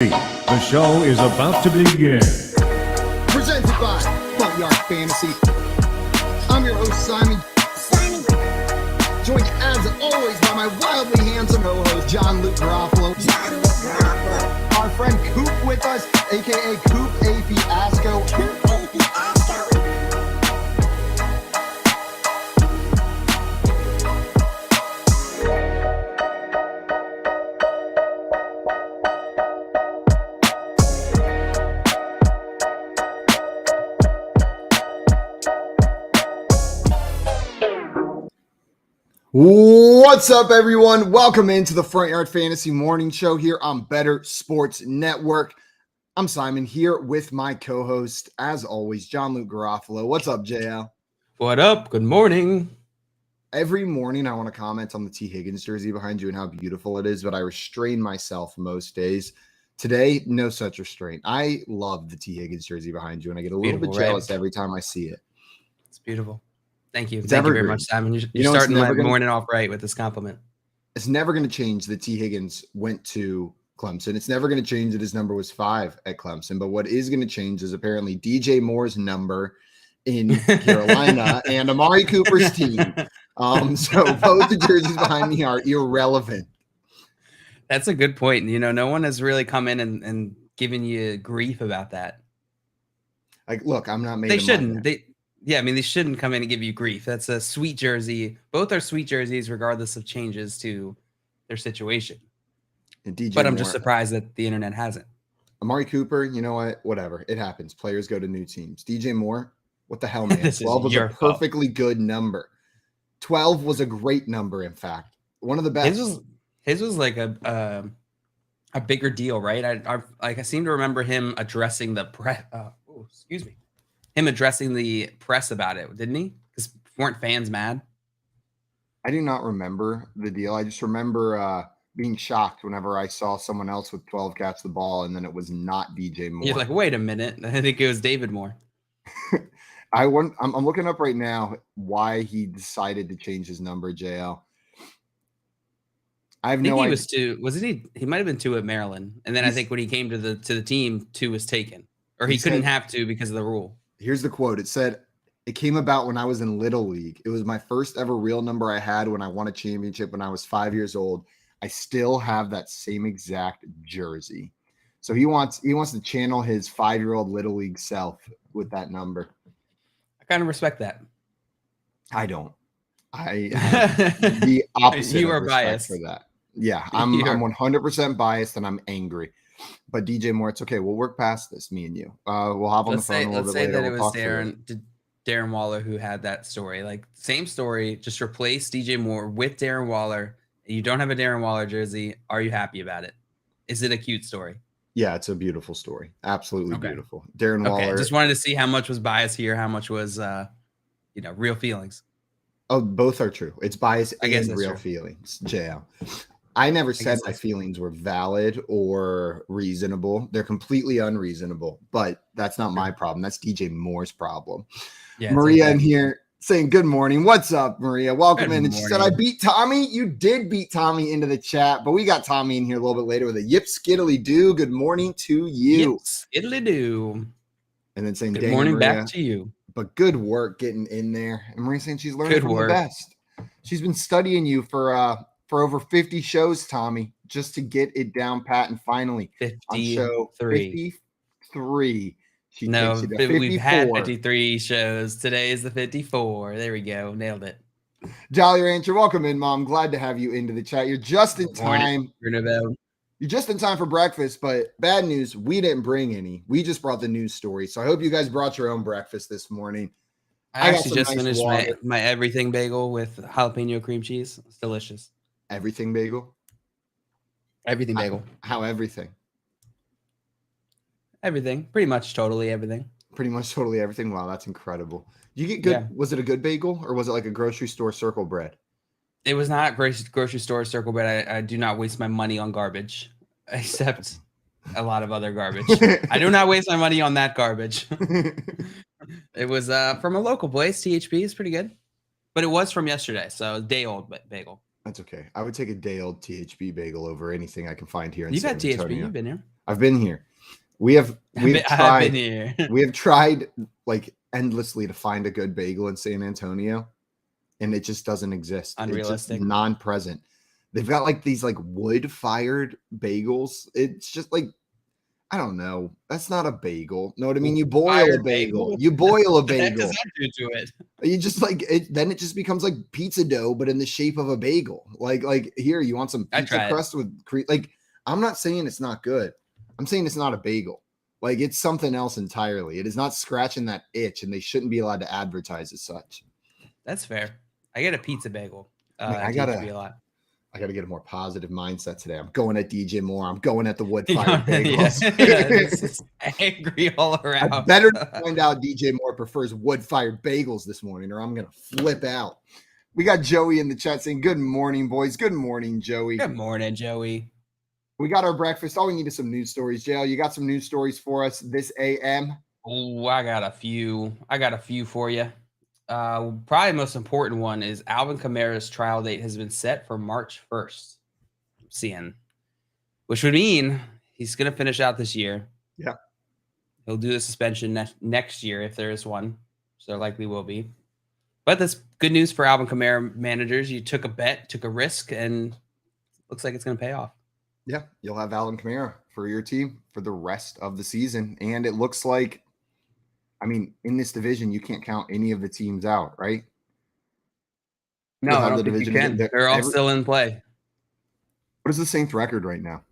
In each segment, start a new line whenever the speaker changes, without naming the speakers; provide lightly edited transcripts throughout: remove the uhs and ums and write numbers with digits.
The show is about to begin.
Presented by FYF Fantasy. I'm your host, Simon. Joined as always by my wildly handsome co-host, John Luke Garofalo. Our friend Coop with us, aka Coop A. Fiasco. What's up, everyone? Welcome into the Front Yard Fantasy Morning Show here on Better Sports Network. I'm Simon here with my co-host, as always, John Luke Garofalo. What's up, JL?
What up? Good morning.
Every morning I want to comment on the T. Higgins jersey behind you and how beautiful it is, but I restrain myself most days. Today, no such restraint. I love the T. Higgins jersey behind you, and I get a little bit jealous every time I see it.
It's beautiful. Thank you. Thank you very much, Simon. You're starting my morning off right with this compliment.
It's never going to change that T. Higgins went to Clemson. It's never going to change that his number was 5 at Clemson. But what is going to change is apparently DJ Moore's number in Carolina and Amari Cooper's team. So both the jerseys behind me are irrelevant.
That's a good point. You know, no one has really come in and given you grief about that.
Like, look, I'm not made.
They shouldn't. They shouldn't come in and give you grief. That's a sweet jersey. Both are sweet jerseys, regardless of changes to their situation. But I'm just surprised that the internet hasn't.
Amari Cooper, you know what? Whatever. It happens. Players go to new teams. DJ Moore, what the hell, man? 12 was a perfectly good number. 12 was a great number, in fact. One of the best.
His was like a bigger deal, right? I seem to remember him addressing the press. Him addressing the press about it, didn't he? Because weren't fans mad?
I do not remember the deal. I just remember being shocked whenever I saw someone else with 12 catch the ball, and then it was not DJ Moore.
You're like, wait a minute. I think it was David Moore.
I'm looking up right now why he decided to change his number, JL. I think
he was 2. Wasn't he? He might have been 2 at Maryland. And then I think when he came to the team, 2 was taken. Or he couldn't have to because of the rule.
Here's the quote. It said, "It came about when I was in Little League. It was my first ever real number I had when I won a championship when I was 5 years old. I still have that same exact jersey." So he wants to channel his 5-year-old Little League self with that number.
I kind of respect that.
I don't. I have the opposite.
You are biased
for that. Yeah, I'm 100% biased and I'm angry. But DJ Moore, it's okay. We'll work past this, me and you. We'll hop on the phone a little bit later.
Let's say that it was Darren Waller who had that story. Like, same story, just replace DJ Moore with Darren Waller. You don't have a Darren Waller jersey. Are you happy about it? Is it a cute story?
Yeah, it's a beautiful story. Absolutely beautiful. Darren Waller.
Just wanted to see how much was bias here, how much was, real feelings.
Oh, both are true. It's bias and real
true.
Feelings, JL. I never said my feelings were valid or reasonable. They're completely unreasonable, but that's not my problem. That's DJ Moore's problem. Yeah, Maria in here saying, good morning. What's up, Maria? Welcome in. And she said, I beat Tommy. You did beat Tommy into the chat, but we got Tommy in here a little bit later with a yip skiddly do. Good morning to you.
Yip skiddly do.
And then saying,
good morning
Maria,
back to you.
But good work getting in there. And Maria saying she's learning from the best. She's been studying you for over 50 shows, Tommy, just to get it down pat. And finally,
53.
On show 53, she takes it to 54.
We've had 53 shows. Today is the 54. There we go. Nailed it.
Jolly Rancher, welcome in, Mom. Glad to have you into the chat. You're just in time. You're just in time for breakfast, but bad news, we didn't bring any. We just brought the news story. So I hope you guys brought your own breakfast this morning.
I actually just finished my everything bagel with jalapeno cream cheese. It's delicious.
Everything bagel?
Everything bagel.
How everything?
Everything. Pretty much totally everything.
Pretty much totally everything. Wow, that's incredible. You get good. Yeah. Was it a good bagel or was it like a grocery store circle bread?
It was not grocery store circle bread. I do not waste my money on garbage, except a lot of other garbage. I do not waste my money on that garbage. It was from a local place. THB is pretty good. But it was from yesterday, so day-old bagel.
That's okay. I would take a day-old THB bagel over anything I can find here in
You
San
got THB.
Antonio.
You've been here.
I've been here. We've
I've been here.
we have tried like endlessly to find a good bagel in San Antonio, and it just doesn't exist.
Unrealistic.
It's just non-present. They've got like these like wood-fired bagels. It's just like, I don't know. That's not a bagel. Know what I mean? You boil a bagel. You boil a bagel.
What does that do to it?
You just like it. Then it just becomes like pizza dough, but in the shape of a bagel. Like here, you want some pizza crust with cream. Like, I'm not saying it's not good. I'm saying it's not a bagel. Like, it's something else entirely. It is not scratching that itch, and they shouldn't be allowed to advertise as such.
That's fair. I get a pizza bagel.
I gotta get a more positive mindset today. I'm going at DJ Moore. I'm going at the wood-fired bagels.
This is angry all around.
I better find out DJ Moore prefers wood-fired bagels this morning, or I'm gonna flip out. We got Joey in the chat saying, "Good morning, boys." Good morning, Joey.
Good morning, Joey.
We got our breakfast. All we need is some news stories. JL, you got some news stories for us this AM?
Oh, I got a few for you. Probably the most important one is Alvin Kamara's trial date has been set for March 1st. I'm seeing, which would mean he's going to finish out this year.
Yeah.
He'll do the suspension next year if there is one. So there likely will be. But that's good news for Alvin Kamara managers. You took a bet, took a risk, and looks like it's going to pay off.
Yeah, you'll have Alvin Kamara for your team for the rest of the season. And it looks like, I mean, in this division, you can't count any of the teams out, right?
No, I don't think you can. They're all still in play.
What is the Saints record right now?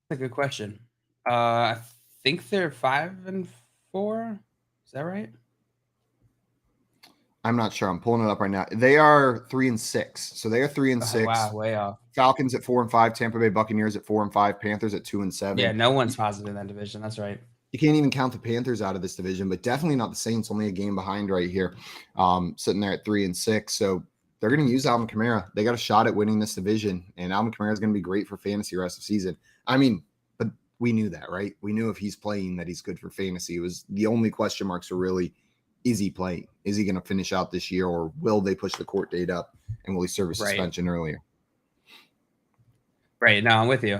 That's a good question. I think they're 5-4. Is that right?
I'm not sure. I'm pulling it up right now. They are 3-6. So they are 3-6.
Wow, way off.
Falcons at 4-5. Tampa Bay Buccaneers at 4-5. Panthers at 2-7.
Yeah, no one's positive in that division. That's right.
You can't even count the Panthers out of this division, but definitely not the Saints. Only a game behind right here, sitting there at 3-6. So they're going to use Alvin Kamara. They got a shot at winning this division, and Alvin Kamara is going to be great for fantasy the rest of the season. I mean, but we knew that, right? We knew if he's playing that he's good for fantasy. It was the only question marks were really, is he playing? Is he going to finish out this year, or will they push the court date up, and will he serve a suspension earlier?
Right. No, I'm with you.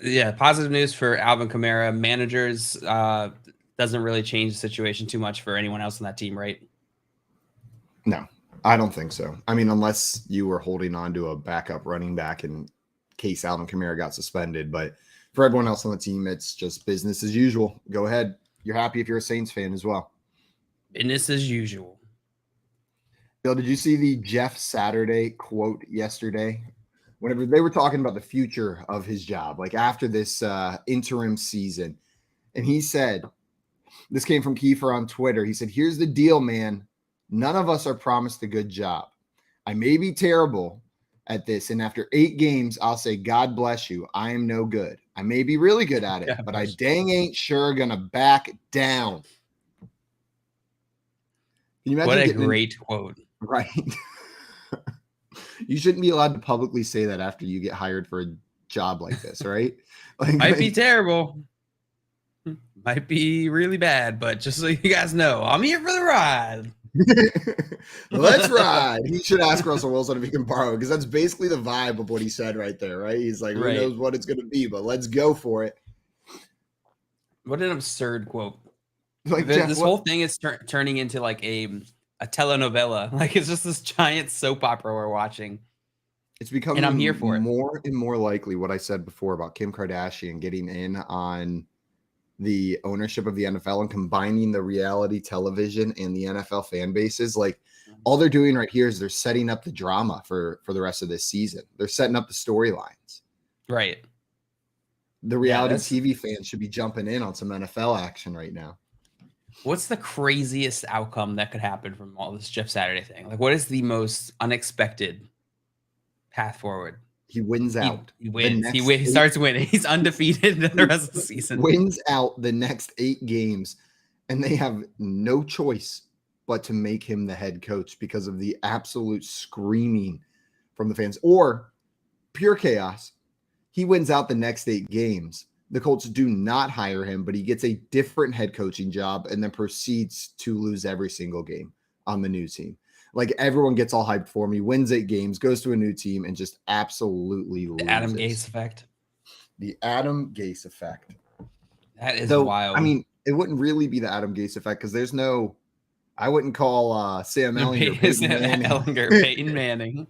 Yeah, positive news for Alvin Kamara. Managers doesn't really change the situation too much for anyone else on that team, right?
No, I don't think so. I mean, unless you were holding on to a backup running back in case Alvin Kamara got suspended. But for everyone else on the team, it's just business as usual. Go ahead. You're happy if you're a Saints fan as well.
Business as usual.
Bill, did you see the Jeff Saturday quote yesterday? Whenever they were talking about the future of his job, like after this interim season. And he said, this came from Kiefer on Twitter. He said, "Here's the deal, man. None of us are promised a good job. I may be terrible at this, and after 8 games, I'll say, God bless you. I am no good. I may be really good at it, but I dang ain't sure gonna back down." Can you imagine?
What a great quote.
Right. You shouldn't be allowed to publicly say that after you get hired for a job like this, right?
Might be terrible. Might be really bad, but just so you guys know, I'm here for the ride.
Let's ride. He should ask Russell Wilson if he can borrow, because that's basically the vibe of what he said right there, right? He's like, who knows what it's going to be, but let's go for it.
What an absurd quote.
Like,
this whole thing is turning into like a telenovela. Like, it's just this giant soap opera we're watching.
It's becoming,
and I'm here for it,
more and more likely what I said before about Kim Kardashian getting in on the ownership of the NFL and combining the reality television and the NFL fan bases. Like, all they're doing right here is they're setting up the drama for the rest of this season. They're setting up the storylines.
Right.
The reality TV fans should be jumping in on some NFL action right now.
What's the craziest outcome that could happen from all this Jeff Saturday thing? Like, what is the most unexpected path forward?
He wins out.
He wins. He starts winning. He's undefeated in the rest of the season.
Wins out the next 8 games, and they have no choice but to make him the head coach because of the absolute screaming from the fans, or pure chaos. He wins out the next 8 games. The Colts do not hire him, but he gets a different head coaching job and then proceeds to lose every single game on the new team. Like, everyone gets all hyped for him. He wins 8 games, goes to a new team, and just absolutely loses.
The Adam Gase effect.
The Adam Gase effect.
That is wild.
I mean, it wouldn't really be the Adam Gase effect because there's no. I wouldn't call Sam Ellinger
Peyton Manning,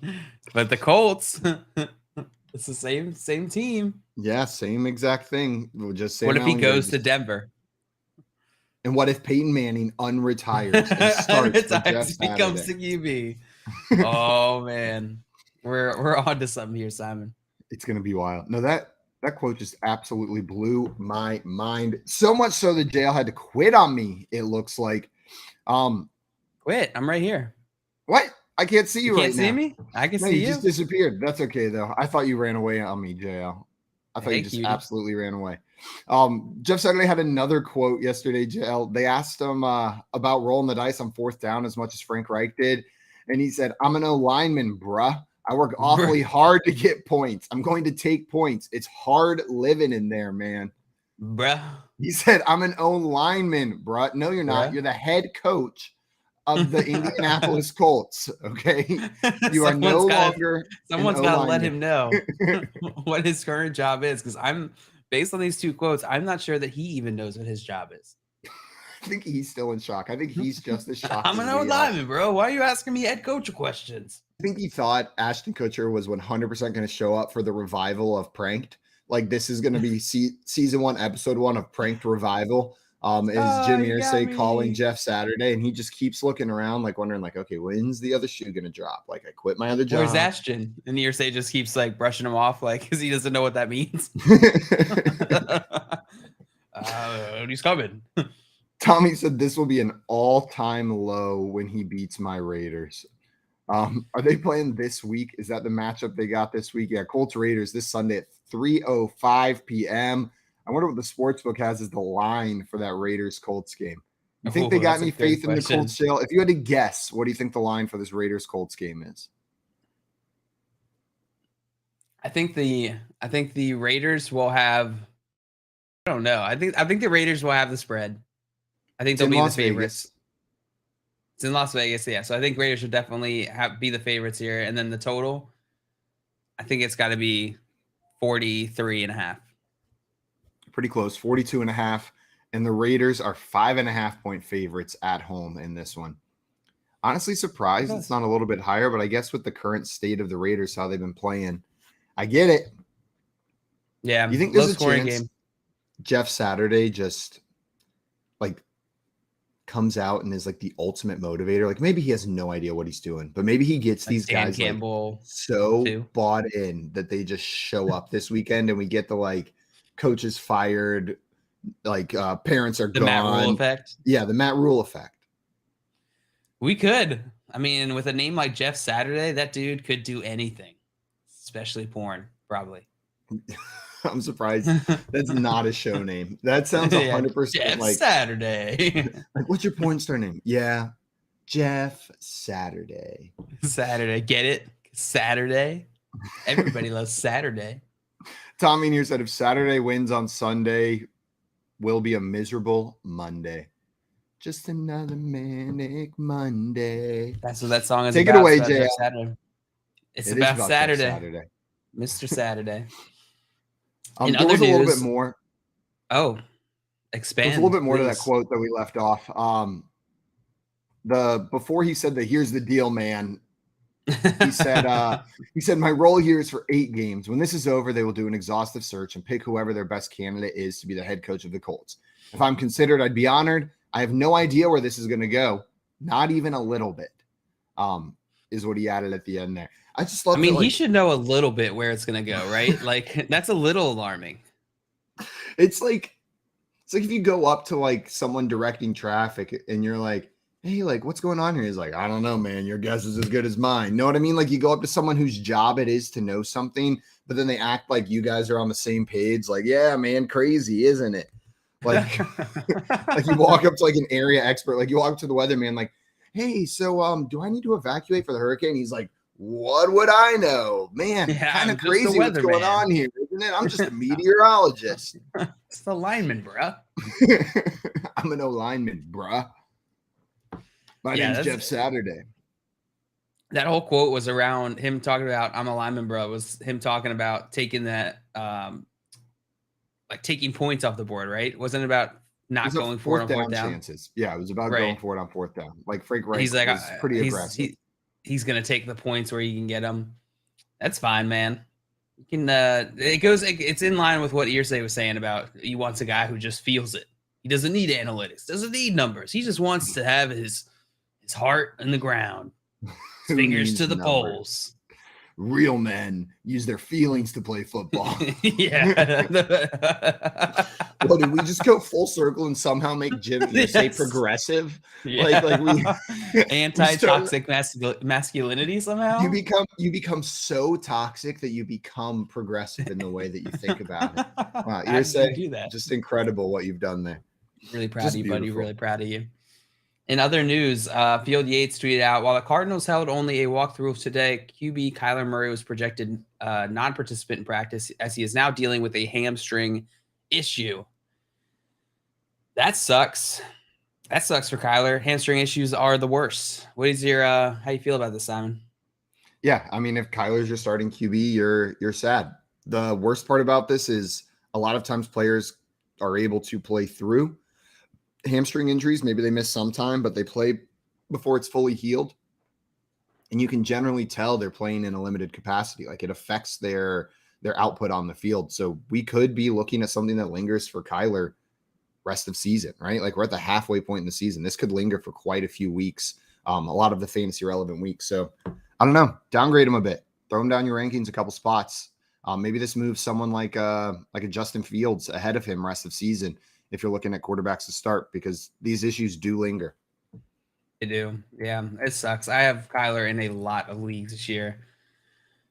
but the Colts. It's the same team.
Yeah, same exact thing. We'll just say.
What if he goes to Denver?
And what if Peyton Manning unretires and starts
becomes the QB? Oh man, we're on to something here, Simon.
It's gonna be wild. No, that quote just absolutely blew my mind. So much so that JL had to quit on me. It looks like.
Quit. I'm right here.
What? I can't see you right now.
Can't see me? I can see you.
You just disappeared. That's okay though. I thought you ran away on me, JL. I thought you just absolutely ran away. Jeff Saturday had another quote yesterday, JL. They asked him about rolling the dice on 4th down as much as Frank Reich did. And he said, I'm an O-lineman, bruh. I work awfully hard to get points. I'm going to take points. It's hard living in there, man.
Bruh.
He said, I'm an O-lineman, bruh. No, you're not. You're the head coach of the Indianapolis Colts. Okay. You are no longer.
Someone's got to let him know what his current job is. Because I'm based on these 2 quotes, I'm not sure that he even knows what his job is.
I think he's still in shock. I think he's just as shocked.
I'm an O-lineman, bro. Why are you asking me head coach questions?
I think he thought Ashton Kutcher was 100% going to show up for the revival of Pranked. Like this is going to be season 1, episode 1 of Pranked Revival. Is Jim Irsay calling Jeff Saturday, and he just keeps looking around, like wondering, like, okay, when's the other shoe gonna drop? Like, I quit my other job.
Where's Ashton? And Irsay just keeps like brushing him off, like, because he doesn't know what that means. He's coming.
Tommy said this will be an all-time low when he beats my Raiders. Are they playing this week? Is that the matchup they got this week? Yeah, Colts Raiders this Sunday at 3:05 p.m. I wonder what the sportsbook has as the line for that Raiders-Colts game. You think they got any faith in the Colts, Jill? If you had to guess, what do you think the line for this Raiders-Colts game is?
I think the Raiders will have. I don't know. I think the Raiders will have the spread. I think they'll be the favorites. It's in Las Vegas, yeah. So I think Raiders should definitely be the favorites here. And then the total, I think it's got to be 43.5.
Pretty close, 42.5. And the Raiders are 5.5-point favorites at home in this one. Honestly, surprised it's not a little bit higher, but I guess with the current state of the Raiders, how they've been playing, I get it.
Yeah.
You think there's a chance game. Jeff Saturday just like comes out and is like the ultimate motivator? Like maybe he has no idea what he's doing, but maybe he gets like these guys like, so bought in that they just show up this weekend and we get the like coaches fired, like parents are gone. The Matt Rule
effect.
Yeah, the Matt Rule effect.
We could. I mean, with a name like Jeff Saturday, that dude could do anything, especially porn, probably.
I'm surprised that's not a show name. That sounds 100%
Jeff
like
Saturday.
Like, what's your porn star name? Yeah, Jeff Saturday.
Saturday, get it? Saturday. Everybody loves Saturday.
Tommy in here said if Saturday wins on Sunday, will be a miserable Monday. Just another manic Monday.
That's what that song is.
Take
about.
It away, Jay.
It's about Saturday. Mr. Saturday.
There was a little bit more.
Oh, expand.
There's a little bit more to that quote that we left off. Before he said here's the deal, man. He said, my role here is for 8 games. When this is over, they will do an exhaustive search and pick whoever their best candidate is to be the head coach of the Colts. If I'm considered, I'd be honored. I have no idea where this is going to go. Not even a little bit, is what he added at the end there. I just love.
I mean, he should know a little bit where it's going to go, right? Like that's a little alarming.
It's like if you go up to like someone directing traffic and you're like, hey, like, what's going on here? He's like, I don't know, man. Your guess is as good as mine. Know what I mean? Like you go up to someone whose job it is to know something, but then they act like you guys are on the same page. Like, yeah, man, crazy, isn't it? Like, like you walk up to like an area expert, like you walk up to the weatherman, like, hey, so do I need to evacuate for the hurricane? He's like, what would I know? Man, kind of crazy what's going on here, isn't it? I'm just a meteorologist.
It's the lineman, bruh.
I'm an O-lineman, bruh. My name's Jeff Saturday.
That whole quote was around him talking about I'm a lineman, bro. It was him talking about taking that like taking points off the board, right? Wasn't it about not going for it on fourth down
chances. Yeah, it was about going for it on fourth down. Like Frank Reich
he's like,
was pretty aggressive.
He's gonna take the points where you can get them. That's fine, man. You can. It's in line with what Irsay was saying about he wants a guy who just feels it. He doesn't need analytics, doesn't need numbers. He just wants to have his heart in the ground, his fingers to the poles.
Real men use their feelings to play football.
Yeah.
Well, did we just go full circle and somehow make Jimmy say progressive?
Yeah.
Like we
anti-toxic masculinity somehow.
You become so toxic that you become progressive in the way that you think about it. Wow, you're saying just incredible what you've done there.
Really proud of you, buddy. Really proud of you. In other news, Field Yates tweeted out, while the Cardinals held only a walkthrough today, QB Kyler Murray was projected non-participant in practice as he is now dealing with a hamstring issue. That sucks. That sucks for Kyler. Hamstring issues are the worst. What is your how you feel about this, Simon?
Yeah, I mean, if Kyler's your starting QB, you're sad. The worst part about this is a lot of times players are able to play through hamstring injuries. Maybe they miss some time, but they play before it's fully healed. And you can generally tell they're playing in a limited capacity. Like it affects their output on the field. So we could be looking at something that lingers for Kyler rest of season, right? Like we're at the halfway point in the season. This could linger for quite a few weeks. A lot of the fantasy relevant weeks. So I don't know, downgrade him a bit, throw him down your rankings a couple spots. Maybe this moves someone like a Justin Fields ahead of him rest of season if you're looking at quarterbacks to start, because these issues do linger.
They do. Yeah, it sucks. I have Kyler in a lot of leagues this year.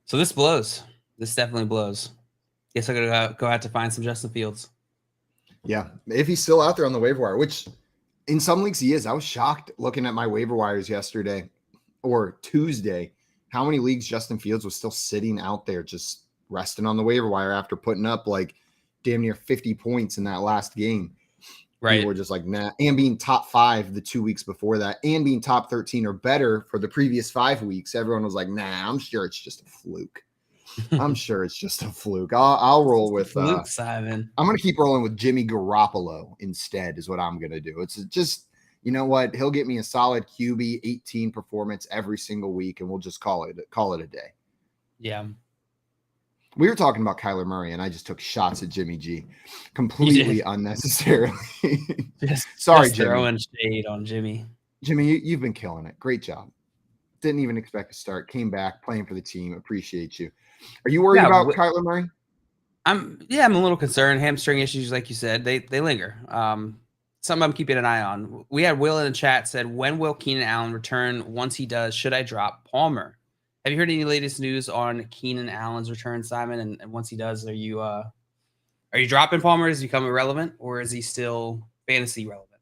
So this blows. This definitely blows. Guess I'm going to go out to find some Justin Fields.
Yeah, if he's still out there on the waiver wire, which in some leagues he is. I was shocked looking at my waiver wires yesterday or Tuesday, how many leagues Justin Fields was still sitting out there just resting on the waiver wire after putting up like damn near 50 points in that last game.
Right.
People were just like, nah, and being top 5 the 2 weeks before that and being top 13 or better for the previous 5 weeks. Everyone was like, nah, I'm sure it's just a fluke. I'm sure it's just a fluke. I'll roll with
Luke Simon.
I'm going to keep rolling with Jimmy Garoppolo instead is what I'm going to do. It's just, you know what? He'll get me a solid QB 18 performance every single week, and we'll just call it a day.
Yeah.
We were talking about Kyler Murray, and I just took shots at Jimmy G completely unnecessarily. Sorry,
just
Jimmy.
Throwing shade on Jimmy.
Jimmy, you've been killing it. Great job. Didn't even expect to start. Came back, playing for the team. Appreciate you. Are you worried about Kyler Murray?
I'm a little concerned. Hamstring issues, like you said, they linger. Something I'm keeping an eye on. We had Will in the chat said, when will Keenan Allen return? Once he does, should I drop Palmer? Have you heard any latest news on Keenan Allen's return, Simon? And once he does, are you dropping Palmer? Has he become irrelevant, or is he still fantasy relevant?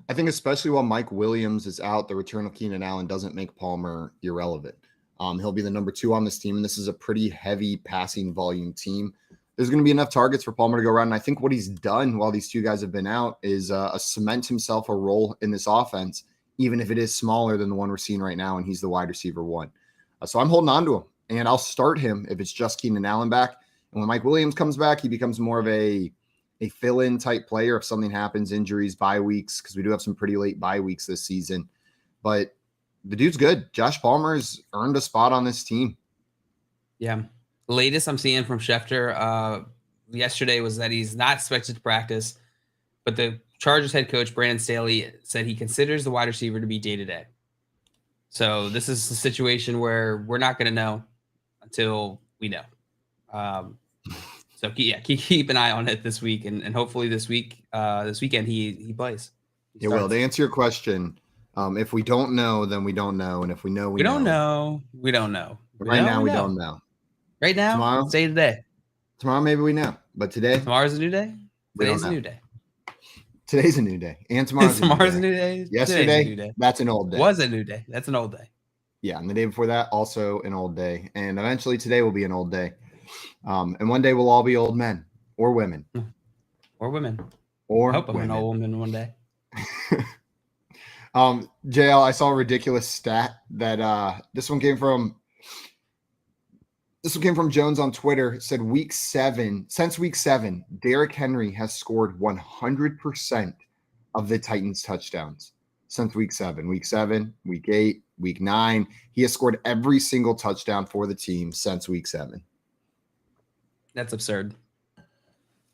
I think especially while Mike Williams is out, the return of Keenan Allen doesn't make Palmer irrelevant. He'll be the number 2 on this team, and this is a pretty heavy passing volume team. There's going to be enough targets for Palmer to go around, and I think what he's done while these 2 guys have been out is cement himself a role in this offense, even if it is smaller than the one we're seeing right now, and he's the wide receiver 1. So I'm holding on to him, and I'll start him if it's just Keenan Allen back. And when Mike Williams comes back, he becomes more of a fill-in type player if something happens, injuries, bye weeks, because we do have some pretty late bye weeks this season. But the dude's good. Josh Palmer's earned a spot on this team.
Yeah. Latest I'm seeing from Schefter yesterday was that he's not expected to practice, but the Chargers head coach, Brandon Staley, said he considers the wide receiver to be day-to-day. So this is a situation where we're not going to know until we know. So keep an eye on it this week, and hopefully this weekend he plays.
Yeah, well, to answer your question, if we don't know, then we don't know, and if we know, we
don't know. We don't know.
Right now, we don't know.
Right now,
tomorrow,
say today.
Tomorrow, maybe we know, but today,
tomorrow's a new day. Today's a new day.
Today's a new day, and tomorrow's a new day. Yesterday,
a new day.
That's an old day.
Was a new day. That's an old day.
Yeah, and the day before that, also an old day, and eventually today will be an old day. And one day we'll all be old men or women.
Or women.
Or
I hope I'm an old woman one day.
JL, I saw a ridiculous stat that this one came from This one came from Jones on Twitter. It said since week 7, Derrick Henry has scored 100% of the Titans touchdowns since week 7, week 8, week 9. He has scored every single touchdown for the team since week 7.
That's absurd.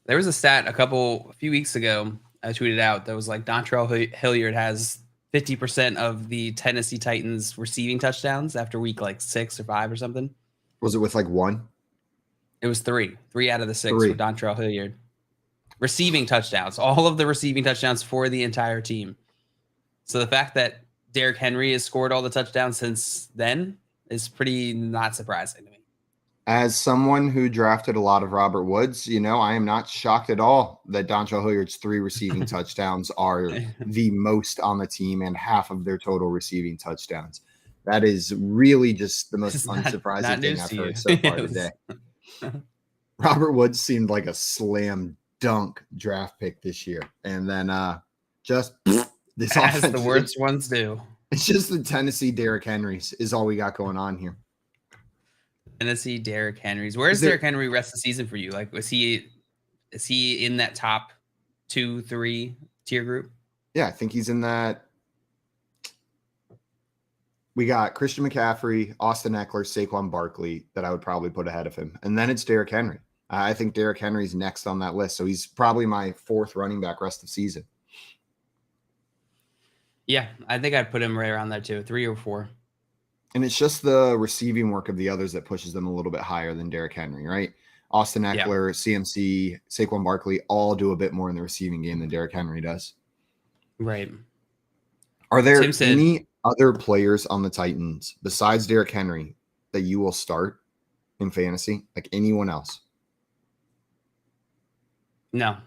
There was a stat a few weeks ago I tweeted out that was like Dontrell Hilliard has 50% of the Tennessee Titans receiving touchdowns after week like 6 or 5 or something.
Was it with like 1?
It was 3 out of the 6 for Dontrell Hilliard. Receiving touchdowns, all of the receiving touchdowns for the entire team. So the fact that Derrick Henry has scored all the touchdowns since then is pretty not surprising to me.
As someone who drafted a lot of Robert Woods, I am not shocked at all that Dontrell Hilliard's 3 receiving touchdowns are the most on the team and half of their total receiving touchdowns. That is really just the most unsurprising thing I've heard so far today. Robert Woods seemed like a slam dunk draft pick this year. And then just this
offense. As the worst ones do.
It's just the Tennessee Derrick Henrys is all we got going on here.
Tennessee Derrick Henrys. Where's Derrick Henry rest of the season for you? Like, is he in that top 2-3 tier group?
Yeah, I think he's in that. We got Christian McCaffrey, Austin Eckler, Saquon Barkley that I would probably put ahead of him. And then it's Derrick Henry. I think Derrick Henry's next on that list. So he's probably my 4th running back rest of season.
Yeah, I think I'd put him right around there too, 3 or 4.
And it's just the receiving work of the others that pushes them a little bit higher than Derrick Henry, right? Austin Eckler, CMC, Saquon Barkley all do a bit more in the receiving game than Derrick Henry does.
Right.
Are there any other players on the Titans besides Derrick Henry that you will start in fantasy? Like anyone else?
No.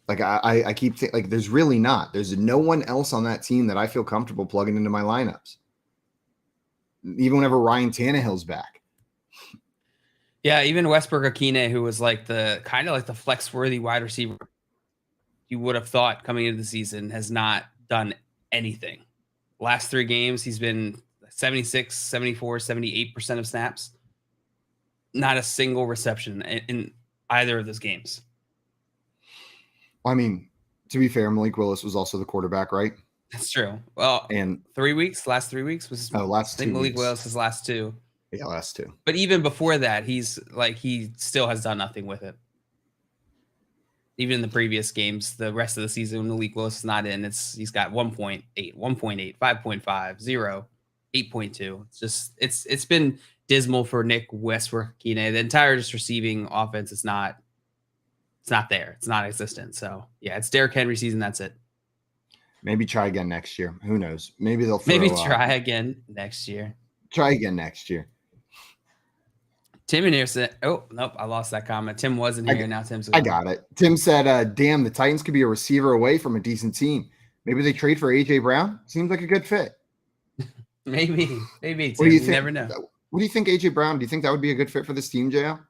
Like I keep thinking, like there's really not. There's no one else on that team that I feel comfortable plugging into my lineups. Even whenever Ryan Tannehill's back.
Yeah, even Westbrook-Akine, who was like the kind of like the flex-worthy wide receiver you would have thought coming into the season, has not done anything. Last 3 games, he's been 76, 74, 78% of snaps. Not a single reception in either of those games.
I mean, to be fair, Malik Willis was also the quarterback, right?
That's true. Well,
and
last 3 weeks was
last 2 weeks.
Malik Willis' last 2.
Yeah, last 2.
But even before that, he still has done nothing with it. Even in the previous games, the rest of the season, when Malik Willis is not in, he's got 1.8, 1.8, 5.5, 0, 8.2. It's been dismal for Nick Westbrook-Akine. The entire just receiving offense is not. It's not there. It's not existent. So yeah, it's Derrick Henry season. That's it.
Maybe try again next year. Who knows? Maybe they'll
try again next year.
Try again next year.
Tim in here said, "Oh nope, I lost that comment." Tim wasn't here. Now Tim's.
I got it. Tim said, "Damn, the Titans could be a receiver away from a decent team. Maybe they trade for AJ Brown. Seems like a good fit."
Maybe. Tim.
What do you think?
Never know.
What do you think, AJ Brown? Do you think that would be a good fit for this team, JL?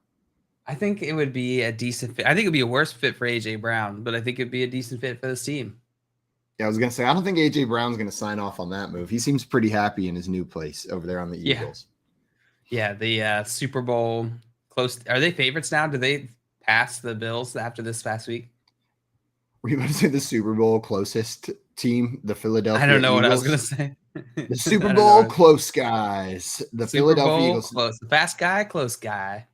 I think it would be a decent fit. I think it would be a worse fit for AJ Brown, but I think it'd be a decent fit for this team.
Yeah, I was gonna say I don't think AJ Brown's gonna sign off on that move. He seems pretty happy in his new place over there on the Eagles.
Yeah, the Super Bowl close. Are they favorites now? Do they pass the Bills after this past week?
Were you about to say the Super Bowl closest team, the Philadelphia
I don't know
Eagles?
what I was gonna say.
The Super Bowl close guys. The
Super
Philadelphia
Bowl
Eagles.
Close. Fast guy, close guy.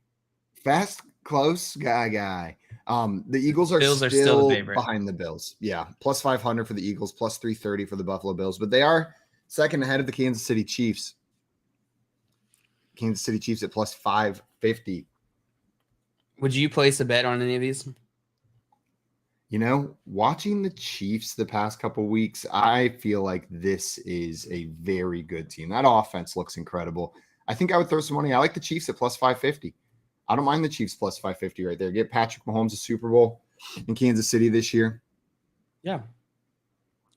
Fast, close guy. The Eagles are still the favorite behind the Bills. Yeah, plus 500 for the Eagles, plus 330 for the Buffalo Bills, but they are second ahead of the Kansas City Chiefs. Kansas City Chiefs at plus 550.
Would you place a bet on any of these?
Watching the Chiefs the past couple weeks, I feel like this is a very good team. That offense looks incredible. I think I would throw some money. I like the Chiefs at plus 550. I don't mind the Chiefs plus 550 right there. Get Patrick Mahomes a Super Bowl in Kansas City this year.
Yeah.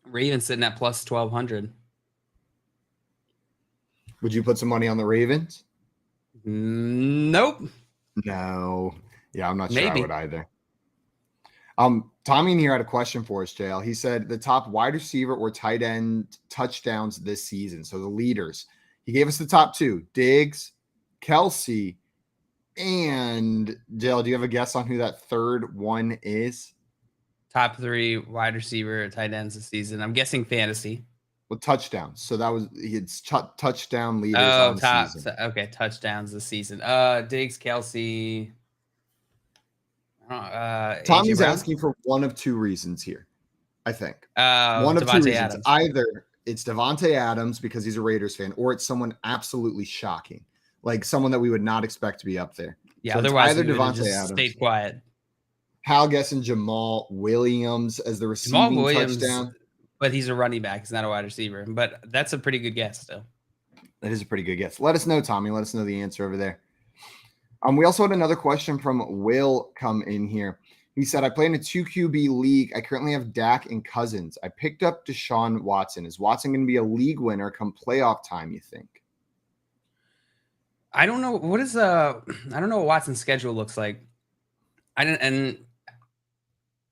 Ravens sitting at plus 1,200.
Would you put some money on the Ravens?
Nope.
No. Yeah, I'm not
Maybe.
sure I would either. Tommy in here had a question for us, JL. He said the top wide receiver or tight end touchdowns this season. So the leaders. He gave us the top 2, Diggs Kelsey, and Dale, do you have a guess on who that third one is?
Top 3 wide receiver, tight ends this season. I'm guessing fantasy.
Well, touchdowns. So that was his touchdown leaders on the season.
Okay, touchdowns this season. Diggs, Kelsey.
Tommy's asking for one of 2 reasons here, I think. One of 2 reasons.
Adams.
Either it's Devontae Adams because he's a Raiders fan, or it's someone absolutely shocking, like someone that we would not expect to be up there.
Yeah,
so
otherwise
either Devontae Adams,
stayed quiet.
Hal guessing Jamal Williams as the receiving touchdown.
But he's a running back. He's not a wide receiver. But that's a pretty good guess still.
That is a pretty good guess. Let us know, Tommy. Let us know the answer over there. We also had another question from Will come in here. He said, I play in a 2 QB league. I currently have Dak and Cousins. I picked up Deshaun Watson. Is Watson going to be a league winner come playoff time, you think?
I don't know. I don't know what Watson's schedule looks like. And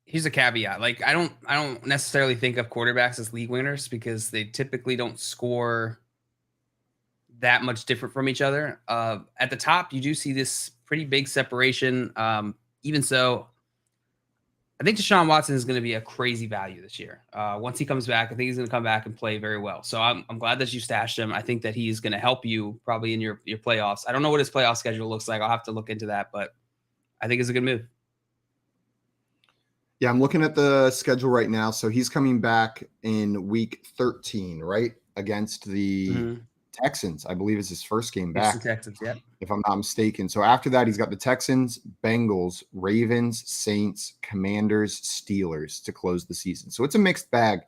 here's a caveat. Like, I don't necessarily think of quarterbacks as league winners because they typically don't score that much different from each other. At the top, you do see this pretty big separation. Even so, I think Deshaun Watson is going to be a crazy value this year. Once he comes back, I think he's going to come back and play very well. So I'm glad that you stashed him. I think that he's going to help you probably in your playoffs. I don't know what his playoff schedule looks like. I'll have to look into that, but I think it's a good move.
Yeah, I'm looking at the schedule right now. So he's coming back in week 13, right? Against the Texans. I believe is his first game back.
Texans, yeah.
If I'm not mistaken. So after that, he's got the Texans, Bengals, Ravens, Saints, Commanders, Steelers to close the season. So it's a mixed bag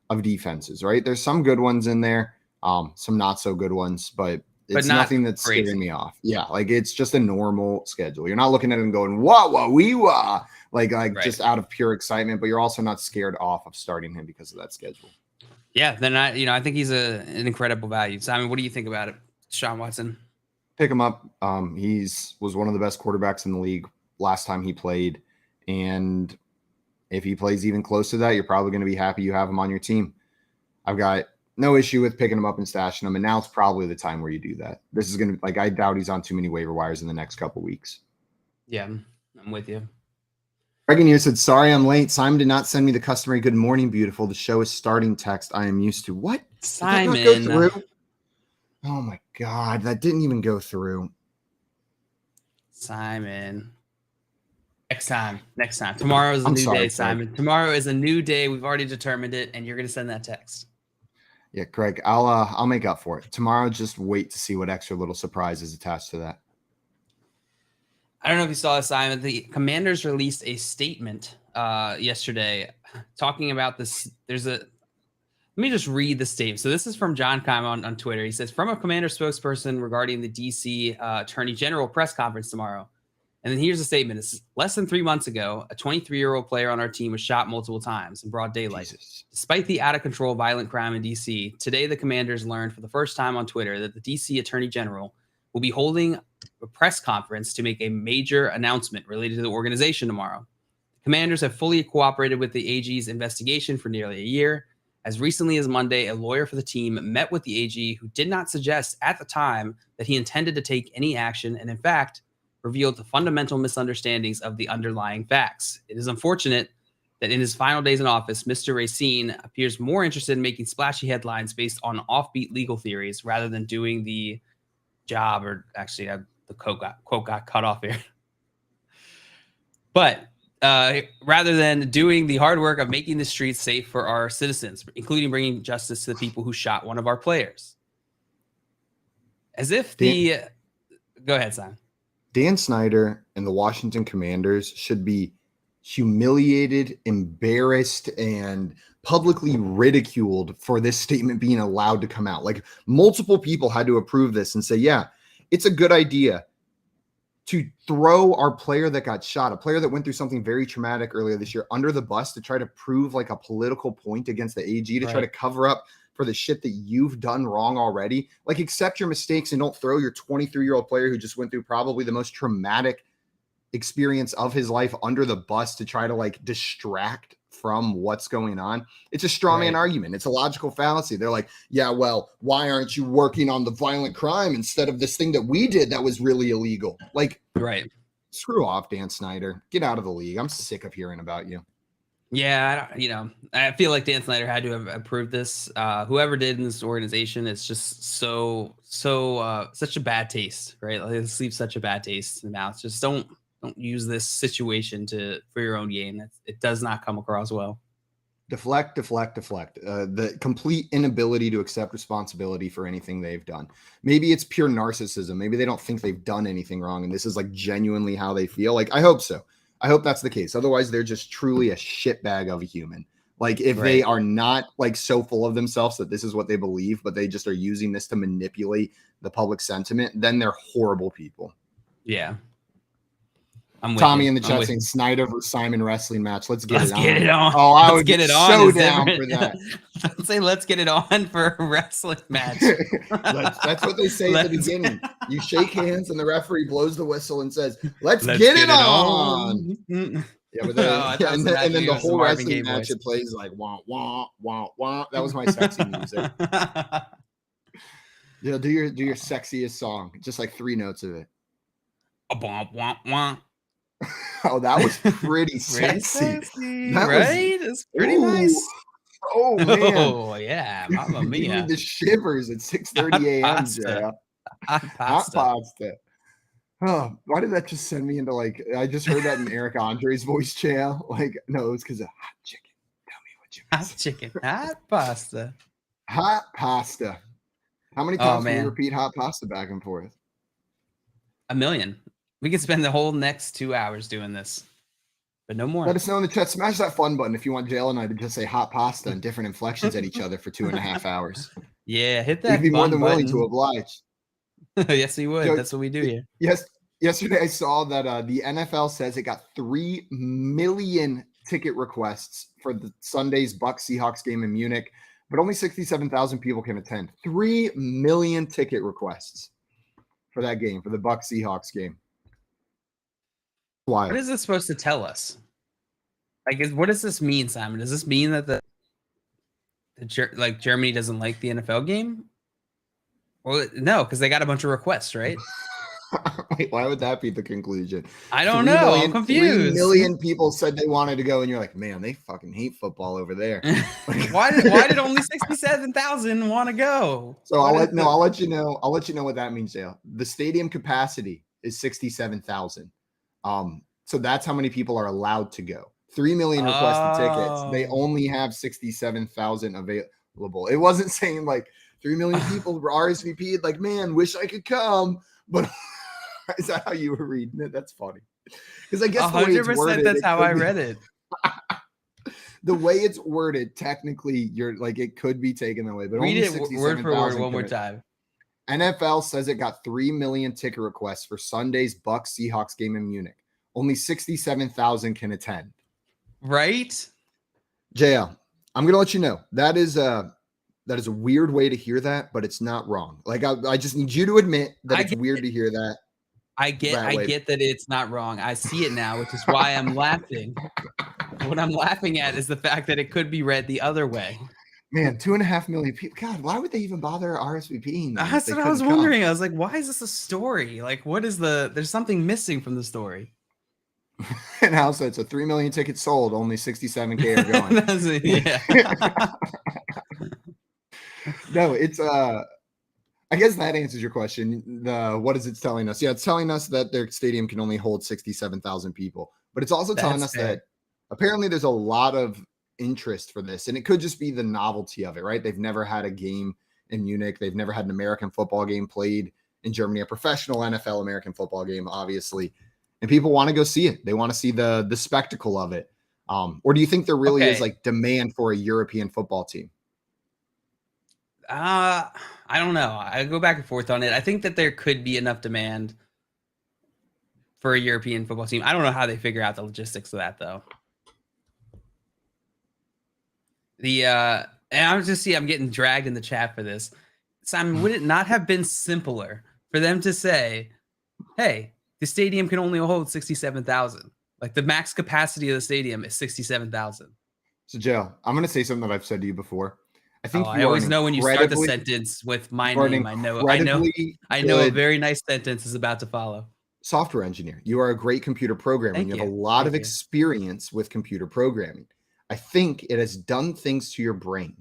of defenses, right? There's some good ones in there, some not so good ones, but it's nothing that's scaring me off. Yeah, like it's just a normal schedule. You're not looking at it and going, wah, wah, wee, wah, like right. Just out of pure excitement, but you're also not scared off of starting him because of that schedule.
Yeah, then I think he's an incredible value. Simon, what do you think about it? Deshaun Watson?
Pick him up. Was one of the best quarterbacks in the league last time he played. And if he plays even close to that, you're probably going to be happy you have him on your team. I've got no issue with picking him up and stashing him. And now it's probably the time where you do that. This is going to, I doubt he's on too many waiver wires in the next couple weeks.
Yeah, I'm with you.
Reagan here said, sorry I'm late. Simon did not send me the customary good morning, beautiful. The show is starting text I am used to. What?
Simon.
Did that not go through? Oh my God, that didn't even go through.
Simon. Next time. Tomorrow is a new day, Simon. Tomorrow is a new day. We've already determined it, and you're going to send that text.
Yeah, Craig, I'll make up for it. Tomorrow, just wait to see what extra little surprise is attached to that.
I don't know if you saw this, Simon. The Commanders released a statement yesterday talking about this. Let me just read the statement. So this is from John Keim on Twitter. He says, from a Commander spokesperson regarding the DC Attorney General press conference tomorrow. And then here's the statement. It's less than 3 months ago, a 23-year-old player on our team was shot multiple times in broad daylight. Jesus. Despite the out-of-control violent crime in DC, today the Commanders learned for the first time on Twitter that the DC Attorney General will be holding a press conference to make a major announcement related to the organization tomorrow. The Commanders have fully cooperated with the AG's investigation for nearly a year. As recently as Monday, a lawyer for the team met with the AG who did not suggest at the time that he intended to take any action and, in fact, revealed the fundamental misunderstandings of the underlying facts. It is unfortunate that in his final days in office, Mr. Racine appears more interested in making splashy headlines based on offbeat legal theories rather than doing the job, or actually the quote got cut off here. But rather than doing the hard work of making the streets safe for our citizens, including bringing justice to the people who shot one of our players. As if go ahead, Simon.
Dan Snyder and the Washington Commanders should be humiliated, embarrassed, and publicly ridiculed for this statement being allowed to come out. Like, multiple people had to approve this and say, yeah, it's a good idea to throw our player that got shot, a player that went through something very traumatic earlier this year, under the bus to try to prove like a political point against the AG, to try to cover up for the shit that you've done wrong already. Like, accept your mistakes and don't throw your 23-year-old player who just went through probably the most traumatic experience of his life under the bus to try to like distract from what's going on, it's a straw man argument. It's a logical fallacy. They're like, yeah, well, why aren't you working on the violent crime instead of this thing that we did that was really illegal? Like, screw off, Dan Snyder. Get out of the league. I'm sick of hearing about you.
Yeah, I feel like Dan Snyder had to have approved this. Whoever did in this organization, it's just such a bad taste, right? Like, it leaves such a bad taste in the mouth. Just don't use this situation for your own gain. It does not come across well.
Deflect. The complete inability to accept responsibility for anything they've done. Maybe it's pure narcissism. Maybe they don't think they've done anything wrong, and this is like genuinely how they feel. Like, I hope so. I hope that's the case. Otherwise, they're just truly a shitbag of a human. Like, if they are not like so full of themselves that this is what they believe, but they just are using this to manipulate the public sentiment, then they're horrible people.
Yeah.
Tommy in the chat saying Snyder versus Simon wrestling match. Let's get
it on.
Oh, I would get it on. So down for that.
Say let's get it on for a wrestling match.
That's what they say at the beginning. You shake hands and the referee blows the whistle and says, "Let's get it on." Yeah, but then, and then the whole wrestling match it plays like wah wah wah wah. That was my sexy music. Yeah, do your sexiest song. Just like 3 notes of it.
Wah wah wah.
Oh, that was pretty sexy.
It's pretty nice.
Oh man.
Oh yeah, Mamma Mia.
The shivers at 6:30 a.m. Hot pasta. Oh, why did that just send me into like? I just heard that in Eric Andre's voice channel. Like, no, it was because of hot chicken. Tell me what you
hot chicken, hot pasta,
hot pasta. How many times can you repeat hot pasta back and forth?
1 million. We could spend the whole next 2 hours doing this, but no more.
Let us know in the chat. Smash that fun button if you want Jaylen and I to just say hot pasta and different inflections at each other for 2.5 hours.
Yeah, hit that.
We'd be more than willing to oblige.
Yes, we would. That's what we do here.
Yes. Yesterday, I saw that the NFL says it got 3 million ticket requests for the Sunday's Bucs Seahawks game in Munich, but only 67,000 people can attend. 3 million ticket requests for that game, for the Bucs Seahawks game. Wild.
What is this supposed to tell us? Like, what does this mean, Simon? Does this mean that Germany doesn't like the NFL game? Well, no, because they got a bunch of requests, right?
Wait, why would that be the conclusion?
I don't know. I'm confused.
3 million people said they wanted to go, and you're like, man, they fucking hate football over there.
Why did only 67,000 want to go?
So I'll let you know what that means, Dale. The stadium capacity is 67,000. So that's how many people are allowed to go. 3 million requested tickets. They only have 67,000 available. It wasn't saying like 3 million people were RSVP'd. Like, man, wish I could come. But is that how you were reading it? That's funny. Because I guess
100% that's how I read it.
The way it's worded, technically, you're like it could be taken that way. But
read it word for word one more time.
NFL says it got 3 million ticket requests for Sunday's Bucs Seahawks game in Munich. Only 67,000 can attend.
Right?
JL, I'm going to let you know. That is a weird way to hear that, but it's not wrong. Like, I just need you to admit that it's weird to hear that.
I get that it's not wrong. I see it now, which is why I'm laughing. What I'm laughing at is the fact that it could be read the other way.
Man, 2.5 million people. God, why would they even bother RSVPing?
That's what I was wondering. I was like, why is this a story? Like, there's something missing from the story.
And how so? It's a 3 million tickets sold, only 67K are going.
Yeah.
No, it's I guess that answers your question. What is it telling us? Yeah, it's telling us that their stadium can only hold 67,000 people, but it's also telling us that apparently there's a lot of interest for this, and it could just be the novelty of it, right? They've never had a game in Munich. They've never had an American football game played in Germany, a professional NFL American football game, obviously, and people want to go see it. They want to see the spectacle of it. Or do you think there really is like demand for a European football team?
I don't know. I go back and forth on it. I think that there could be enough demand for a European football team. I don't know how they figure out the logistics of that, though. And I'm getting dragged in the chat for this. Simon, would it not have been simpler for them to say, hey, the stadium can only hold 67,000? Like, the max capacity of the stadium is 67,000.
So, Jill, I'm going to say something that I've said to you before. I think
I always know when you start the sentence with my name. I know a very nice sentence is about to follow.
Software engineer. You are a great computer programmer. You have a lot of experience with computer programming. I think it has done things to your brain,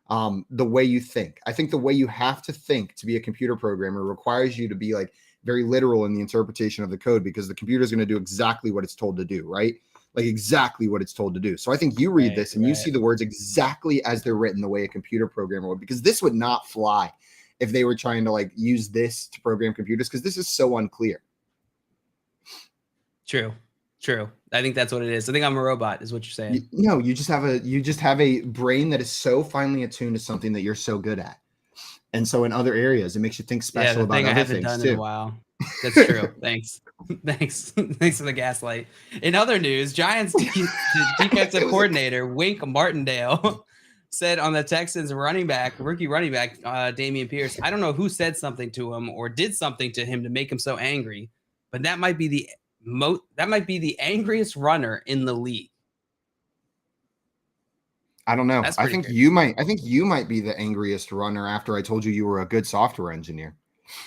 the way you think. I think the way you have to think to be a computer programmer requires you to be like very literal in the interpretation of the code, because the computer is going to do exactly what it's told to do, right? Like exactly what it's told to do. So I think you read this and you see the words exactly as they're written, the way a computer programmer would, because this would not fly if they were trying to like use this to program computers, because this is so unclear.
True. I think that's what it is. I think I'm a robot is what you're saying.
No, you just have a brain that is so finely attuned to something that you're so good at. And so in other areas, it makes you think special about other things too.
In a while. That's true. Thanks for the gaslight. In other news, Giants defensive coordinator Wink Martindale said on the Texans rookie running back Dameon Pierce, I don't know who said something to him or did something to him to make him so angry, but that might be the angriest runner in the league.
I don't know. I think you might be the angriest runner after I told you were a good software engineer.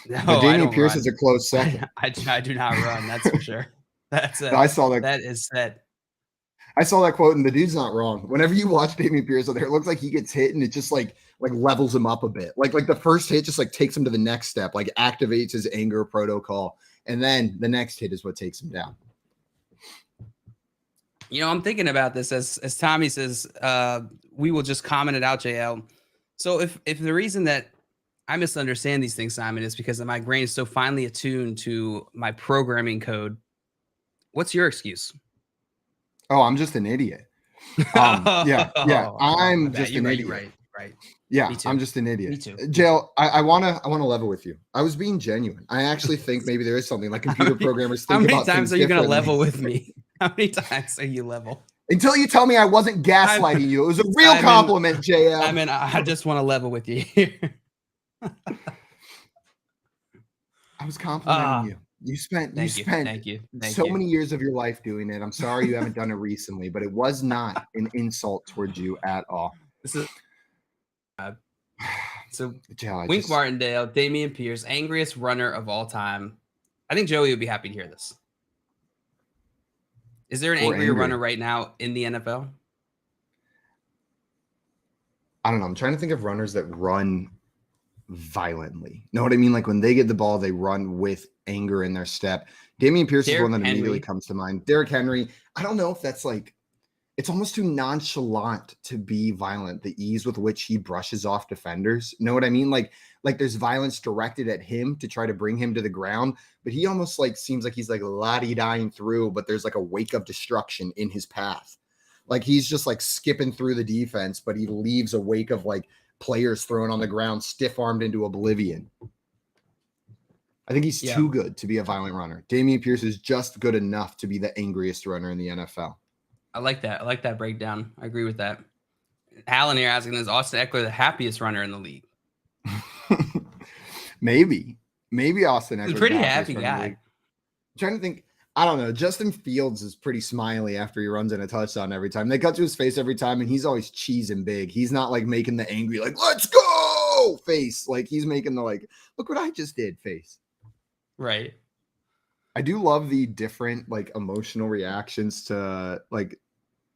No,
but Dameon Pierce is a close second.
I do not run. That's for sure.
I saw that.
That is said.
I saw that quote, and the dude's not wrong. Whenever you watch Dameon Pierce out there, it looks like he gets hit, and it just like levels him up a bit. Like the first hit just like takes him to the next step, like activates his anger protocol, and then the next hit is what takes him down.
You know, I'm thinking about this as Tommy says. We will just comment it out, JL. So if the reason that I misunderstand these things, Simon, is because my brain is so finely attuned to my programming code. What's your excuse?
Oh, I'm just an idiot. Yeah. I'm just an idiot.
Right.
Yeah, I'm just an idiot.
Me too.
Jail, I wanna level with you. I was being genuine. I actually think maybe there is something like computer programmers think about.
How many times are you gonna level with me? How many times are you level?
Until you tell me I wasn't gaslighting you. It was a real compliment, JL.
I mean, I just want to level with you here.
I was complimenting you. You spent so many years of your life doing it. I'm sorry you haven't done it recently, but it was not an insult towards you at all.
This is so Wink Martindale, Dameon Pierce, angriest runner of all time. I think Joey would be happy to hear this. Is there an angrier runner right now in the NFL?
I don't know. I'm trying to think of runners that run violently. Know what I mean? Like when they get the ball, they run with anger in their step. Dameon Pierce is one that immediately comes to mind. Derrick Henry. I don't know if that's like, it's almost too nonchalant to be violent. The ease with which he brushes off defenders. Know what I mean? Like there's violence directed at him to try to bring him to the ground, but he almost like seems like he's like la-di-dying through, but there's like a wake of destruction in his path. Like he's just like skipping through the defense, but he leaves a wake of like players thrown on the ground, stiff-armed into oblivion. I think he's too good to be a violent runner. Dameon Pierce is just good enough to be the angriest runner in the NFL.
I like that. I like that breakdown. I agree with that. Alan here asking, is Austin Eckler the happiest runner in the league?
Maybe Austin Eckler.
He's a pretty happy guy.
I'm trying to think. I don't know. Justin Fields is pretty smiley after he runs in a touchdown every time. They cut to his face every time, and he's always cheesing big. He's not like making the angry, like, let's go face. Like he's making the like, look what I just did face.
Right.
I do love the different like emotional reactions to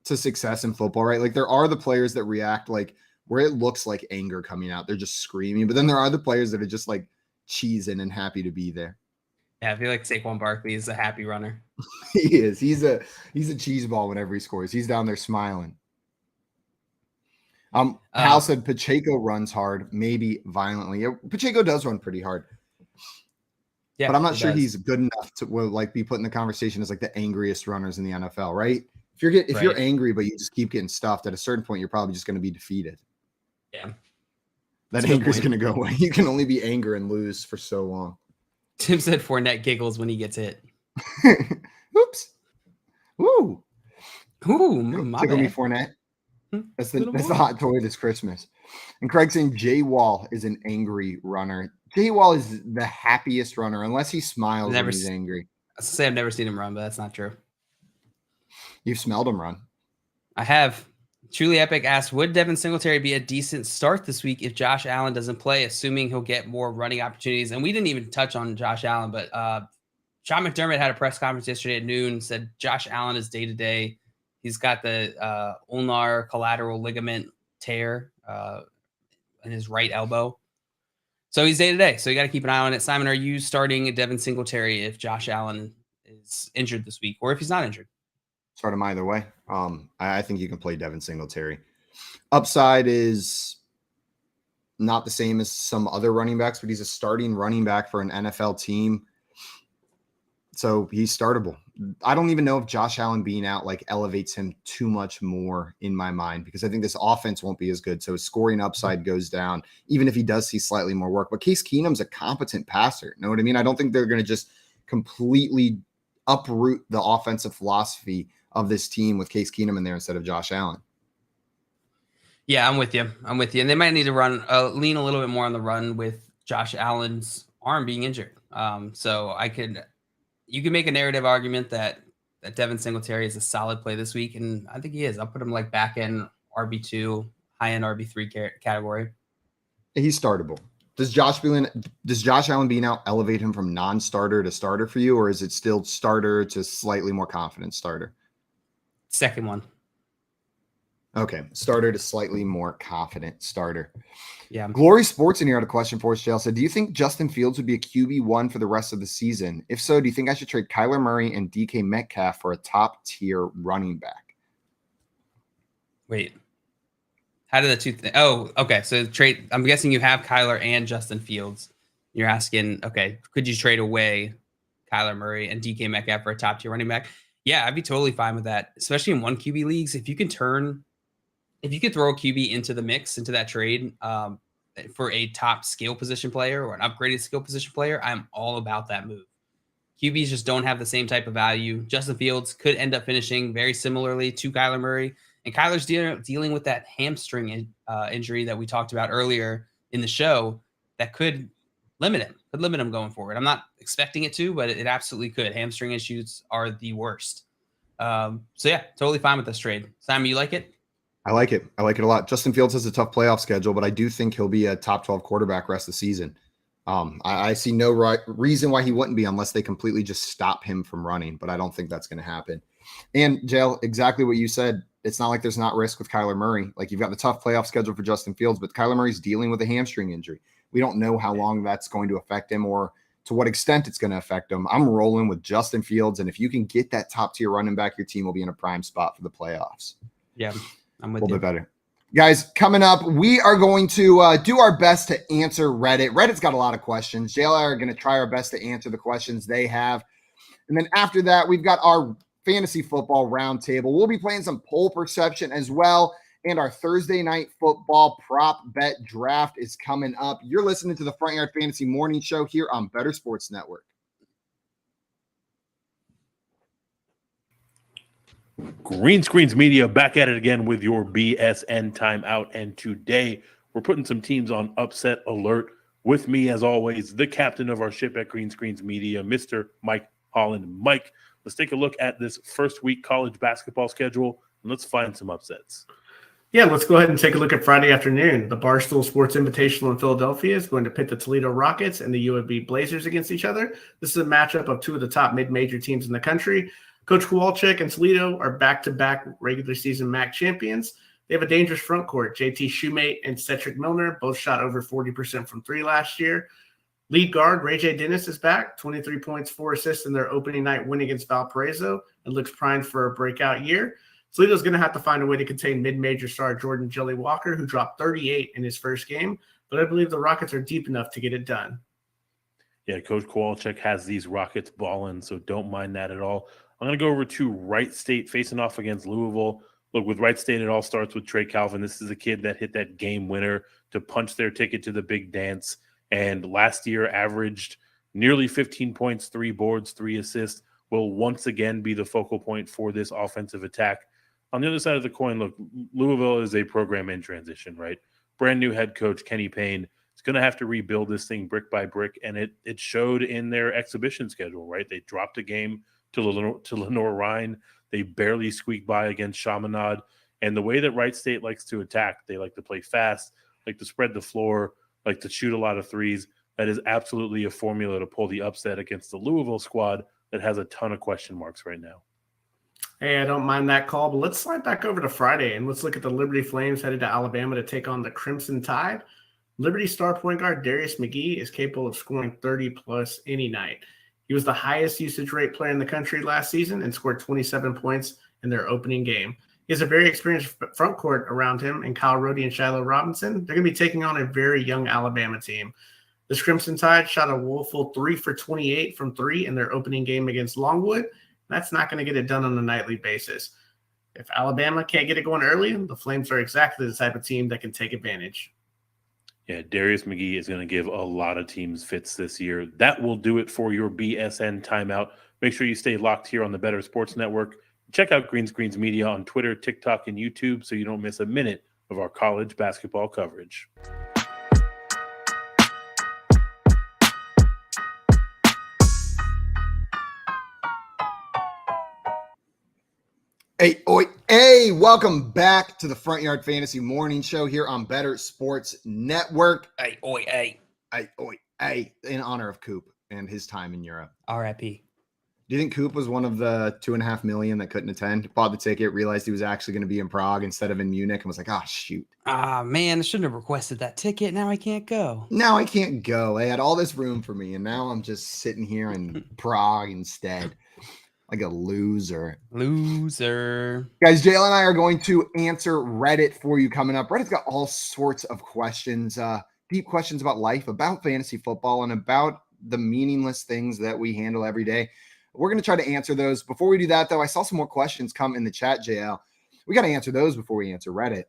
success in football, right? Like there are the players that react like where it looks like anger coming out. They're just screaming, but then there are the players that are just like cheesing and happy to be there.
Yeah, I feel like Saquon Barkley is a happy runner.
He is. He's a cheese ball whenever he scores. He's down there smiling. Hal said Pacheco runs hard, maybe violently. Yeah, Pacheco does run pretty hard. Yeah, but I'm not sure he's good enough to like be put in the conversation as like the angriest runners in the NFL, right? If you're angry but you just keep getting stuffed, at a certain point you're probably just going to be defeated.
Yeah.
That anger is going to go away. You can only be anger and lose for so long.
Tim said Fournette giggles when he gets hit.
Oops. Woo.
Ooh,
Tickle me Fournette. That's the hot toy this Christmas. And Craig saying Jay Wall is an angry runner. Jay Wall is the happiest runner unless he smiles when he's angry.
I say I've never seen him run, but that's not true.
You've smelled him run.
I have. Truly Epic asks, would Devin Singletary be a decent start this week if Josh Allen doesn't play, assuming he'll get more running opportunities? And we didn't even touch on Josh Allen, but Sean McDermott had a press conference yesterday at noon, said Josh Allen is day-to-day. He's got the ulnar collateral ligament tear in his right elbow. So he's day-to-day. So you got to keep an eye on it. Simon, are you starting Devin Singletary if Josh Allen is injured this week or if he's not injured?
Start him either way. I think you can play Devin Singletary. Upside is not the same as some other running backs, but he's a starting running back for an NFL team. So he's startable. I don't even know if Josh Allen being out like elevates him too much more in my mind, because I think this offense won't be as good. So his scoring upside goes down, even if he does see slightly more work. But Case Keenum's a competent passer. You know what I mean? I don't think they're going to just completely uproot the offensive philosophy of this team with Case Keenum in there instead of Josh Allen.
Yeah, I'm with you. And they might need to lean a little bit more on the run with Josh Allen's arm being injured. So you can make a narrative argument that Devin Singletary is a solid play this week, and I think he is. I'll put him like back end RB2, high end RB3 category.
He's startable. Does Josh Allen being out elevate him from non-starter to starter for you, or is it still starter to slightly more confident starter?
Second one.
Okay, starter to slightly more confident starter.
Yeah.
Glory Sports in here had a question for us, Jail. Said, do you think Justin Fields would be a QB1 for the rest of the season? If so, do you think I should trade Kyler Murray and DK Metcalf for a top-tier running back?
Wait. How did the two oh, okay. So trade, I'm guessing you have Kyler and Justin Fields. You're asking, okay, could you trade away Kyler Murray and DK Metcalf for a top-tier running back? Yeah, I'd be totally fine with that, especially in one QB leagues. If you could throw a QB into the mix, into that trade for a top skill position player or an upgraded skill position player, I'm all about that move. QBs just don't have the same type of value. Justin Fields could end up finishing very similarly to Kyler Murray. And Kyler's dealing with that hamstring injury that we talked about earlier in the show that could limit him going forward. I'm not expecting it to, but it absolutely could. Hamstring issues are the worst. So yeah, totally fine with this trade. Simon, you like it?
I like it. I like it a lot. Justin Fields has a tough playoff schedule, but I do think he'll be a top 12 quarterback rest of the season. I see no reason why he wouldn't be unless they completely just stop him from running, but I don't think that's going to happen. And Jail, exactly what you said. It's not like there's not risk with Kyler Murray. Like, you've got the tough playoff schedule for Justin Fields, but Kyler Murray's dealing with a hamstring injury. We don't know how long that's going to affect him or to what extent it's going to affect him. I'm rolling with Justin Fields, and if you can get that top tier running back, your team will be in a prime spot for the playoffs.
Yeah, I'm with
you. A little
bit
better. Guys, coming up, we are going to do our best to answer Reddit. Reddit's got a lot of questions. JLI are going to try our best to answer the questions they have. And then after that, we've got our fantasy football roundtable. We'll be playing some poll perception as well. And our Thursday night football prop bet draft is coming up. You're listening to the Front Yard Fantasy Morning Show here on Better Sports Network.
Green Screens Media back at it again with your BSN timeout. And today we're putting some teams on upset alert. With me, as always, the captain of our ship at Green Screens Media, Mr. Mike Holland. Mike, let's take a look at this first week college basketball schedule and let's find some upsets.
Yeah, let's go ahead and take a look at Friday afternoon. The Barstool Sports Invitational in Philadelphia is going to pit the Toledo Rockets and the UAB Blazers against each other. This is a matchup of two of the top mid-major teams in the country. Coach Kowalczyk and Toledo are back-to-back regular season MAC champions. They have a dangerous front court. JT Shoemate and Cedric Milner both shot over 40% from three last year. Lead guard Ray J. Dennis is back, 23 points, 4 assists in their opening night win against Valparaiso, and looks primed for a breakout year. Toledo's going to have to find a way to contain mid-major star Jordan Jelly Walker, who dropped 38 in his first game, but I believe the Rockets are deep enough to get it done.
Yeah, Coach Kowalczyk has these Rockets balling, so don't mind that at all. I'm going to go over to Wright State facing off against Louisville. Look, with Wright State, it all starts with Trey Calvin. This is a kid that hit that game winner to punch their ticket to the big dance, and last year averaged nearly 15 points, 3 boards, 3 assists, will once again be the focal point for this offensive attack. On the other side of the coin, look, Louisville is a program in transition, right? Brand new head coach, Kenny Payne, is going to have to rebuild this thing brick by brick, and it showed in their exhibition schedule, right? They dropped a game to Lenore Rhine. They barely squeaked by against Chaminade, And the way that Wright State likes to attack, they like to play fast, like to spread the floor, like to shoot a lot of threes. That is absolutely a formula to pull the upset against the Louisville squad that has a ton of question marks right now.
Hey, I don't mind that call, but let's slide back over to Friday and let's look at the Liberty Flames headed to Alabama to take on the Crimson Tide. Liberty star point guard Darius McGee is capable of scoring 30-plus any night. He was the highest usage rate player in the country last season and scored 27 points in their opening game. He has a very experienced front court around him, and Kyle Rhodey and Shiloh Robinson. They're going to be taking on a very young Alabama team. The Crimson Tide shot a woeful 3 for 28 from 3 in their opening game against Longwood. That's not going to get it done on a nightly basis. If Alabama can't get it going early, the Flames are exactly the type of team that can take advantage.
Yeah, Darius McGee is going to give a lot of teams fits this year. That will do it for your BSN timeout. Make sure you stay locked here on the Better Sports Network. Check out Greens Media on Twitter, TikTok, and YouTube so you don't miss a minute of our college basketball coverage.
Hey, welcome back to the Front Yard Fantasy Morning Show here on Better Sports Network.
Hey.
In honor of Coop and his time in Europe.
R.I.P.
Do you think Coop was one of the 2.5 million that couldn't attend? Bought the ticket, realized he was actually going to be in Prague instead of in Munich, and was like, oh, shoot.
Man, I shouldn't have requested that ticket. Now I can't go.
They had all this room for me, and now I'm just sitting here in Prague instead. Like a loser. Guys, Jaylen and I are going to answer Reddit for you coming up. Reddit's got all sorts of questions, deep questions about life, about fantasy football, and about the meaningless things that we handle every day. We're going to try to answer those. Before we do that, though, I saw some more questions come in the chat, JL. We got to answer those before we answer Reddit.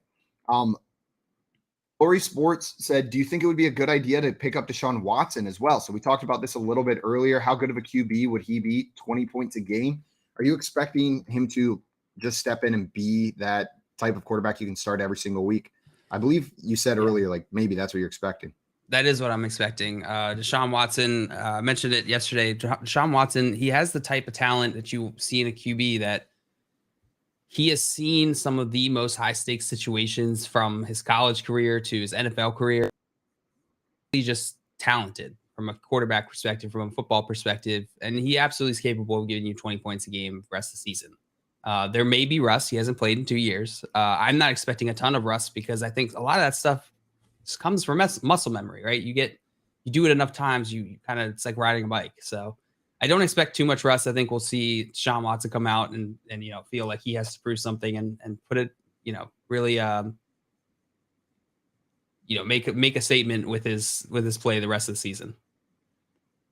Lori Sports said, do you think it would be a good idea to pick up Deshaun Watson as well? So we talked about this a little bit earlier. How good of a QB would he be? 20 points a game. Are you expecting him to just step in and be that type of quarterback you can start every single week? I believe you said earlier, like maybe that's what you're expecting.
That is what I'm expecting. Deshaun Watson, I mentioned it yesterday. Deshaun Watson, he has the type of talent that you see in a QB that he has seen some of the most high-stakes situations from his college career to his NFL career. He's just talented from a quarterback perspective, from a football perspective, and he absolutely is capable of giving you 20 points a game the rest of the season. There may be rust. He hasn't played in 2 years. I'm not expecting a ton of rust because I think a lot of that stuff just comes from muscle memory, right? You do it enough times, you kind of, it's like riding a bike. So I don't expect too much rust. I think we'll see Deshaun Watson come out and feel like he has to prove something and put it, really, make a statement with his play the rest of the season.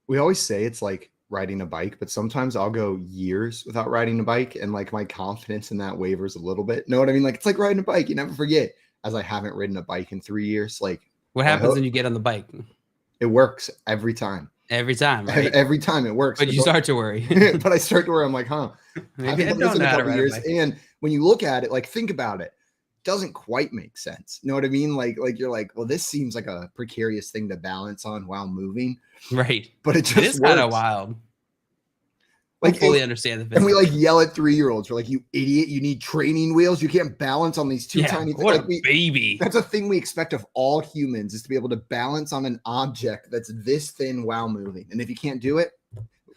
We always say it's like riding a bike, but sometimes I'll go years without riding a bike and like my confidence in that wavers a little bit. Know what I mean? Like it's like riding a bike. You never forget, as I haven't ridden a bike in 3 years. Like
what happens when you get on the bike?
It works every time.
Every time, right?
Every time it works.
But you start to worry.
But I start to worry. I'm like,
maybe I don't know how to ride a bike.
And when you look at it, like think about it, doesn't quite make sense. You know what I mean? Like you're like, well, this seems like a precarious thing to balance on while moving.
Right.
But it is
kind of wild. Like, I fully understand the business.
And we like yell at 3-year-olds. We're like, you idiot, you need training wheels. You can't balance on these two tiny things.
What
like
a baby.
That's a thing we expect of all humans, is to be able to balance on an object that's this thin while moving. And if you can't do it,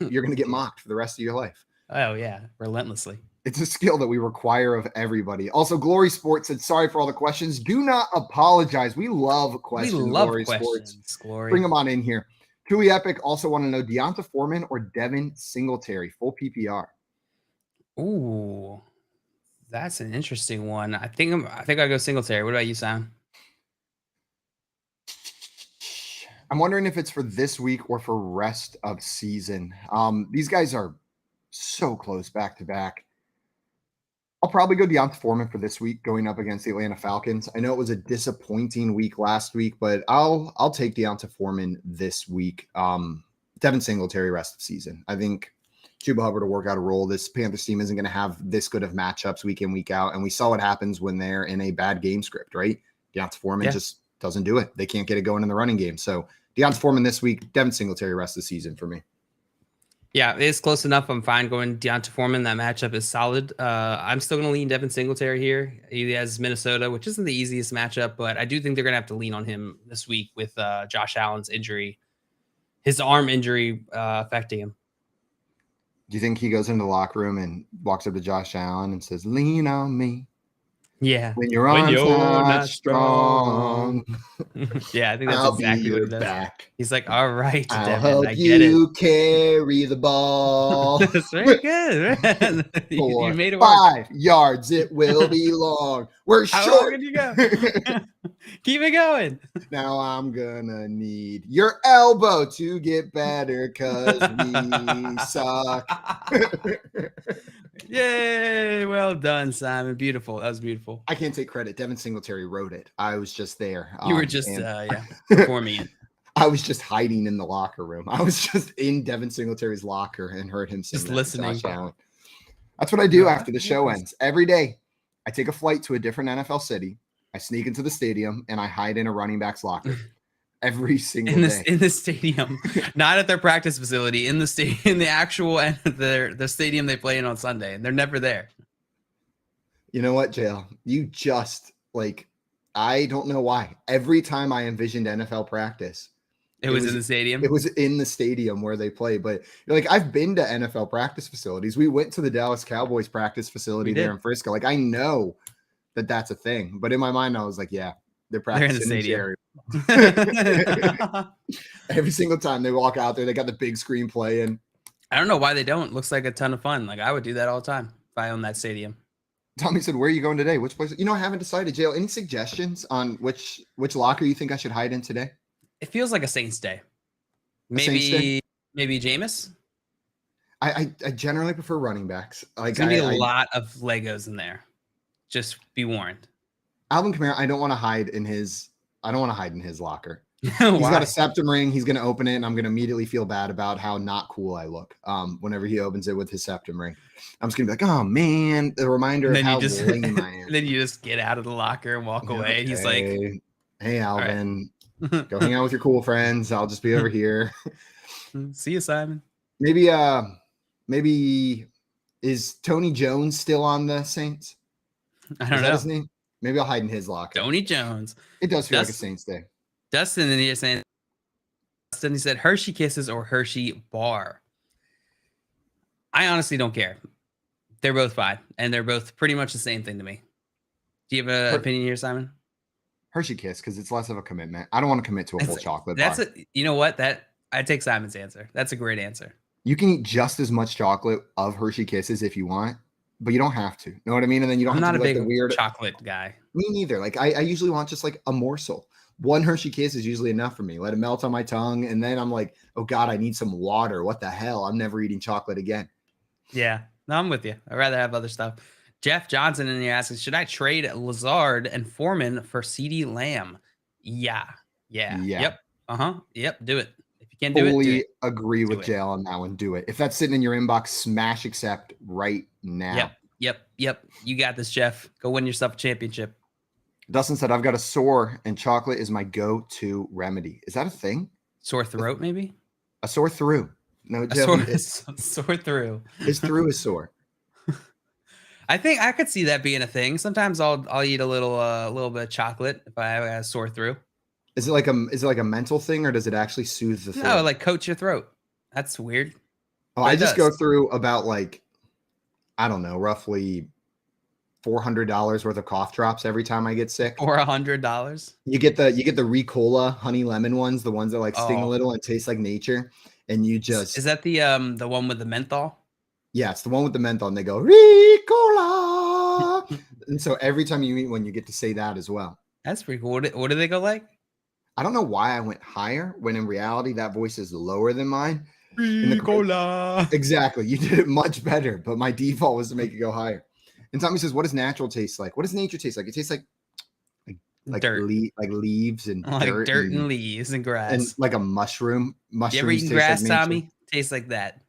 you're going to get mocked for the rest of your life.
Oh, yeah. Relentlessly.
It's a skill that we require of everybody. Also, Glory Sports said, sorry for all the questions. Do not apologize. We love questions.
We love
Glory
questions.
Sports.
Glory.
Bring them on in here. Tui Epic also want to know Deonta Foreman or Devin Singletary, full PPR.
Ooh, that's an interesting one. I think I'll go Singletary. What about you, Sam?
I'm wondering if it's for this week or for rest of season. These guys are so close back to back. I'll probably go Deonta Foreman for this week going up against the Atlanta Falcons. I know it was a disappointing week last week, but I'll take Deonta Foreman this week. Devin Singletary rest of season. I think Chuba Hubbard will work out a role. This Panthers team isn't going to have this good of matchups week in, week out. And we saw what happens when they're in a bad game script, right? Deonta Foreman just doesn't do it. They can't get it going in the running game. So Deonta Foreman this week, Devin Singletary rest of the season for me.
Yeah, it's close enough. I'm fine going Deonta Foreman. That matchup is solid. I'm still going to lean Devin Singletary here. He has Minnesota, which isn't the easiest matchup, but I do think they're going to have to lean on him this week with Josh Allen's injury, his arm injury affecting him.
Do you think he goes into the locker room and walks up to Josh Allen and says, "Lean on me"?
Yeah.
When your arm's not strong.
Yeah, I think that's exactly what he does.
Back.
He's like, all right,
I'll
Devin,
help
I get it.
you carry the ball.
That's very good, man. You made it work.
5 yards, it will be long. We're
How
short.
long can you go? Keep it going.
Now I'm gonna need your elbow to get better because we suck.
Yay! Well done, Simon. Beautiful. That was beautiful.
I can't take credit. Devin Singletary wrote it. I was just there.
You were just performing it.
I was just hiding in the locker room. I was just in Devin Singletary's locker and heard him sing.
Just listening.
That's what I do after the show ends. Every day, I take a flight to a different NFL city. I sneak into the stadium and I hide in a running back's locker. Every single day.
In the stadium, not at their practice facility, in the stadium, in the actual the stadium they play in on Sunday, and they're never there.
You know what, JL? You just I don't know why. Every time I envisioned NFL practice,
it was in the stadium.
It was in the stadium where they play. But you're like, I've been to NFL practice facilities. We went to the Dallas Cowboys practice facility there in Frisco. Like, I know that that's a thing. But in my mind, I was like, yeah, they're practicing
in the stadium.
Every single time they walk out there, they got the big screen playing.
I don't know why they don't. Looks like a ton of fun. Like, I would do that all the time if I owned that stadium.
Tommy said, where are you going today? Which place? I haven't decided, JL. Any suggestions on which locker you think I should hide in today?
It feels like a Saints day. Maybe Jameis.
I generally prefer running backs.
There's gonna be a lot of Legos in there. Just be warned.
Alvin Kamara, I don't want to hide in his locker. He's got a septum ring. He's going to open it, and I'm going to immediately feel bad about how not cool I look whenever he opens it with his septum ring. I'm just going to be like, oh, man, the reminder of how lame I am.
Then you just get out of the locker and walk away. And he's like,
hey, Alvin, go hang out with your cool friends. I'll just be over here.
See you, Simon.
Maybe is Tony Jones still on the Saints?
I don't know.
Is that his name? Maybe I'll hide in his locker.
Tony Jones.
It does feel like a Saints day.
Dustin in here saying, he said Hershey Kisses or Hershey Bar. I honestly don't care. They're both fine, and they're both pretty much the same thing to me. Do you have an opinion here, Simon?
Hershey Kiss, because it's less of a commitment. I don't want to commit to a whole chocolate bar.
You know what? I take Simon's answer. That's a great answer.
You can eat just as much chocolate of Hershey Kisses if you want, but you don't have to. Know what I mean? And then you don't have to do the weird
chocolate guy.
Me neither. Like I usually want just like a morsel. One Hershey Kiss is usually enough for me. Let it melt on my tongue, and then I'm like, oh God, I need some water. What the hell? I'm never eating chocolate again.
Yeah, no, I'm with you. I'd rather have other stuff. Jeff Johnson in here asking, should I trade Lazard and Foreman for CeeDee Lamb? Yeah. Yep. Yep. Do it. If you can't do it, do it.
Agree with JL on that one. Do it. If that's sitting in your inbox, smash accept right now.
Yep. You got this, Jeff. Go win yourself a championship.
Dustin said, I've got a sore and chocolate is my go-to remedy. Is that a thing?
Sore throat, maybe?
A sore through. No,
sore through.
His through is sore.
I think I could see that being a thing. Sometimes I'll eat a little bit of chocolate if I have a sore through.
Is it like a mental thing, or does it actually soothe the throat?
No, like coats your throat. That's weird.
Oh, I just go through about I don't know, roughly $400 worth of cough drops every time I get sick.
Or $100.
You get the Ricola honey lemon ones, the ones that sting a little and taste like nature, and you just
is that the one with the menthol?
Yeah, it's the one with the menthol, and they go Ricola, and so every time you eat one, you get to say that as well.
That's pretty cool. What do they go like?
I don't know why I went higher when in reality that voice is lower than mine.
Ricola.
Exactly, you did it much better, but my default was to make it go higher. And Tommy says, "What does natural taste like? What does nature taste like? It tastes like
dirt,
like leaves and
dirt and leaves and grass,
and like a mushroom.
You ever eaten grass, like Tommy? Tastes like that.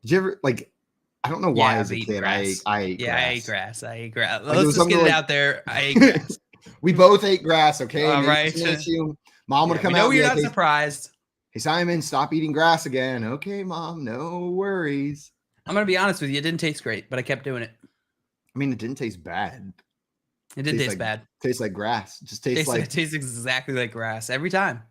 Did you ever I don't know why as a kid I ate
grass. I ate grass. Let's just get it out there. I ate grass.
We both ate grass. Okay,
all right.
Mom would come out.
You're not surprised.
Hey, Simon, stop eating grass again. Okay, Mom, no worries.
I'm going to be honest with you. It didn't taste great, but I kept doing it.
I mean, it didn't taste bad.
It did taste
like,
bad.
Tastes like grass. It just tastes like.
It tastes exactly like grass every time.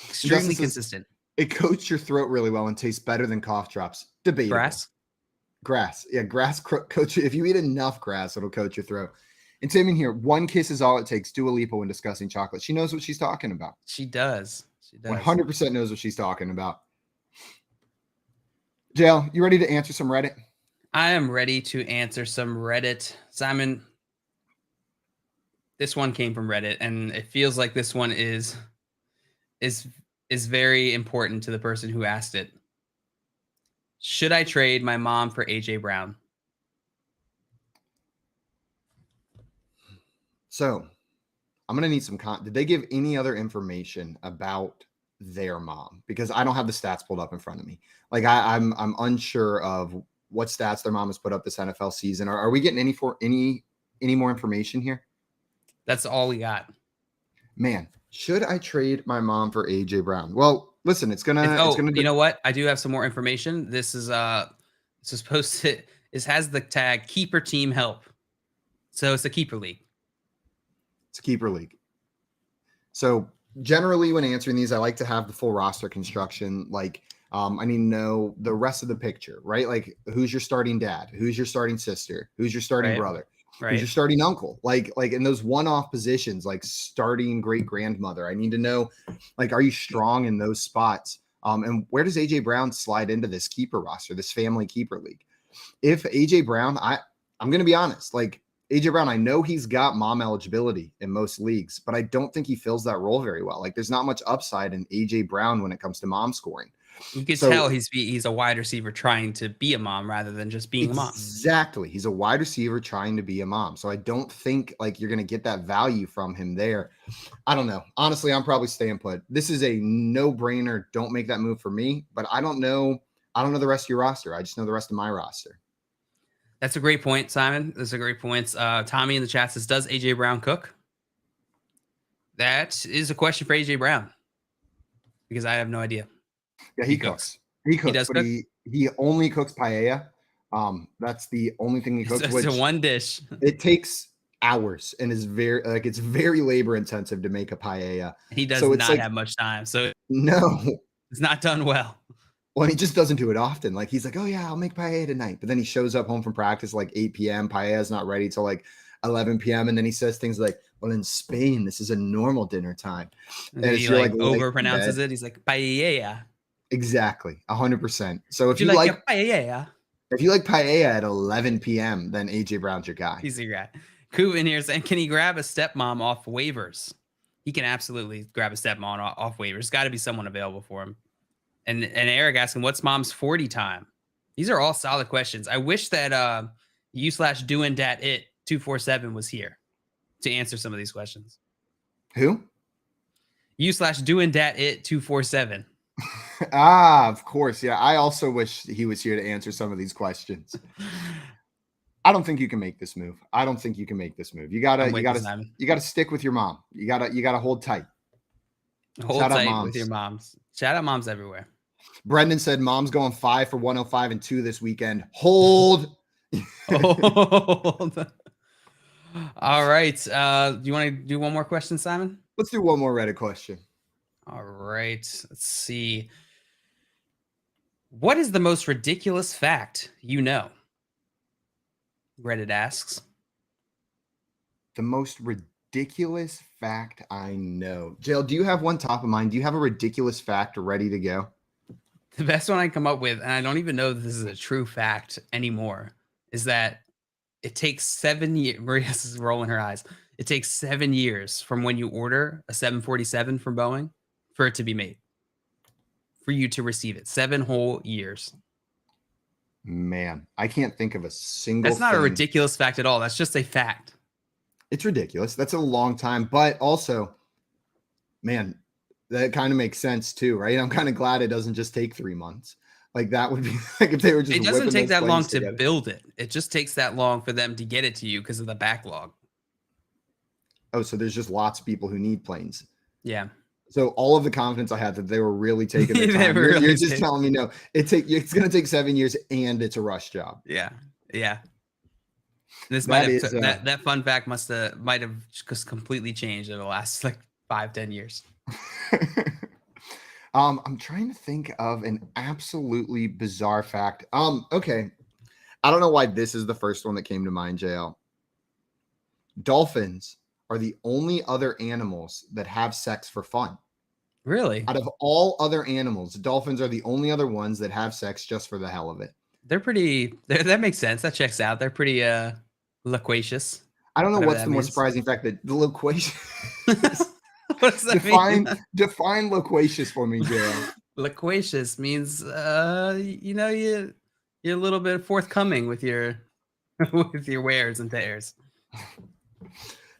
Extremely consistent.
It coats your throat really well and tastes better than cough drops. Debatable. Grass. Yeah, grass coats you. If you eat enough grass, it'll coat your throat. And Tim in here, 1 kiss is all it takes. Dua Lipa when discussing chocolate. She knows what she's talking about.
She does.
100% knows what she's talking about. Jail, you ready to answer some Reddit?
I am ready to answer some Reddit. Simon, this one came from Reddit, and it feels like this one is very important to the person who asked it. Should I trade my mom for AJ Brown?
So I'm going to need some did they give any other information about their mom? Because I don't have the stats pulled up in front of me. Like I'm unsure of what stats their mom has put up this NFL season. Are we getting any more information here?
That's all we got.
Man, should I trade my mom for AJ Brown? Well, listen, it's gonna.
You know what? I do have some more information. This is supposed to. This has the tag keeper team help, so it's a keeper league.
It's a keeper league. So generally, when answering these, I like to have the full roster construction. Like, I need to know the rest of the picture, right? Like, who's your starting dad? Who's your starting sister? Who's your starting brother?
Right.
Who's your starting uncle? Like in those one-off positions, like starting great grandmother. I need to know, like, are you strong in those spots? And where does AJ Brown slide into this keeper roster, this family keeper league? If AJ Brown, I'm going to be honest, like AJ Brown, I know he's got mom eligibility in most leagues, but I don't think he fills that role very well. Like there's not much upside in AJ Brown when it comes to mom scoring.
You can tell he's a wide receiver trying to be a mom rather than just being a mom.
Exactly. He's a wide receiver trying to be a mom. So I don't think like you're going to get that value from him there. I don't know. Honestly, I'm probably staying put. This is a no-brainer. Don't make that move for me, but I don't know the rest of your roster. I just know the rest of my roster.
That's a great point, Simon. That's a great point. Tommy in the chat says, does AJ Brown cook? That is a question for AJ Brown because I have no idea.
Yeah, he cooks. He cooks, but he only cooks paella. That's the only thing he cooks.
It's one dish.
It takes hours and is it's very labor intensive to make a paella.
He does not have much time, so
no,
it's not done well.
Well, he just doesn't do it often. Like he's like, oh yeah, I'll make paella tonight, but then he shows up home from practice like 8 p.m. Paella's not ready till like 11 p.m. and then he says things like, well, in Spain this is a normal dinner time.
And he like overpronounces it. He's like paella.
Exactly, 100%. So if you like paella at 11 p.m., then AJ Brown's your guy.
He's your guy. Coop in here saying, can he grab a stepmom off waivers? He can absolutely grab a stepmom off waivers. There's got to be someone available for him. And Eric asking, what's mom's 40 time? These are all solid questions. I wish that u/doing-dat-it-247 was here to answer some of these questions.
Who?
u/doing-dat-it-247.
Of course. Yeah. I also wish he was here to answer some of these questions. I don't think you can make this move. You gotta stick with your mom. You gotta hold tight.
Hold tight with your moms. Shout out moms everywhere.
Brendan said mom's going 5 for 105 and 2 this weekend. Hold.
Hold. All right. Do you want to do one more question, Simon?
Let's do one more Reddit question.
All right. Let's see. What is the most ridiculous fact you know? Reddit asks.
The most ridiculous fact I know. Jail, do you have one top of mind? Do you have a ridiculous fact ready to go?
The best one I come up with, and I don't even know that this is a true fact anymore, is that it takes 7 years. Maria's rolling her eyes. It takes 7 years from when you order a 747 from Boeing for it to be made, for you to receive it. 7 whole years.
Man, I can't think of a single
That's not a ridiculous fact at all. That's just a fact.
It's ridiculous. That's a long time. But also, man, that kind of makes sense too, right? I'm kind of glad it doesn't just take 3 months. Like that would be like if they were just.
It doesn't take that long to build it. It just takes that long for them to get it to you because of the backlog.
Oh, so there's just lots of people who need planes.
Yeah.
So all of the confidence I had that they were really taking their
They
time.
were
You're
really
just
taking-
telling me no. It's going to take 7 years, and it's a rush job.
Yeah. This
That
might have
is,
that fun fact might have just completely changed in the last like 5-10 years.
I'm trying to think of an absolutely bizarre fact. Okay. I don't know why this is the first one that came to mind, JL. Dolphins are the only other animals that have sex for fun.
Really?
Out of all other animals, dolphins are the only other ones that have sex just for the hell of it.
They're pretty. That makes sense. That checks out. They're pretty loquacious.
I don't know
Whatever
what's
that
the more
means.
surprising fact that the loquacious.
What does that mean?
Define loquacious for me, JL.
Loquacious means you're a little bit forthcoming with your with your wares and tears.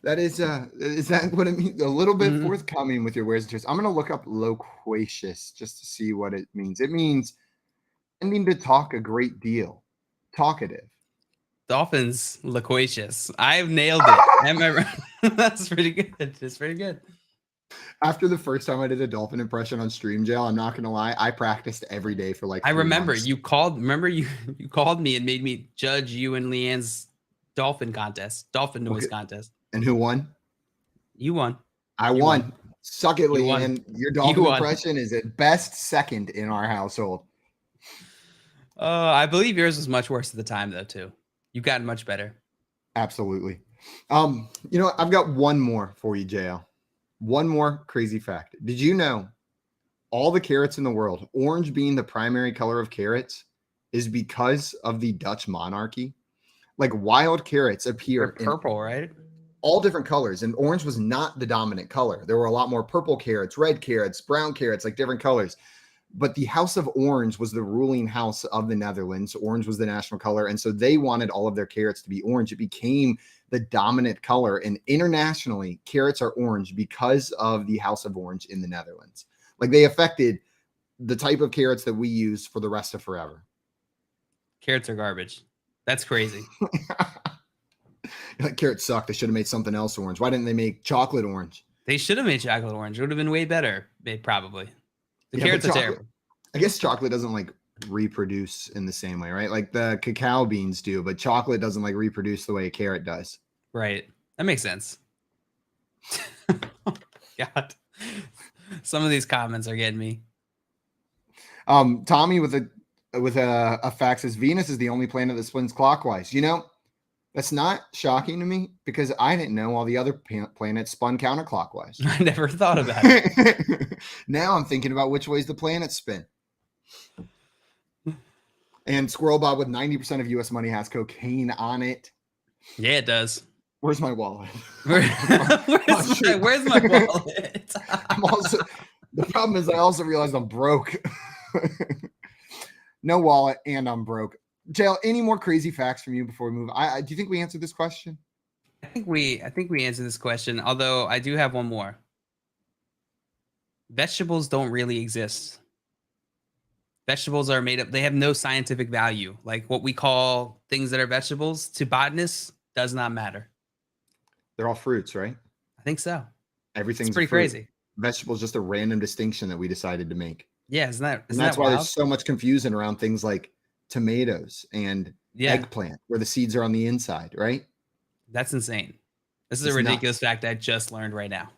That is that what it means? A little bit
Mhm.
forthcoming with your wares and tears. I'm gonna look up loquacious just to see what it means. It means tending to talk a great deal, talkative.
Dolphins loquacious. I've nailed it. I remember. That's pretty good. It's pretty good.
After the first time I did a dolphin impression on Stream Jail, I'm not gonna lie, I practiced every day for like.
I
3
remember
months.
you called. Remember you called me and made me judge you and Leanne's dolphin noise
Okay.
contest.
And who won?
You won.
I
You
won.
won.
Suck it,
You won.
Leanne. Your dolphin
won.
impression is at best second in our household.
I believe yours was much worse at the time though too. You've gotten much better.
Absolutely. You know what? I've got one more for you, JL. One more crazy fact. Did you know all the carrots in the world, orange being the primary color of carrots, is because of the Dutch monarchy? Like wild carrots appear
They're purple, right?
all different colors, and orange was not the dominant color. There were a lot more purple carrots, red carrots, brown carrots, like different colors. But the House of Orange was the ruling house of the Netherlands. Orange was the national color, and so they wanted all of their carrots to be orange. It became the dominant color, and internationally, carrots are orange because of the House of Orange in the Netherlands. Like they affected the type of carrots that we use for the rest of forever.
Carrots are garbage. That's crazy.
Like, carrots suck. They should have made something else orange. Why didn't they make chocolate orange?
They should have made chocolate orange. It would have been way better, probably. The
Yeah,
carrots
but
are
chocolate-
terrible.
I guess chocolate doesn't like reproduce in the same way, right? Like the cacao beans do, but chocolate doesn't like reproduce the way a carrot does.
Right. That makes sense. God. Some of these comments are getting me.
Tommy with a fact says Venus is the only planet that spins clockwise. You know, that's not shocking to me because I didn't know all the other planets spun counterclockwise.
I never thought about it.
Now I'm thinking about which ways the planets spin. And Squirrel Bob with 90% of US money has cocaine on it.
Yeah, it does.
Where's my wallet?
Where's my wallet?
I'm also the problem is I also realized I'm broke. No wallet and I'm broke. Jail, any more crazy facts from you before we move? Do you think we answered this question?
I think we answered this question, although I do have one more. Vegetables don't really exist. Vegetables are made up, they have no scientific value. Like what we call things that are vegetables to botanists does not matter.
They're all fruits, right?
I think so.
Everything's
It's pretty
a fruit.
crazy.
Vegetables just a random distinction that we decided to make.
Yeah, isn't
And
that's
that's why
wild?
there's so much confusion around things like tomatoes and
Yeah,
eggplant, where the seeds are on the inside, right?
that's insane. This is
It's
a
nuts.
ridiculous fact I just learned right now.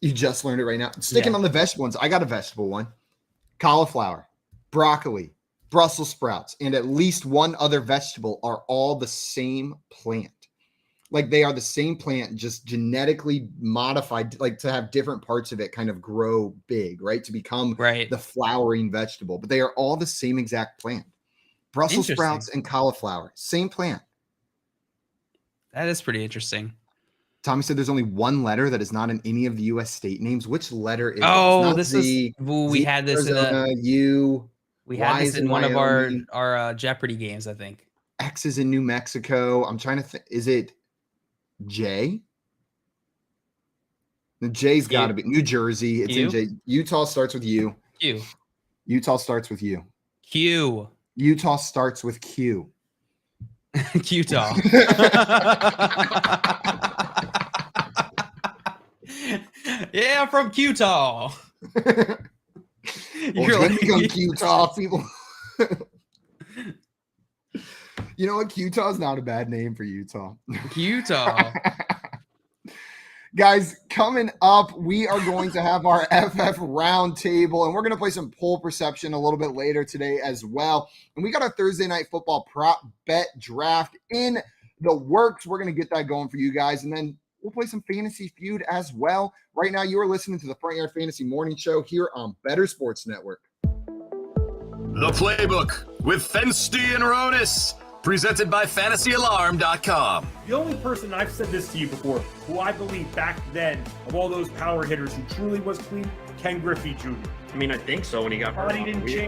You just learned it right now. Sticking
Yeah.
on the vegetable ones, I got a vegetable one. Cauliflower, broccoli, Brussels sprouts, and at least one other vegetable are all the same plant. Like they are the same plant, just genetically modified, like to have different parts of it kind of grow big, right? To become
Right.
the flowering vegetable, but they are all the same exact plant. Brussels
Interesting.
sprouts and cauliflower, same plant.
That is pretty interesting.
Tommy said there's only one letter that is not in any of the U.S. state names. Which letter is it? It's
Oh,
not
this
Z,
is we
Z,
had this
Arizona,
in
U.
we had
Y
this
is
in
in
one of
Wyoming.
our Jeopardy games, I think.
X is in New Mexico. I'm trying to think. Is it J? The J's got to be New Jersey. It's
Q?
in J. Utah starts with U.
Q.
Utah starts with U.
Q.
Utah starts with Q.
Utah. Yeah, from Utah. You're like
Utah people. You know what? Utah is not a bad name for Utah.
Utah.
Guys, coming up, we are going to have our FF roundtable, and we're going to play some poll perception a little bit later today as well. And we got our Thursday night football prop bet draft in the works. We're going to get that going for you guys, and then we'll play some fantasy feud as well. Right now, you are listening to the Front Yard Fantasy Morning Show here on Better Sports Network.
The Playbook with Fensty and Ronis, presented by FantasyAlarm.com.
The only person, I've said this to you before, who I believe back then, of all those power hitters who truly was clean, Ken Griffey Jr.
I mean, I think so when he got hurt.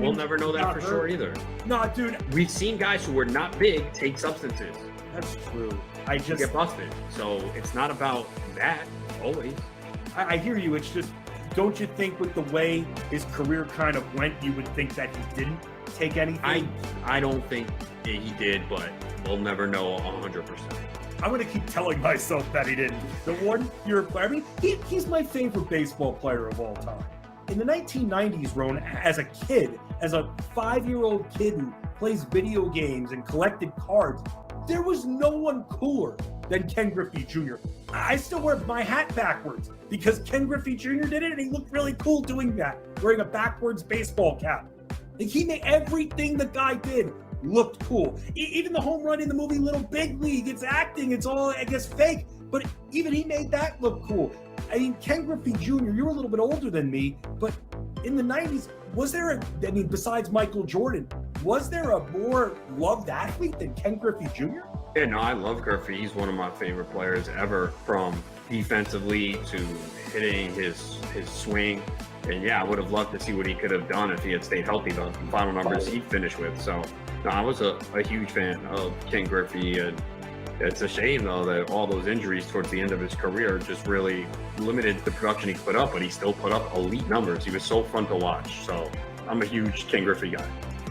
We'll never know that for sure either.
No, dude.
We've seen guys who were not big take substances.
That's true.
Get busted. So it's not about that always.
I hear you. It's just, don't you think with the way his career kind of went, you would think that he didn't take anything?
I don't think he did, but we'll never know 100%.
I'm going to keep telling myself that he didn't. The 1 year player, I mean, he's my favorite baseball player of all time. In the 1990s, Ron, as a kid, as a 5-year-old kid who plays video games and collected cards, there was no one cooler than Ken Griffey Jr. I still wear my hat backwards because Ken Griffey Jr. did it, and he looked really cool doing that, wearing a backwards baseball cap. Like, he made everything the guy did looked cool. Even the home run in the movie Little Big League, it's acting, it's all, I guess, fake, but even he made that look cool. I mean, Ken Griffey Jr., you're a little bit older than me, but in the 90s, was there besides Michael Jordan, was there a more loved athlete than Ken Griffey Jr.?
Yeah, no, I love Griffey. He's one of my favorite players ever, from defensively to hitting his swing. And yeah, I would have loved to see what he could have done if he had stayed healthy, the final numbers he finished with. So, no, I was a huge fan of Ken Griffey, and it's a shame, though, that all those injuries towards the end of his career just really limited the production he put up, but he still put up elite numbers. He was so fun to watch. So I'm a huge Ken Griffey guy.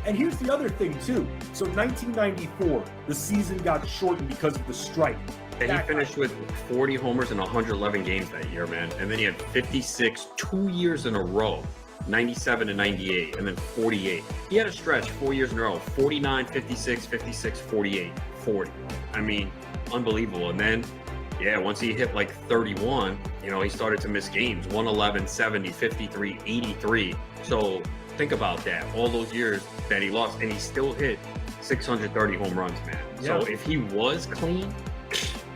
And here's the other thing, too. So 1994, the season got shortened because of the strike.
And he finished with 40 homers in 111 games that year, man. And then he had 56 2 years in a row, 97 and 98, and then 48. He had a stretch 4 years in a row, 49, 56, 56, 48, 40. I mean, unbelievable. And then, yeah, once he hit like 31, he started to miss games, 111, 70, 53, 83. So think about that, all those years that he lost, and he still hit 630 home runs, man. Yeah. So if he was clean,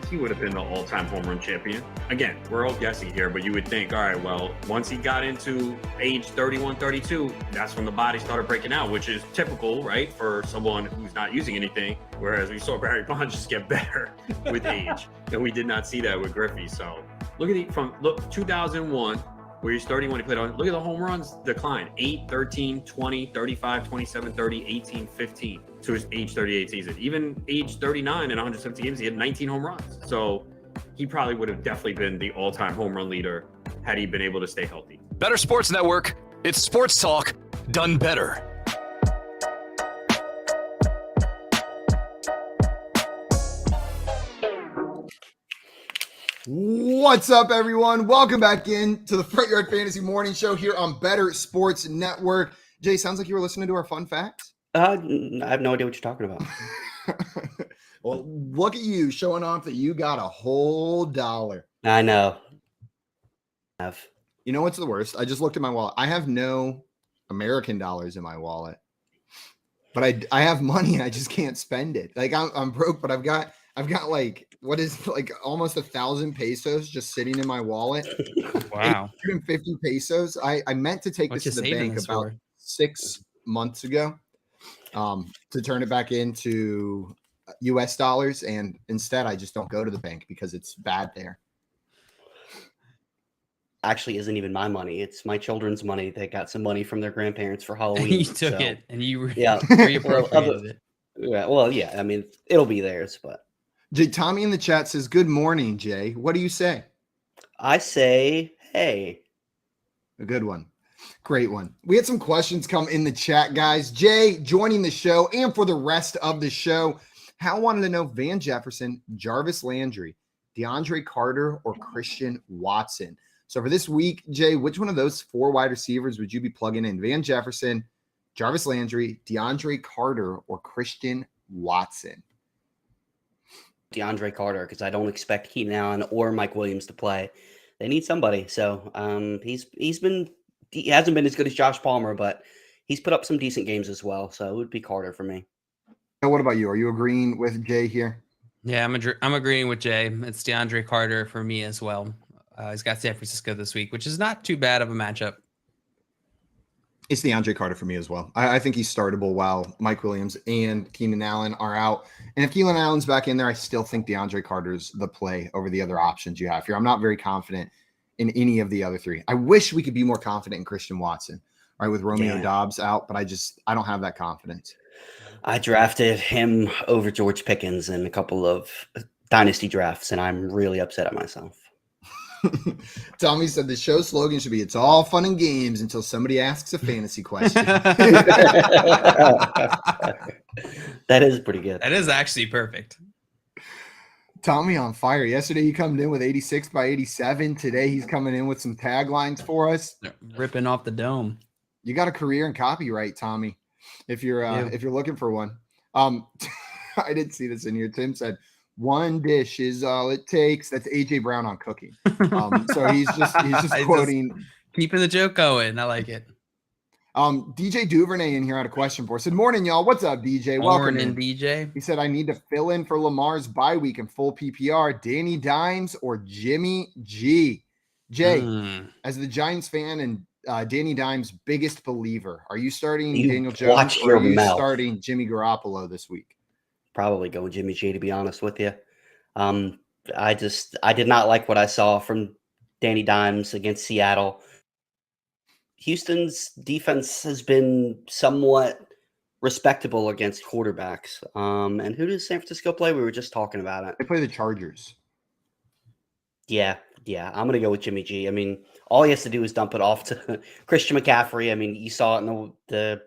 he would have been the all-time home run champion. Again, we're all guessing here, but you would think, all right, well, once he got into age 31, 32, that's when the body started breaking out, which is typical, right, for someone who's not using anything, whereas we saw Barry Bonds just get better with age, and we did not see that with Griffey. So look at 2001, where he's 31, he played on, look at the home runs decline, 8, 13, 20, 35, 27, 30, 18, 15 to his age 38 season. Even age 39 in 170 games, he had 19 home runs. So he probably would have definitely been the all-time home run leader had he been able to stay healthy.
Better Sports Network. It's sports talk done better.
What's up, everyone? Welcome back in to the Front Yard Fantasy Morning Show here on Better Sports Network. Jay, sounds like you were listening to our fun facts.
I have no idea what you're talking about.
Well, look at you showing off that you got a whole $1.
I know.
You know what's the worst? I just looked at my wallet. I have no American dollars in my wallet, but I have money and I just can't spend it. Like I'm broke, but I've got like, what is like almost 1,000 pesos just sitting in my wallet.
Wow.
150 pesos. I meant to take this to the bank about 6 months ago to turn it back into US dollars. And instead I just don't go to the bank because it's bad there.
Actually isn't even my money. It's my children's money. They got some money from their grandparents for Halloween.
You took it and you
reappropriated it. Yeah, well, yeah. I mean, it'll be theirs, but
Jay, Tommy in the chat says, good morning, Jay. What do you say?
I say, hey.
A good one. Great one. We had some questions come in the chat, guys. Jay joining the show, and for the rest of the show, Hal wanted to know Van Jefferson, Jarvis Landry, DeAndre Carter, or Christian Watson. So for this week, Jay, which one of those 4 wide receivers would you be plugging in? Van Jefferson, Jarvis Landry, DeAndre Carter, or Christian Watson?
DeAndre Carter, because I don't expect Keenan Allen or Mike Williams to play. They need somebody. So he hasn't been as good as Josh Palmer, but he's put up some decent games as well. So it would be Carter for me.
And what about you? Are you agreeing with Jay here?
Yeah, I'm agreeing with Jay. It's DeAndre Carter for me as well. He's got San Francisco this week, which is not too bad of a matchup.
It's DeAndre Carter for me as well. I think he's startable while Mike Williams and Keenan Allen are out. And if Keenan Allen's back in there, I still think DeAndre Carter's the play over the other options you have here. I'm not very confident in any of the other 3. I wish we could be more confident in Christian Watson, right, with Romeo Doubs out, but I don't have that confidence.
I drafted him over George Pickens in a couple of dynasty drafts, and I'm really upset at myself.
Tommy said the show slogan should be "It's all fun and games until somebody asks a fantasy question."
That is pretty good.
That is actually perfect.
Tommy on fire. Yesterday he come in with 86 by 87. Today he's coming in with some taglines for us.
Ripping off the dome.
You got a career in copyright, Tommy. If you're looking for one. I didn't see this in here. Tim said, "One dish is all it takes." That's AJ Brown on cooking. So he's just quoting,
keeping the joke going. I like it.
DJ Duvernay in here had a question for us. Said, "Morning, y'all. What's up, DJ? Welcome in,
DJ."
He said, "I need to fill in for Lamar's bye week in full PPR. Danny Dimes or Jimmy G?" Jay, as the Giants fan and Danny Dimes' biggest believer, are you starting Daniel Jones or are you starting Jimmy Garoppolo this week?
Probably go with Jimmy G, to be honest with you. I did not like what I saw from Danny Dimes against Seattle. Houston's defense has been somewhat respectable against quarterbacks. And who does San Francisco play? We were just talking about it.
They play the Chargers.
Yeah. I'm going to go with Jimmy G. I mean, all he has to do is dump it off to Christian McCaffrey. I mean, you saw it in the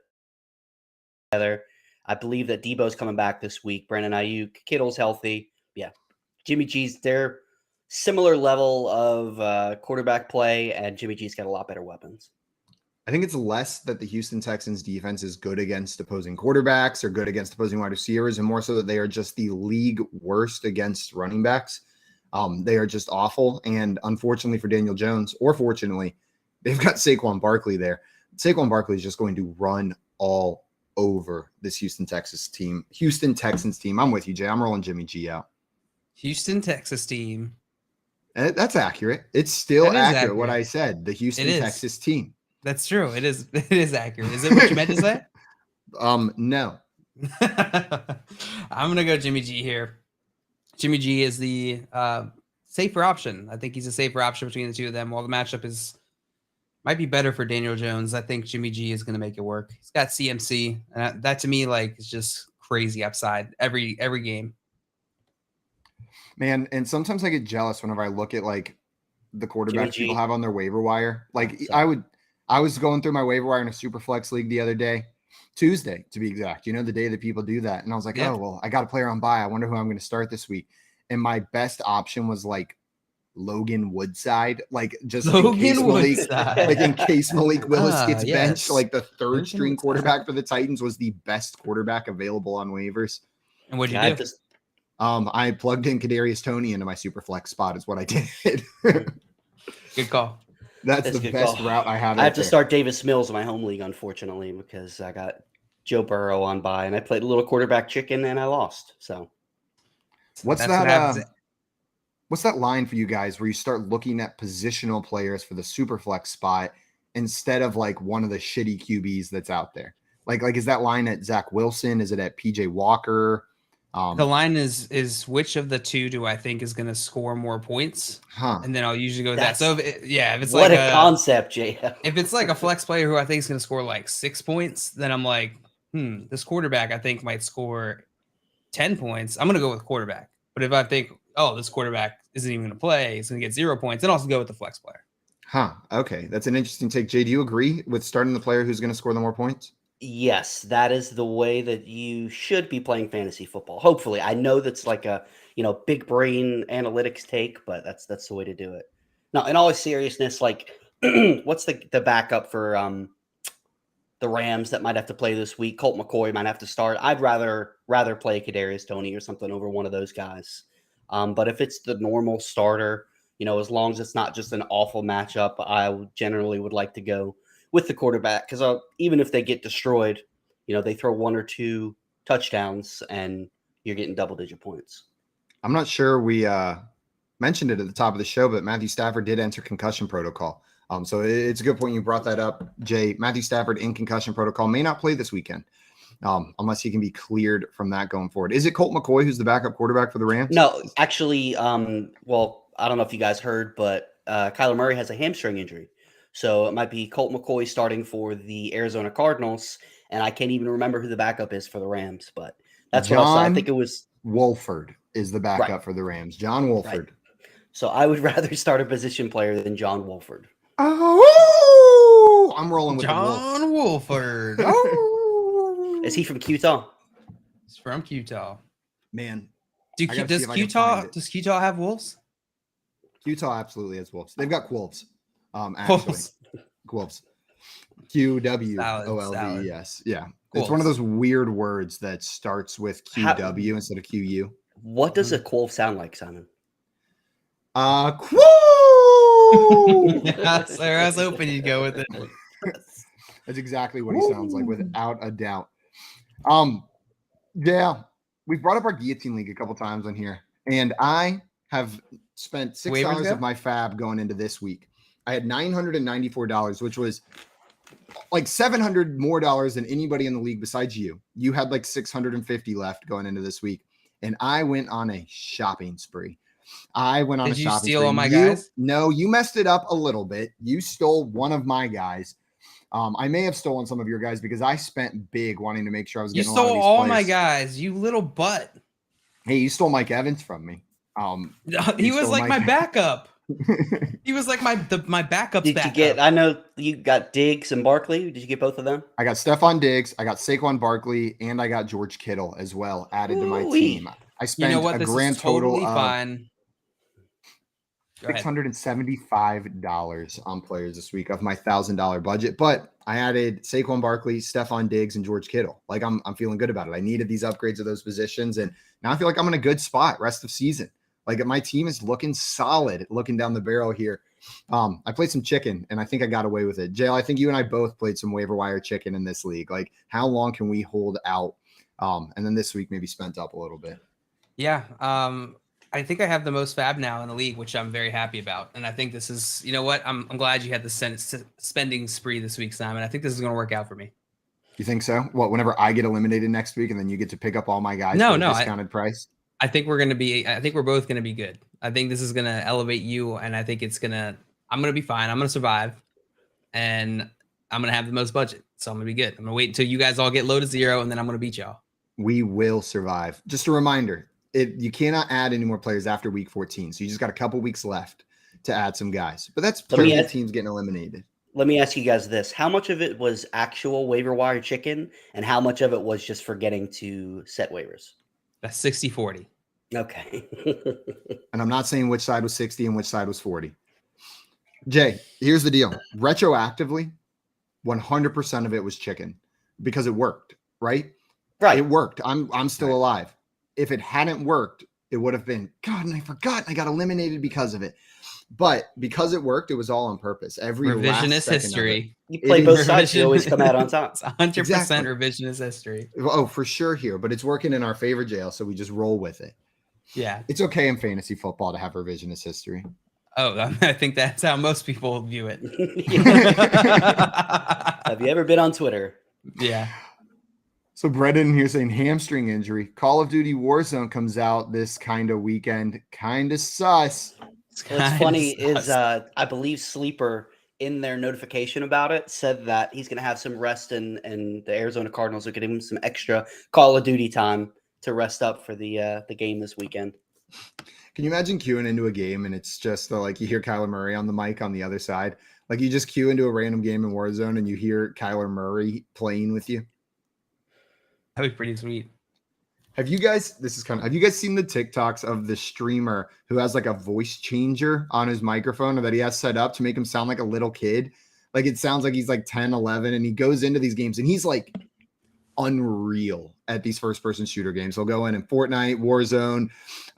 together. I believe that Debo's coming back this week. Brandon Ayuk, Kittle's healthy. Yeah. Jimmy G's their similar level of quarterback play, and Jimmy G's got a lot better weapons.
I think it's less that the Houston Texans defense is good against opposing quarterbacks or good against opposing wide receivers, and more so that they are just the league worst against running backs. They are just awful. And unfortunately for Daniel Jones, or fortunately, they've got Saquon Barkley there. Saquon Barkley is just going to run all over this Houston Texans team. I'm with you, Jay. I'm rolling Jimmy G out.
Houston, Texas team.
And that's accurate. It's still accurate what I said. The Houston, Texas team.
That's true. It is. It is accurate. Is it what you meant to say?
No.
I'm gonna go Jimmy G here. Jimmy G is the safer option. I think he's a safer option between the two of them. While the matchup might be better for Daniel Jones, I think Jimmy G is going to make it work. He's got CMC. That to me, is just crazy upside every game.
Man, and sometimes I get jealous whenever I look at the quarterbacks people have on their waiver wire. I was going through my waiver wire in a super flex league the other day, Tuesday to be exact. You know, the day that people do that, and I was like, oh well, I got a player on bye. I wonder who I'm going to start this week. And my best option was Logan Woodside, in case Malik Willis gets benched, the third string quarterback for the Titans was the best quarterback available on waivers.
And what did you do?
I plugged in Kadarius Toney into my super flex spot is what I did.
Good call.
That's the best route I have.
I have to start Davis Mills in my home league, unfortunately, because I got Joe Burrow on bye, and I played a little quarterback chicken, and I lost. So,
what's that line for you guys where you start looking at positional players for the super flex spot instead of one of the shitty QBs that's out there? Is that line at Zach Wilson? Is it at PJ Walker?
The line is which of the two do I think is going to score more points? And then I'll usually go with that. So if it's
what a concept, Jay.
If it's a flex player who I think is going to score 6 points, then I'm this quarterback I think might score 10 points. I'm going to go with quarterback. But if I think, this quarterback isn't even going to play, he's going to get 0 points, then I'll also go with the flex player.
Okay. That's an interesting take. Jay, do you agree with starting the player who's going to score the more points?
Yes, that is the way that you should be playing fantasy football. Hopefully, I know that's a big brain analytics take, but that's the way to do it. No, in all seriousness, like, what's the backup for the Rams that might have to play this week? Colt McCoy might have to start. I'd rather play Kadarius Toney or something over one of those guys. But if it's the normal starter, as long as it's not just an awful matchup, I generally would like to go with the quarterback because even if they get destroyed, they throw 1 or 2 touchdowns and you're getting double-digit points.
I'm not sure we mentioned it at the top of the show, but Matthew Stafford did enter concussion protocol. So it's a good point you brought that up, Jay. Matthew Stafford in concussion protocol may not play this weekend unless he can be cleared from that going forward. Is it Colt McCoy who's the backup quarterback for the Rams?
No, actually, well, I don't know if you guys heard, but Kyler Murray has a hamstring injury. So it might be Colt McCoy starting for the Arizona Cardinals, and I can't even remember who the backup is for the Rams, but that's what I think it was.
Wolford is the backup for the Rams. John Wolford.
Right. So I would rather start a position player than John Wolford.
Oh, I'm rolling with
John Wolford.
Oh.
Is he from Utah?
He's from Utah.
Man,
does Utah have wolves?
Utah absolutely has wolves. They've got quolves. Actually, quolves. QWOLVES. Yeah, it's one of those weird words that starts with QW instead of QU.
What does a quolf sound like, Simon?
Quo.
Yes, sir. I was hoping you'd go with it.
That's exactly what he sounds like, without a doubt. Yeah, we've brought up our guillotine league a couple times on here, and I have spent $6 of my fab going into this week. I had $994, which was like $700 more than anybody in the league besides you. You had like $650 left going into this week, and I went on a shopping spree.
Did you steal all my guys?
No, you messed it up a little bit. You stole one of my guys. I may have stolen some of your guys because I spent big wanting to make sure I was getting a lot of these
You stole all
plays.
my guys, you little butt.
Hey, you stole Mike Evans from me.
He was like my backup. He was like my backup's
Did
backup.
you get? I know you got Diggs and Barkley. Did you get both of them?
I got Stephon Diggs, I got Saquon Barkley, and I got George Kittle as well added to my team. I spent a grand total of $675 on players this week of my $1,000 budget, but I added Saquon Barkley, Stephon Diggs, and George Kittle. Like I'm feeling good about it. I needed these upgrades of those positions, and now I feel like I'm in a good spot rest of season. Like my team is looking solid, looking down the barrel here. I played some chicken, and I think I got away with it. Jail, I think you and I both played some waiver wire chicken in this league. Like, how long can we hold out? And then this week maybe spent up a little bit.
Yeah. I think I have the most fab now in the league, which I'm very happy about. And I think this is, you know what? I'm glad you had the spending spree this week, Simon. I think this is going to work out for me.
You think so? What, whenever I get eliminated next week and then you get to pick up all my guys for a discounted price?
I think we're both going to be good. I think this is going to elevate you, and I think I'm going to be fine. I'm going to survive, and I'm going to have the most budget. So I'm going to be good. I'm going to wait until you guys all get low to 0, and then I'm going to beat y'all.
We will survive. Just a reminder, you cannot add any more players after week 14. So you just got a couple weeks left to add some guys. But that's plenty of teams getting eliminated.
Let me ask you guys this. How much of it was actual waiver wire chicken, and how much of it was just forgetting to set waivers?
That's 60-40.
Okay.
And I'm not saying which side was 60 and which side was 40. Jay, here's the deal. Retroactively, 100% of it was chicken because it worked, right?
Right.
It worked. I'm still alive. If it hadn't worked, it would have been, God, and I forgot. I got eliminated because of it. But because it worked, it was all on purpose. Every
revisionist history.
You play both sides, you always come out on top.
It's 100% revisionist history.
Oh, for sure here. But it's working in our favor, Jail, so we just roll with it.
Yeah.
It's okay in fantasy football to have revisionist history.
Oh, I think that's how most people view it.
Have you ever been on Twitter?
Yeah.
So Brendan here saying hamstring injury. Call of Duty Warzone comes out this kind of weekend. Kind of sus.
What's funny is I believe Sleeper in their notification about it said that he's going to have some rest and the Arizona Cardinals will give him some extra Call of Duty time to rest up for the game this weekend.
Can you imagine queuing into a game and it's just like you hear Kyler Murray on the mic on the other side? Like you just queue into a random game in Warzone and you hear Kyler Murray playing with you?
That'd be pretty sweet.
Have you guys seen the TikToks of the streamer who has like a voice changer on his microphone or that he has set up to make him sound like a little kid? Like it sounds like he's like 10, 11, and he goes into these games and he's like unreal at these first-person shooter games. He'll go in Fortnite, Warzone,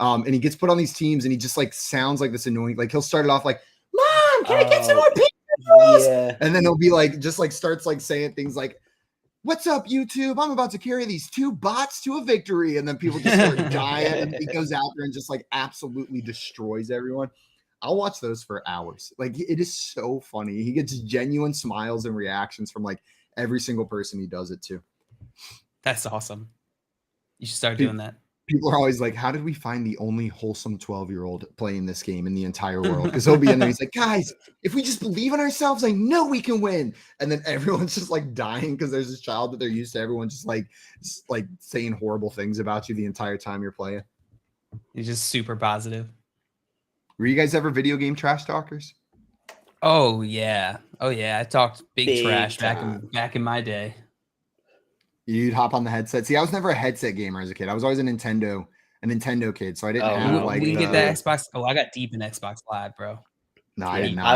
and he gets put on these teams and he just like sounds like this annoying, like he'll start it off like, Mom, can I get some more pizzas?
Yeah.
And then he'll be like, just like starts like saying things like, what's up, YouTube? I'm about to carry these 2 bots to a victory. And then people just start dying. And he goes out there and just like absolutely destroys everyone. I'll watch those for hours. Like it is so funny. He gets genuine smiles and reactions from like every single person he does it to.
That's awesome. You should start doing that.
People are always like, how did we find the only wholesome 12-year-old playing this game in the entire world? Because he'll be in there. He's like, guys, if we just believe in ourselves, I know we can win. And then everyone's just like dying because there's this child that they're used to. Everyone just like saying horrible things about you the entire time you're playing.
He's just super positive.
Were you guys ever video game trash talkers?
Oh yeah. I talked big trash
time.
back in my day.
You'd hop on the headset. See, I was never a headset gamer as a kid. I was always a Nintendo kid, so I didn't have like.
We get that Xbox. Oh, I got deep in Xbox Live, bro.
No, I did not.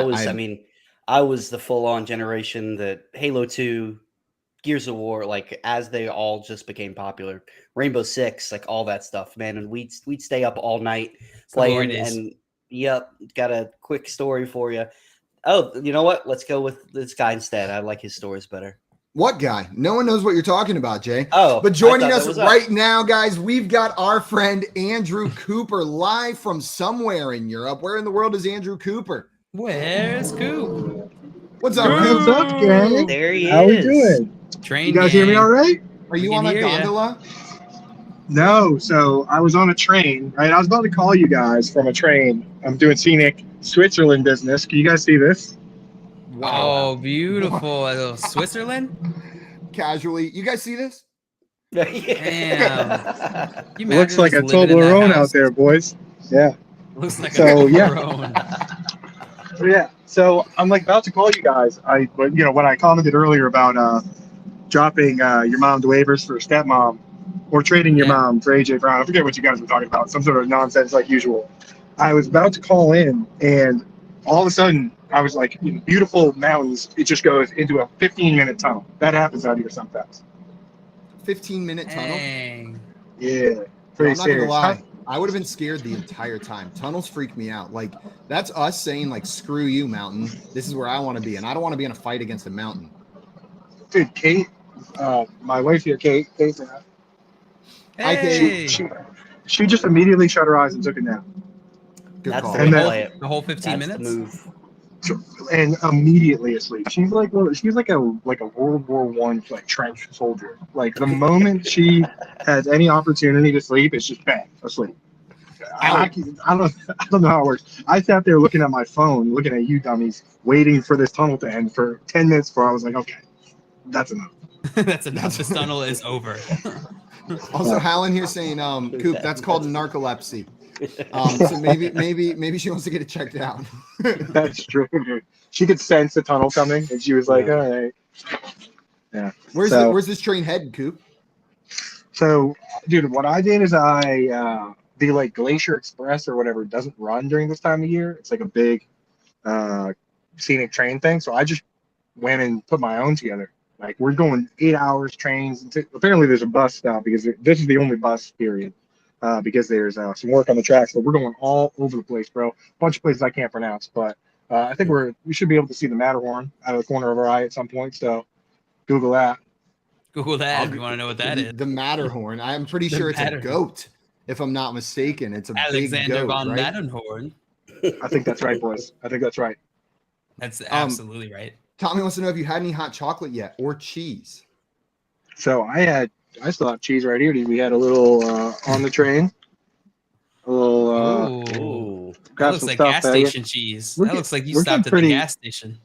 I was the full-on generation that Halo 2, Gears of War, like as they all just became popular. Rainbow Six, like all that stuff, man. And we'd stay up all night playing. And yep, got a quick story for you. Oh, you know what? Let's go with this guy instead. I like his stories better.
What guy? No one knows what you're talking about, Jay.
Oh,
but joining us right now, guys, we've got our friend Andrew Cooper live from somewhere in Europe. Where in the world is Andrew Cooper?
Where's Coop?
What's up,
What's up, gang?
There he
How
is.
we doing?
Train
You guys hear me all right?
Are you on a gondola?
No, so I was on a train, right? I was about to call you guys from a train. I'm doing scenic Switzerland business. Can you guys see this?
Wow. Oh, beautiful. Switzerland?
Casually. You guys see this?
Damn.
Looks like a Toblerone out there, boys. Yeah.
Looks like
so,
a Toblerone.
Yeah. So I'm like about to call you guys. When I commented earlier about dropping your mom to waivers for stepmom or trading your mom for AJ Brown. I forget what you guys were talking about. Some sort of nonsense like usual. I was about to call in and all of a sudden I was like, beautiful mountains. It just goes into a 15-minute tunnel. That happens out here sometimes.
15-minute tunnel?
Dang.
Yeah. Pretty
I'm not
serious.
gonna lie. I would have been scared the entire time. Tunnels freak me out. Like that's us saying like, screw you, mountain. This is where I want to be. And I don't want to be in a fight against a mountain.
Dude, Kate, my wife here, Kate.
Hey.
She just immediately shut her eyes and took a nap.
Good
That's
call.
the
And
way to
then-
play it.
The whole 15
That's the
minutes?
move.
And immediately asleep. She's like a World War I like trench soldier. Like the moment she has any opportunity to sleep, it's just bang, asleep. I don't know how it works. I sat there looking at my phone, looking at you dummies, waiting for this tunnel to end for 10 minutes before I was like, okay, that's enough.
That's enough. This tunnel is over.
Also, Hallen here saying, Coop, that's called narcolepsy. So maybe she wants to get it checked out.
That's true, dude. She could sense the tunnel coming, and she was like, all right. Yeah.
Where's this train headed, Coop?
So, dude, what I did is the like Glacier Express or whatever doesn't run during this time of year. It's like a big scenic train thing. So I just went and put my own together. Like we're going 8 hours trains. Apparently there's a bus stop because this is the only bus period because there's some work on the tracks. But we're going all over the place, bro. A bunch of places I can't pronounce, but I think we should be able to see the Matterhorn out of the corner of our eye at some point. So Google that.
Google that if you want to know what that is.
The Matterhorn. I'm pretty sure it's a goat, if I'm not mistaken. It's a
Alexander
big goat,
von
right?
Matterhorn.
I think that's right, boys. I think that's right.
That's absolutely right.
Tommy wants to know if you had any hot chocolate yet or cheese.
So I still have cheese right here. We had a little on the train. A little
Ooh. That
got
looks
some
like
stuff
gas
there.
station cheese. That looks like you stopped at the gas station.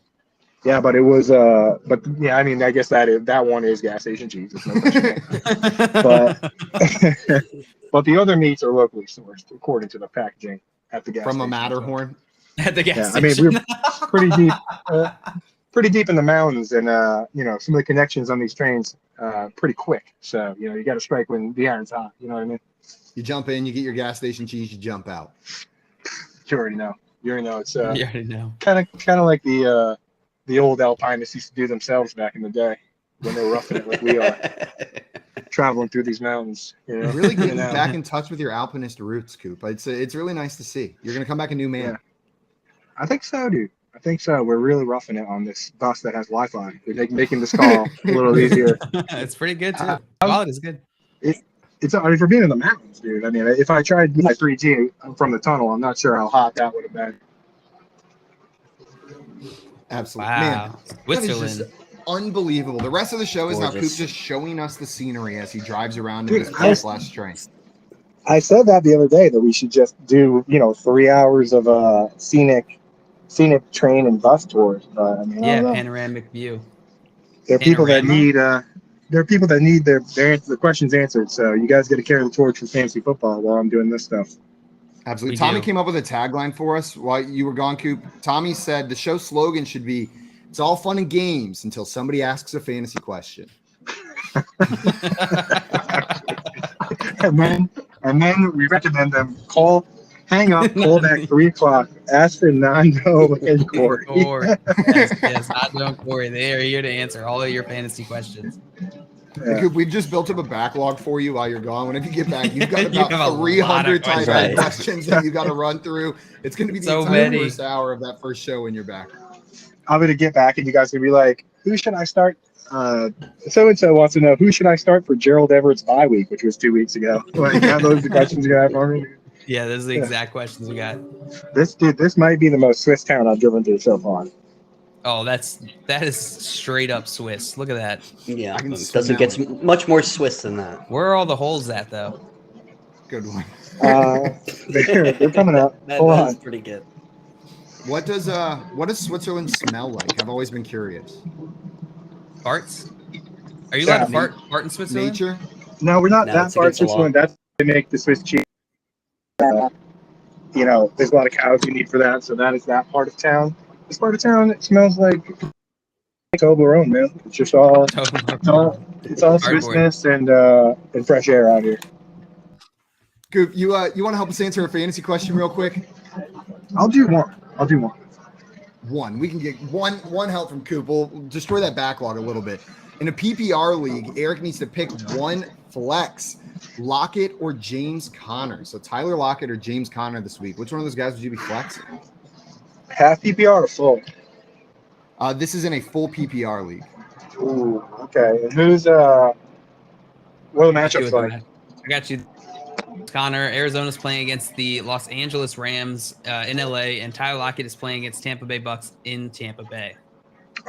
Yeah, but it was but yeah, I mean I guess that one is gas station cheese. It's no but but the other meats are locally sourced according to the packaging at the gas
From
station.
a Matterhorn.
At the gas
I mean
station.
we're pretty deep. pretty deep in the mountains, and some of the connections on these trains pretty quick. So you got to strike when the iron's hot. You know what I mean?
You jump in, you get your gas station cheese, you jump out.
You already know. It's
You already know.
kind of like the old alpinists used to do themselves back in the day when they were roughing it like we are, traveling through these mountains.
Really getting back in touch with your alpinist roots, Coop. It's really nice to see. You're gonna come back a new man.
Yeah. I think so, dude. I think so. We're really roughing it on this bus that has Wi-Fi. We're making this call a little easier.
It's pretty good too. Quality is good.
For being in the mountains, dude. I mean, if I tried my 3G from the tunnel, I'm not sure how hot that would have been.
Absolutely.
Wow.
Man, that is just
Switzerland.
unbelievable. The rest of the show is now Coop
Gorgeous.
just showing us the scenery as he drives around in his plus train.
I said that the other day that we should just do, 3 hours of scenic train and bus tours. But I mean, I
Yeah,
don't know.
panoramic view.
There are people that
Panorama?
need the questions answered. So you guys got to carry the torch for fantasy football while I'm doing this stuff.
Absolutely.
We
Tommy
do.
came up with a tagline for us while you were gone, Coop. Tommy said the show slogan should be, "It's all fun and games until somebody asks a fantasy question."
and then we recommend them hang up, call back 3 o'clock, ask for Nando and Corey.
yes, Nando and Corey. They are here to answer all of your fantasy questions.
Yeah. Coop, we've just built up a backlog for you while you're gone. Whenever you get back, you've got
You
about
have a lot of
300 type
questions.
questions that you got to run through. It's going to be the
So
entire
many.
first hour of that first show when you're back.
I'm going to get back and you guys are going to be like, who should I start? So-and-so wants to know, who should I start for Gerald Everett's bye week, which was 2 weeks ago? Like, those are the questions you have for me.
Yeah, those are the exact questions we got.
This might be the most Swiss town I've driven through so far.
Oh, that is straight up Swiss. Look at that.
Yeah,
I can
doesn't get much more Swiss than that.
Where are all the holes at though?
Good one.
They're coming up. Hold
That is
on.
pretty good.
What does Switzerland smell like? I've always been curious.
Farts? Are you allowed to
Yeah.
fart in Switzerland?
Nature.
No, we're not
No,
that
it's
far in
against the law.
Switzerland. That's they make the Swiss cheese. There's a lot of cows you need for that, so that is that part of town. This part of town, it smells like Toblerone, man. It's just all it's all Swissness and fresh air out here.
Coop, you want to help us answer a fantasy question real quick?
I'll do one.
One. We can get one help from Coop. We'll destroy that backlog a little bit. In a PPR league, Eric needs to pick one flex, Lockett or James Conner. So Tyler Lockett or James Conner this week. Which one of those guys would you be flexing?
Half PPR or full?
This is in a full PPR league.
Ooh, okay. And who's what are the matchups like?
I got you. Connor, Arizona's playing against the Los Angeles Rams in LA, and Tyler Lockett is playing against Tampa Bay Bucks in Tampa Bay.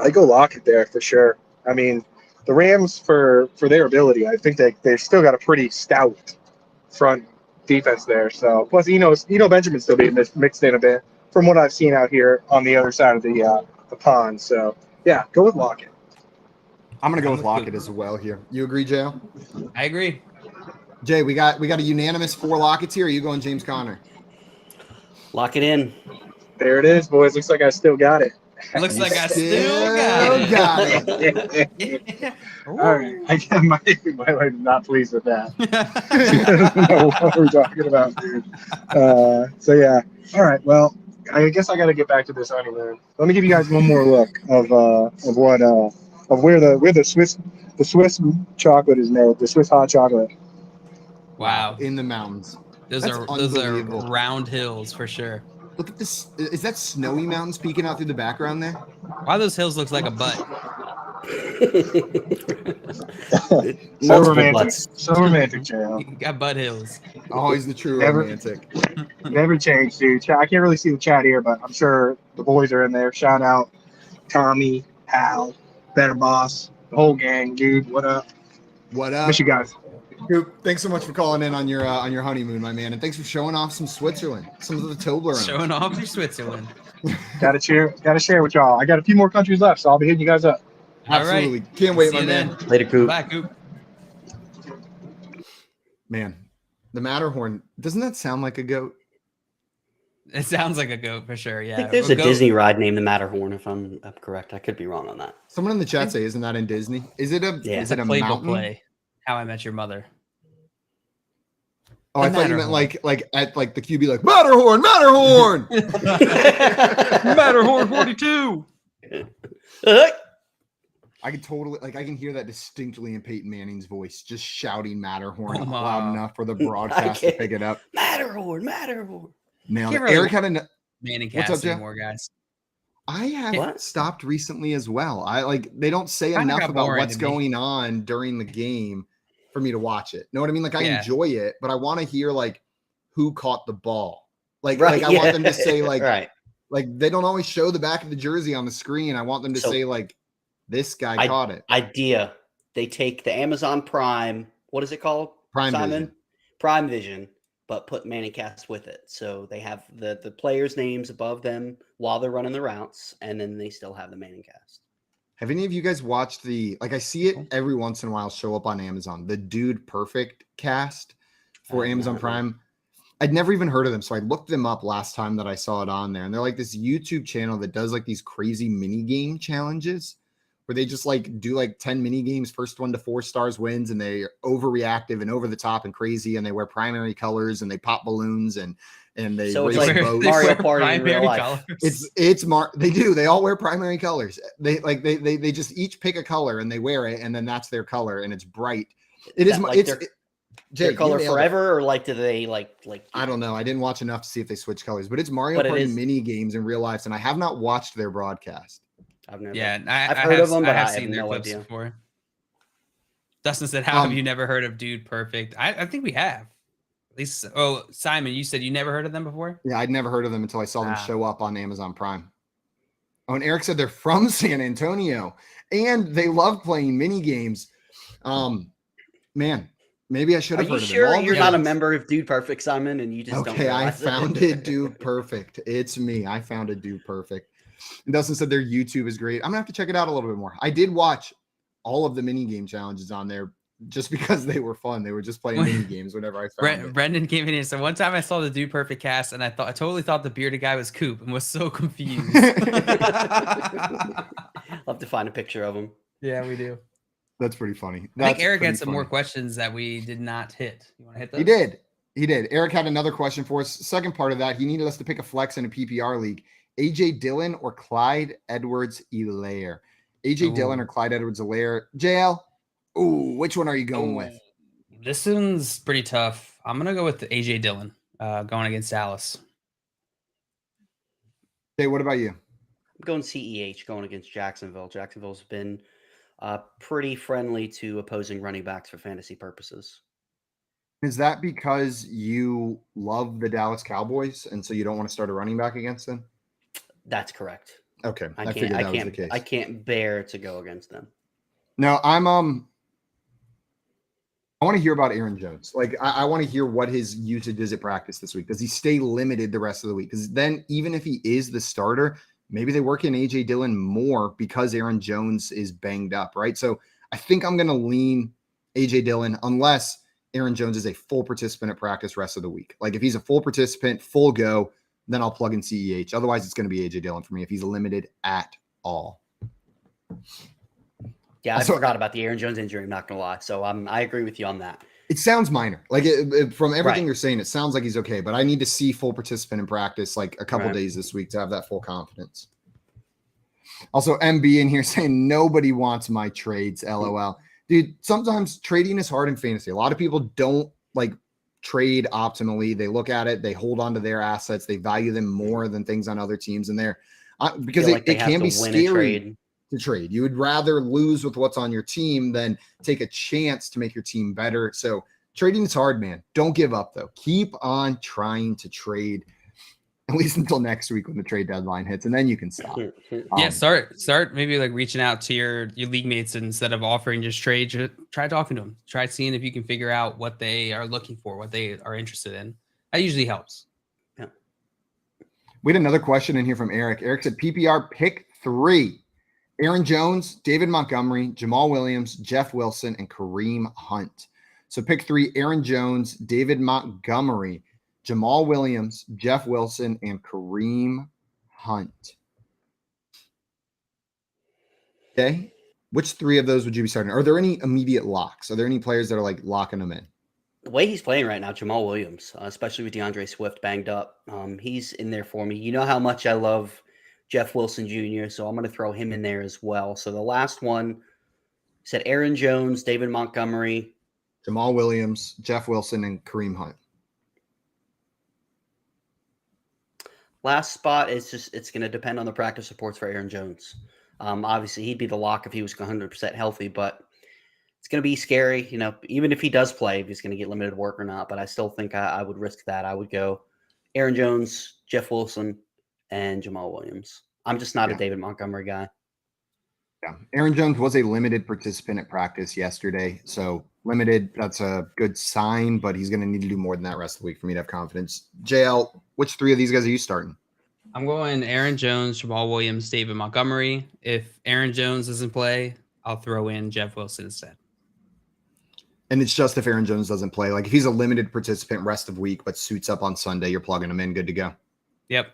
I go Lockett there for sure. I mean, the Rams for their ability, I think they've still got a pretty stout front defense there. So plus, Benjamin's still being mixed in a bit from what I've seen out here on the other side of the pond. So yeah, go with Lockett.
I'm gonna go with Lockett as well here. You agree, Jay?
I agree.
Jay, we got a unanimous 4 Lockets here. Are you going James Conner?
Lock it in.
There it is, boys. Looks like I still got it.
Looks like I still
Still
got it.
it.
All right, I might not pleased with that. I don't know what we're talking about, dude. So yeah. All right. Well, I guess I got to get back to this honeymoon. Let me give you guys one more look of where the Swiss chocolate is made. The Swiss hot chocolate.
Wow.
In the mountains.
Those
That's
are
unbelievable.
round hills for sure.
Look at this. Is that snowy mountains peeking out through the background there?
Why those hills looks like a butt?
So
Multiple
romantic.
butts.
So romantic, JL.
You got butt hills.
Always the true
Never-
romantic.
Never changed, dude. I can't really see the chat here, but I'm sure the boys are in there. Shout out Tommy, Hal, Better Boss, the whole gang, dude. What up?
What up?
Miss you guys.
Coop, thanks so much for calling in on your honeymoon, my man, and thanks for showing off some Switzerland, some of the Toblerone.
Showing off your Switzerland.
Gotta share with y'all. I got a few more countries left, so I'll be hitting you guys up.
Absolutely,
All right.
can't wait,
See
my
you
man.
then.
Later, Coop.
Bye, Coop.
Man, the Matterhorn, doesn't that sound like a goat?
It sounds like a goat for sure. Yeah.
I think there's a Disney ride named the Matterhorn, if I'm correct. I could be wrong on that.
Someone in the chat say, isn't that in Disney? Is it a
Yeah.
is it a
playbook
mountain?
play? How I Met Your Mother.
Oh,
The
I thought you meant
Matterhorn.
like at like the QB like Matterhorn, Matterhorn.
Matterhorn 42.
I can totally I can hear that distinctly in Peyton Manning's voice, just shouting Matterhorn
Come
loud
on.
enough for the broadcast to pick it up.
Matterhorn, Matterhorn.
Nailed it.
Can't really
Eric had a
Manning
What's up,
cast
Joe?
anymore, guys.
I have
What?
stopped recently as well. They don't say
Kinda
enough
got
about
boring
what's
to me.
going on during the game for me to watch it. Know what I mean? Like I
Yeah.
enjoy it, but I want to hear like who caught the ball.
Right,
I want them to say like
right.
like they don't always show the back of the jersey on the screen. I want them to
So,
say like this guy caught it.
Idea. They take the Amazon Prime. What is it called?
Prime
Simon?
Vision.
Prime Vision, but put Manningcast with it. So they have the players' names above them while they're running the routes, and then they still have the Manningcast.
Have any of you guys watched I see it every once in a while show up on Amazon, the Dude Perfect cast for Amazon Prime. I'd never even heard of them. So I looked them up last time that I saw it on there. And they're like this YouTube channel that does like these crazy mini game challenges where they just like do like 10 mini games. First one to 4 stars wins, and they're overreactive and over the top and crazy. And they wear primary colors and they pop balloons and they
So it's
race
like
boats.
Mario Party in real life.
They do. They all wear primary colors. They just each pick a color and they wear it, and then that's their color, and it's bright. It is
Like their
Jake,
color
you nailed it.
forever, or like do they like?
I don't know. I didn't watch enough to see if they switch colors, but it's Mario
But it
Party
is-
mini games in real life, and I have not watched their broadcast.
I've never.
Yeah,
I've heard of them, but I
have
have
seen their
no
clips
idea.
before. Dustin said, "How have you never heard of Dude Perfect?" I think we have. At least, Simon, you said you never heard of them before.
Yeah, I'd never heard of them until I saw them show up on Amazon Prime. Oh, and Eric said they're from San Antonio and they love playing mini games. Man, maybe I should have
Are you
heard
sure
of them.
you're not a member of Dude Perfect, Simon, and you just don't?
Okay, I
realize it?
founded Dude Perfect. It's me. I founded Dude Perfect. And Dustin said their YouTube is great. I'm gonna have to check it out a little bit more. I did watch all of the mini game challenges on there just because they were fun. They were just playing mini games whenever I found it.
Brendan came in here. So one time I saw the Dude Perfect cast, and I totally thought the bearded guy was Coop, and was so confused.
I'll have to find a picture of him.
Yeah, we do.
That's pretty funny.
I think Eric had some more questions that we did not hit. You want to hit those?
He did. Eric had another question for us. Second part of that, he needed us to pick a flex in a PPR league. AJ Dillon or Clyde Edwards-Helaire? AJ Dillon or Clyde Edwards-Helaire? JL? Ooh, which one are you going with?
This one's pretty tough. I'm gonna go with the AJ Dillon going against Dallas.
Hey, what about you?
I'm going CEH going against Jacksonville. Jacksonville's been pretty friendly to opposing running backs for fantasy purposes.
Is that because you love the Dallas Cowboys and so you don't want to start a running back against them?
That's correct.
Okay, I figured that was the case.
I can't bear to go against them.
No, I want to hear about Aaron Jones. Like, I want to hear what his usage is at practice this week. Does he stay limited the rest of the week? Because then even if he is the starter, maybe they work in AJ Dillon more because Aaron Jones is banged up, right? So I think I'm going to lean AJ Dillon unless Aaron Jones is a full participant at practice rest of the week. Like if he's a full participant, full go, then I'll plug in CEH. Otherwise, it's going to be AJ Dillon for me if he's limited at all.
Yeah, I forgot about the Aaron Jones injury. I'm not going to lie. So I agree with you on that.
It sounds minor. Like from everything you're saying, it sounds like he's okay, but I need to see full participant in practice like a couple days this week to have that full confidence. Also, MB in here saying nobody wants my trades. LOL. Dude, sometimes trading is hard in fantasy. A lot of people don't like trade optimally. They look at it, they hold on to their assets, they value them more than things on other teams, and they're because it can be scary to trade. You would rather lose with what's on your team than take a chance to make your team better. So trading is hard, man. Don't give up though. Keep on trying to trade at least until next week when the trade deadline hits, and then you can stop.
Yeah, start maybe like reaching out to your league mates instead of offering just trade. Just try talking to them. Try seeing if you can figure out what they are looking for, what they are interested in. That usually helps.
Yeah.
We had another question in here from Eric. Eric said PPR pick 3. Aaron Jones, David Montgomery, Jamal Williams, Jeff Wilson, and Kareem Hunt. So pick 3, Aaron Jones, David Montgomery, Jamal Williams, Jeff Wilson, and Kareem Hunt. Okay. Which three of those would you be starting? Are there any immediate locks? Are there any players that are like locking them in?
The way he's playing right now, Jamal Williams, especially with DeAndre Swift banged up, he's in there for me. You know how much I love Jeff Wilson Jr., so I'm going to throw him in there as well. So the last one said Aaron Jones, David Montgomery,
Jamal Williams, Jeff Wilson, and Kareem Hunt.
Last spot is it's going to depend on the practice reports for Aaron Jones. Obviously, he'd be the lock if he was 100% healthy, but it's going to be scary, even if he does play, if he's going to get limited work or not. But I still think I would risk that. I would go Aaron Jones, Jeff Wilson, and Jamal Williams. I'm just not a David Montgomery guy.
Yeah. Aaron Jones was a limited participant at practice yesterday. So limited, that's a good sign, but he's going to need to do more than that rest of the week for me to have confidence. JL, which three of these guys are you starting?
I'm going Aaron Jones, Jamal Williams, David Montgomery. If Aaron Jones doesn't play, I'll throw in Jeff Wilson instead.
And it's just if Aaron Jones doesn't play. Like if he's a limited participant rest of week, but suits up on Sunday, you're plugging him in, good to go.
Yep.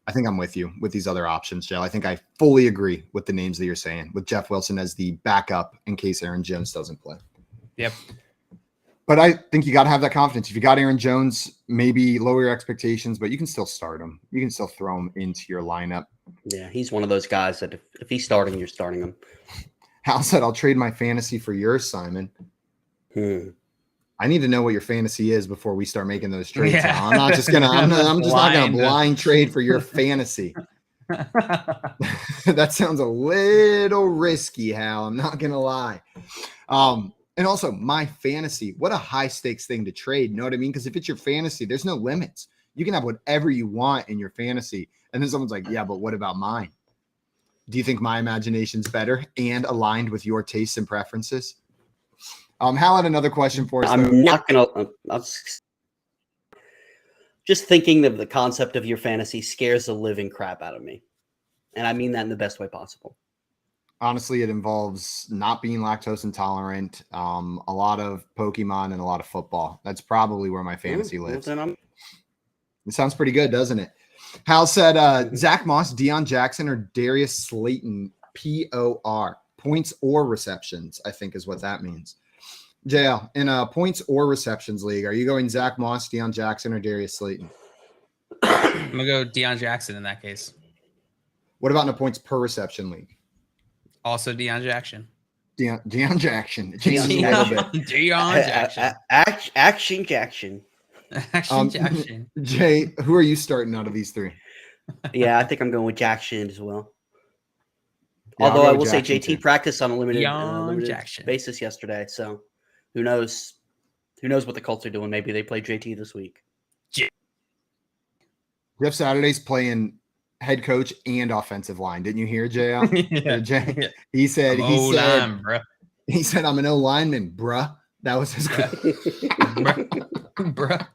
I think I'm with you with these other options, Joe. I think I fully agree with the names that you're saying, with Jeff Wilson as the backup in case Aaron Jones doesn't play.
Yep.
But I think you got to have that confidence. If you got Aaron Jones, maybe lower your expectations, but you can still start him. You can still throw him into your lineup.
Yeah, he's one of those guys that if he's starting, you're starting him.
Hal said, I'll trade my fantasy for yours, Simon. I need to know what your fantasy is before we start making those trades. Yeah. I'm not just gonna. I'm just not gonna blind trade for your fantasy. That sounds a little risky, Hal. I'm not gonna lie. And also my fantasy. What a high stakes thing to trade. You know what I mean? Because if it's your fantasy, there's no limits. You can have whatever you want in your fantasy. And then someone's like, "Yeah, but what about mine? Do you think my imagination's better and aligned with your tastes and preferences?" Hal had another question for us.
I'm not going to – just thinking of the concept of your fantasy scares the living crap out of me. And I mean that in the best way possible.
Honestly, it involves not being lactose intolerant, a lot of Pokemon, and a lot of football. That's probably where my fantasy lives. It sounds pretty good, doesn't it? Hal said Zach Moss, Deion Jackson, or Darius Slayton, POR, points or receptions, I think is what that means. JL, in a points or receptions league, are you going Zach Moss, Deion Jackson, or Darius Slayton?
I'm going to go Deion Jackson in that case.
What about in a points per reception league?
Also Deion Jackson.
Deion Jackson. It changes a little bit.
Deion Jackson.
Action Jackson.
Action Jackson.
Jay, who are you starting out of these three?
Yeah, I think I'm going with Jackson as well.
Yeah,
although I will
Jackson
say JT practiced on a limited
Jackson
basis yesterday, so who knows? Who knows what the Colts are doing? Maybe they play JT this week.
Jeff Saturday's playing head coach and offensive line. Didn't you hear, JL?
Yeah.
Jay? He said, he said, I'm an O lineman, bruh. That was his quote.
bruh.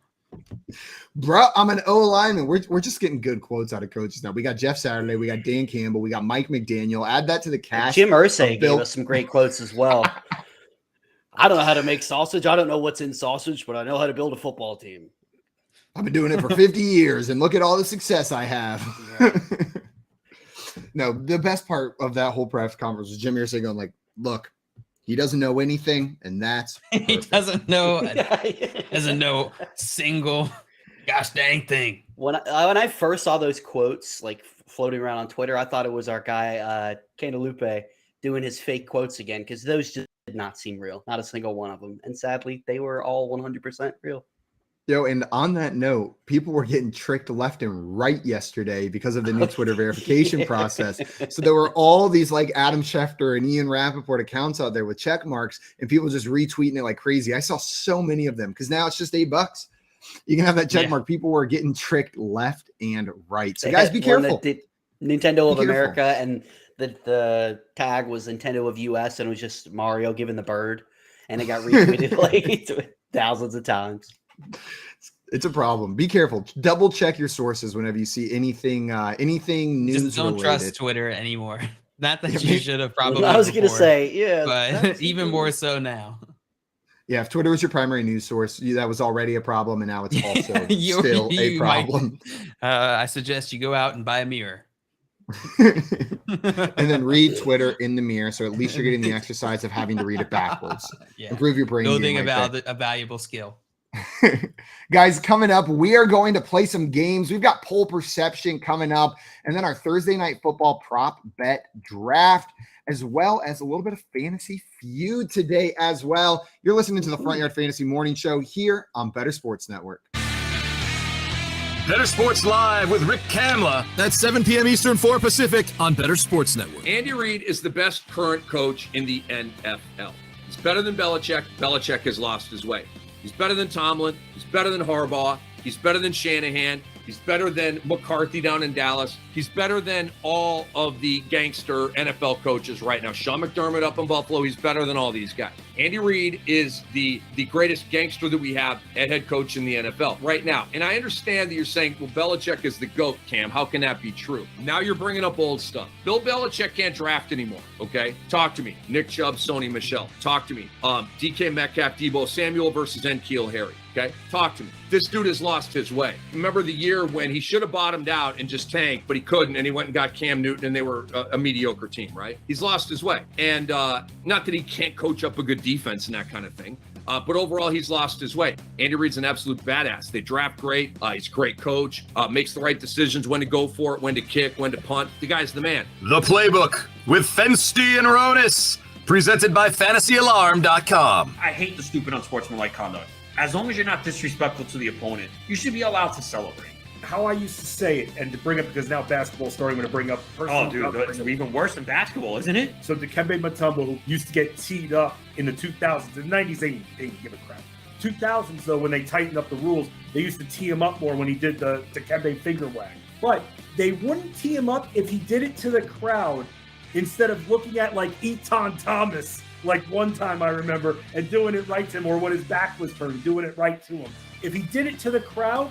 Bruh, I'm an O lineman. We're just getting good quotes out of coaches now. We got Jeff Saturday, we got Dan Campbell, we got Mike McDaniel. Add that to the cast.
Jim Irsay gave us some great quotes as well. I don't know how to make sausage. I don't know what's in sausage, but I know how to build a football team.
I've been doing it for 50 years, and look at all the success I have. Yeah. No, the best part of that whole press conference was Jim Irsay going like, look, he doesn't know anything, and that's perfect.
He doesn't know single gosh dang thing.
When I first saw those quotes like floating around on Twitter, I thought it was our guy Cantalupe doing his fake quotes again, because those just did not seem real. Not a single one of them. And sadly, they were all 100% real.
Yo, and on that note, people were getting tricked left and right yesterday because of the new Twitter verification process. So there were all these like Adam Schefter and Ian Rappaport accounts out there with check marks, and people just retweeting it like crazy. I saw so many of them because now it's just $8. You can have that check mark. People were getting tricked left and right. So guys, be careful.
Nintendo of America, and the tag was Nintendo of US, and it was just Mario giving the bird, and it got retweeted like thousands of times.
It's a problem. Be careful. Double check your sources whenever you see anything news
just don't
related.
Trust Twitter anymore. Not that you should have probably.
I was going to say, yeah,
but even more so now.
Yeah, if Twitter was your primary news source, that was already a problem, and now it's also still a problem.
I suggest you go out and buy a mirror.
And then read Twitter in the mirror, so at least you're getting the exercise of having to read it backwards.
Yeah.
Improve your brain.
Go think about a valuable skill.
Guys, coming up, we are going to play some games. We've got poll perception coming up, and then our Thursday night football prop bet draft, as well as a little bit of fantasy feud today as well. You're listening to the Front Yard Fantasy Morning Show here on Better Sports Network.
Better Sports Live with Rick Kamla at 7 p.m. Eastern, 4 Pacific on Better Sports Network.
Andy Reid is the best current coach in the NFL. He's better than Belichick. Belichick has lost his way. He's better than Tomlin. He's better than Harbaugh. He's better than Shanahan. He's better than McCarthy down in Dallas. He's better than all of the gangster NFL coaches right now. Sean McDermott up in Buffalo, he's better than all these guys. Andy Reid is the greatest gangster that we have at head coach in the NFL right now. And I understand that you're saying, well, Belichick is the GOAT, Cam. How can that be true? Now you're bringing up old stuff. Bill Belichick can't draft anymore, okay? Talk to me. Nick Chubb, Sony Michel. Talk to me. DK Metcalf, Debo Samuel versus N'Keal Harry. Okay, talk to me. This dude has lost his way. Remember the year when he should have bottomed out and just tanked, but he couldn't, and he went and got Cam Newton, and they were a mediocre team, right? He's lost his way. And not that he can't coach up a good defense and that kind of thing, but overall, he's lost his way. Andy Reid's an absolute badass. They draft great. He's a great coach, makes the right decisions, when to go for it, when to kick, when to punt. The guy's the man.
The Playbook with Fensty and Ronis, presented by FantasyAlarm.com.
I hate the stupid unsportsmanlike conduct. As long as you're not disrespectful to the opponent, you should be allowed to celebrate.
How I used to say it, and to bring up, because now basketball's starting to bring up personal.
Oh, dude, it's even worse than basketball, isn't it?
So Dikembe Mutombo, who used to get teed up in the 2000s, the 90s, they didn't give a crap. 2000s, though, when they tightened up the rules, they used to tee him up more when he did the Dikembe finger wag. But they wouldn't tee him up if he did it to the crowd instead of looking at like Eton Thomas, like one time I remember, and doing it right to him, or when his back was turned, doing it right to him. If he did it to the crowd,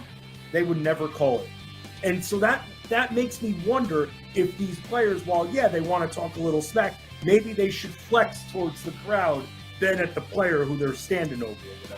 they would never call it. And so that makes me wonder if these players, while, yeah, they want to talk a little smack, maybe they should flex towards the crowd than at the player who they're standing over.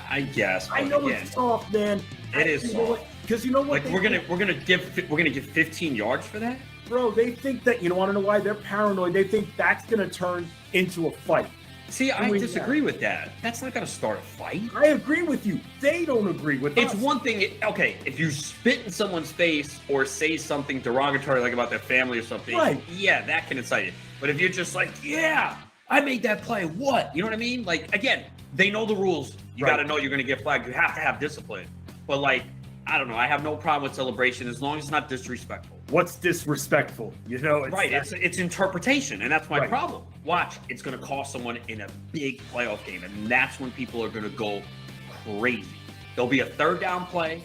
I guess.
I know it's soft, man.
It is soft.
Because you know what?
Like we're gonna give 15 yards for that,
bro. They think that, you know, want to know why they're paranoid? They think that's gonna turn into a fight.
See, I disagree with that. That's not going to start a fight.
I agree with you. They don't agree with us.
It's one thing, okay, if you spit in someone's face or say something derogatory, like about their family or something,
right?
Yeah, that can incite it. But if you're just like, yeah, I made that play, what? You know what I mean? Like, again, they know the rules. You got to know you're going to get flagged. You have to have discipline. But, like, I don't know. I have no problem with celebration as long as it's not disrespectful.
What's disrespectful? You know,
it's interpretation, and that's my problem. Watch, it's going to cost someone in a big playoff game, and that's when people are going to go crazy. There'll be a third down play.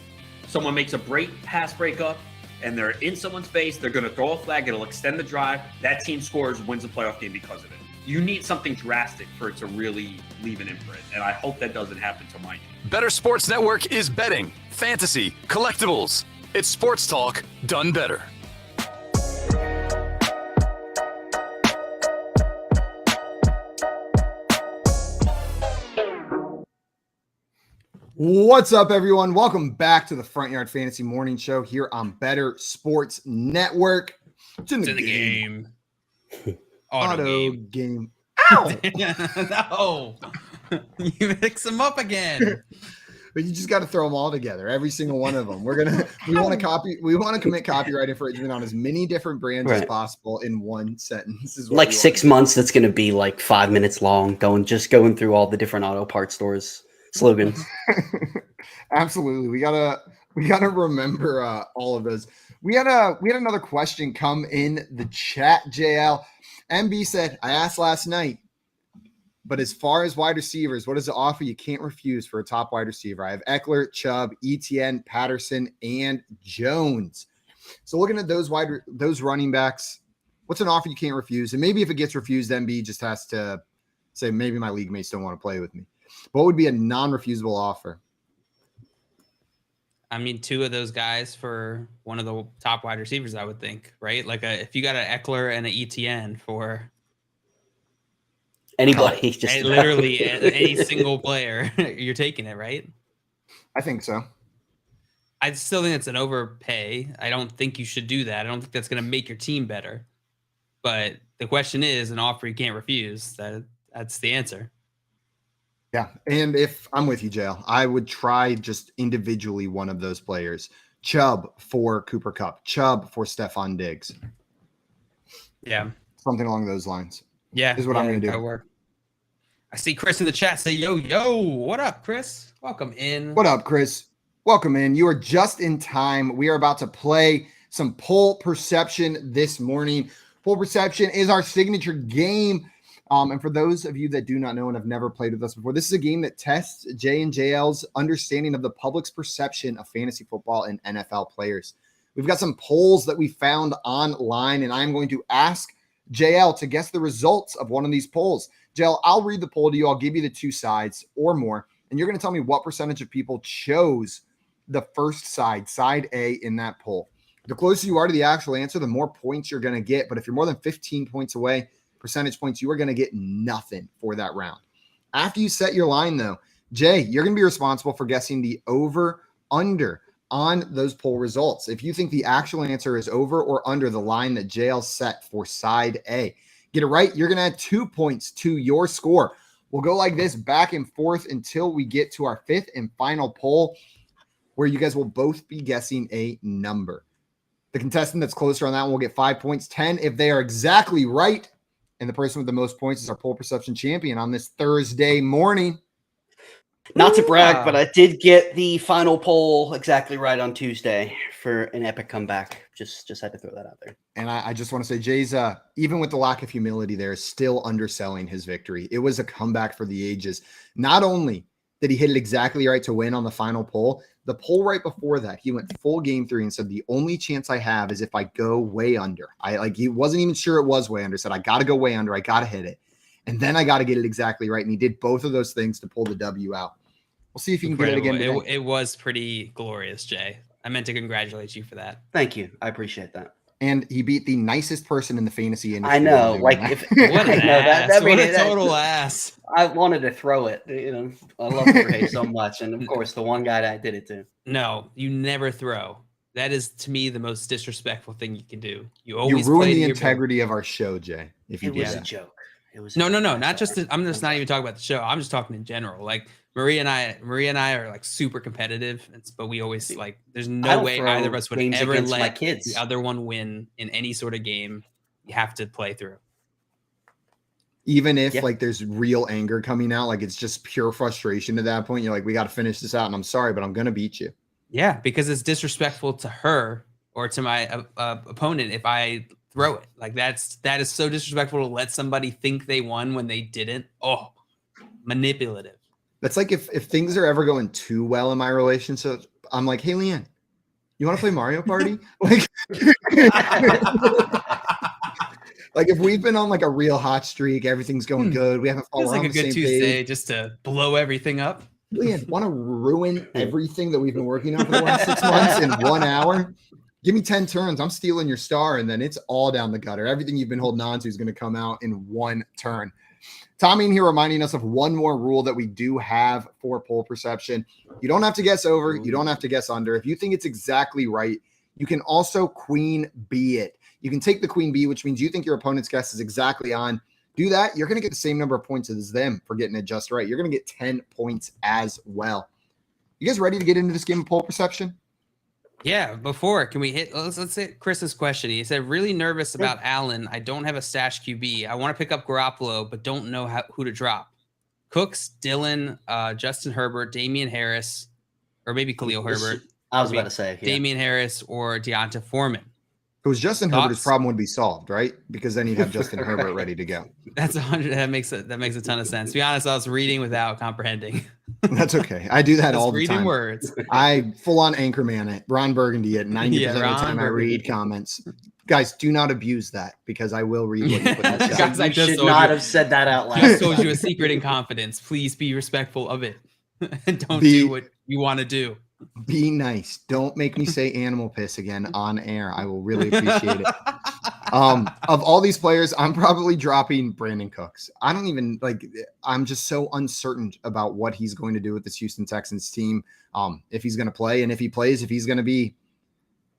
Someone makes a pass breakup, and they're in someone's face. They're going to throw a flag. It'll extend the drive. That team scores, wins the playoff game because of it. You need something drastic for it to really leave an imprint, and I hope that doesn't happen to mine.
Better Sports Network is betting, fantasy, collectibles. It's sports talk done better.
What's up, everyone? Welcome back to the Front Yard Fantasy Morning Show here on Better Sports Network. It's in the game. Auto game.
Ow! No, you mix them up again.
But you just got to throw them all together, every single one of them. We want to commit copyright infringement on as many different brands as possible in one sentence.
Like 6 months, that's going to be like 5 minutes long, going through all the different auto parts stores slogans.
Absolutely, we gotta remember all of those. We had another question come in the chat. JL MB said, I asked last night, but as far as wide receivers, what is the offer you can't refuse for a top wide receiver? I have Eckler, Chubb, Etienne, Patterson, and Jones. So looking at those running backs, what's an offer you can't refuse? And maybe if it gets refused, MB just has to say, maybe my league mates don't want to play with me. What would be a non-refusable offer?
I mean, two of those guys for one of the top wide receivers, I would think, right? Like if you got an Eckler and an Etienne for
Anybody, just
And literally any single player, you're taking it, right?
I think so.
I still think it's an overpay. I don't think you should do that. I don't think that's going to make your team better. But the question is, an offer you can't refuse. That's the answer.
Yeah, and if I'm with you, JL, I would try just individually one of those players. Chubb for Cooper Kupp. Chubb for Stephon Diggs.
Yeah.
Something along those lines.
Yeah.
Is what I'm going to do.
That'll work. I see Chris in the chat say, yo, what up, Chris? Welcome in.
What up, Chris? Welcome in. You are just in time. We are about to play some poll perception this morning. Poll perception is our signature game. And for those of you that do not know and have never played with us before, this is a game that tests Jay and JL's understanding of the public's perception of fantasy football and NFL players. We've got some polls that we found online, and I'm going to ask JL to guess the results of one of these polls. JL, I'll read the poll to you. I'll give you the two sides or more, and you're going to tell me what percentage of people chose the first side, side A in that poll. The closer you are to the actual answer, the more points you're going to get. But if you're more than 15 points away, percentage points, you are going to get nothing for that round. After you set your line, though, Jay, you're going to be responsible for guessing the over under on those poll results. If you think the actual answer is over or under the line that JL set for side A, get it right, you're going to add 2 points to your score. We'll go like this back and forth until we get to our fifth and final poll, where you guys will both be guessing a number. The contestant that's closer on that one will get 5 points, 10 if they are exactly right. And the person with the most points is our poll perception champion on this Thursday morning.
Not to brag, but I did get the final poll exactly right on Tuesday for an epic comeback. Just had to throw that out there.
And I just want to say, Jay's, even with the lack of humility there, is still underselling his victory. It was a comeback for the ages. Not only did he hit it exactly right to win on the final poll, the poll right before that, he went full game 3 and said, the only chance I have is if I go way under. He wasn't even sure it was way under. Said, I got to go way under. I got to hit it. And then I got to get it exactly right. And he did both of those things to pull the W out. We'll see if you can get it again today.
It was pretty glorious, Jay. I meant to congratulate you for that.
Thank you. I appreciate that.
And he beat the nicest person in the fantasy industry.
I know. Like,
what an ass. What a total ass.
I wanted to throw it. I love Jorge so much. And of course, the one guy that I did it to.
No, you never throw. That is, to me, the most disrespectful thing you can do. You always
ruin the integrity of our show, Jay. If you
it was a joke. It was
no. Not just. I'm just not even talking about the show. I'm just talking in general. Like Maria and I are like super competitive, but we always like. There's no way either of us would ever let the other one win in any sort of game. You have to play through.
Even if like there's real anger coming out, like it's just pure frustration at that point. You're like, we got to finish this out, and I'm sorry, but I'm gonna beat you.
Yeah, because it's disrespectful to her or to my opponent if I throw it. Like that is so disrespectful to let somebody think they won when they didn't. Oh, manipulative.
That's like if things are ever going too well in my relationship, I'm like, hey, Leanne, you want to play Mario Party? Like if we've been on like a real hot streak, everything's going good. We haven't fallen
like a good Tuesday just to blow everything up.
Leanne, want to ruin everything that we've been working on for the last 6 months in 1 hour? Give me 10 turns. I'm stealing your star, and then it's all down the gutter. Everything you've been holding on to is going to come out in 1 turn. Tommy in here reminding us of one more rule that we do have for poll perception. You don't have to guess over. You don't have to guess under. If you think it's exactly right, you can also queen B it. You can take the queen B, which means you think your opponent's guess is exactly on. Do that. You're going to get the same number of points as them for getting it just right. You're going to get 10 points as well. You guys ready to get into this game of poll perception?
Yeah, can we hit, let's hit Chris's question. He said, really nervous about Allen. I don't have a stash QB. I want to pick up Garoppolo, but don't know who to drop. Cooks, Dylan, Justin Herbert, Damian Harris, or maybe Khalil Herbert.
I was about to say. Yeah.
Damian Harris or Deonta Foreman.
If it was Justin Herbert, his problem would be solved, right? Because then you'd have Justin Herbert ready to go.
That's 100. That makes a ton of sense. To be honest, I was reading without comprehending.
That's okay. I do that all the time.
Reading words.
I full on Anchorman it. Ron Burgundy it 90% of the time I read comments. Guys, do not abuse that because I will read what you put in the chat.
Guys, I should not have said that out loud.
I just told you a secret in confidence. Please be respectful of it. And don't do what you want to do.
Be nice. Don't make me say animal piss again on air. I will really appreciate it. Of all these players, I'm probably dropping Brandon Cooks. I don't even I'm just so uncertain about what he's going to do with this Houston Texans team. If he's going to play, and if he plays, if he's going to be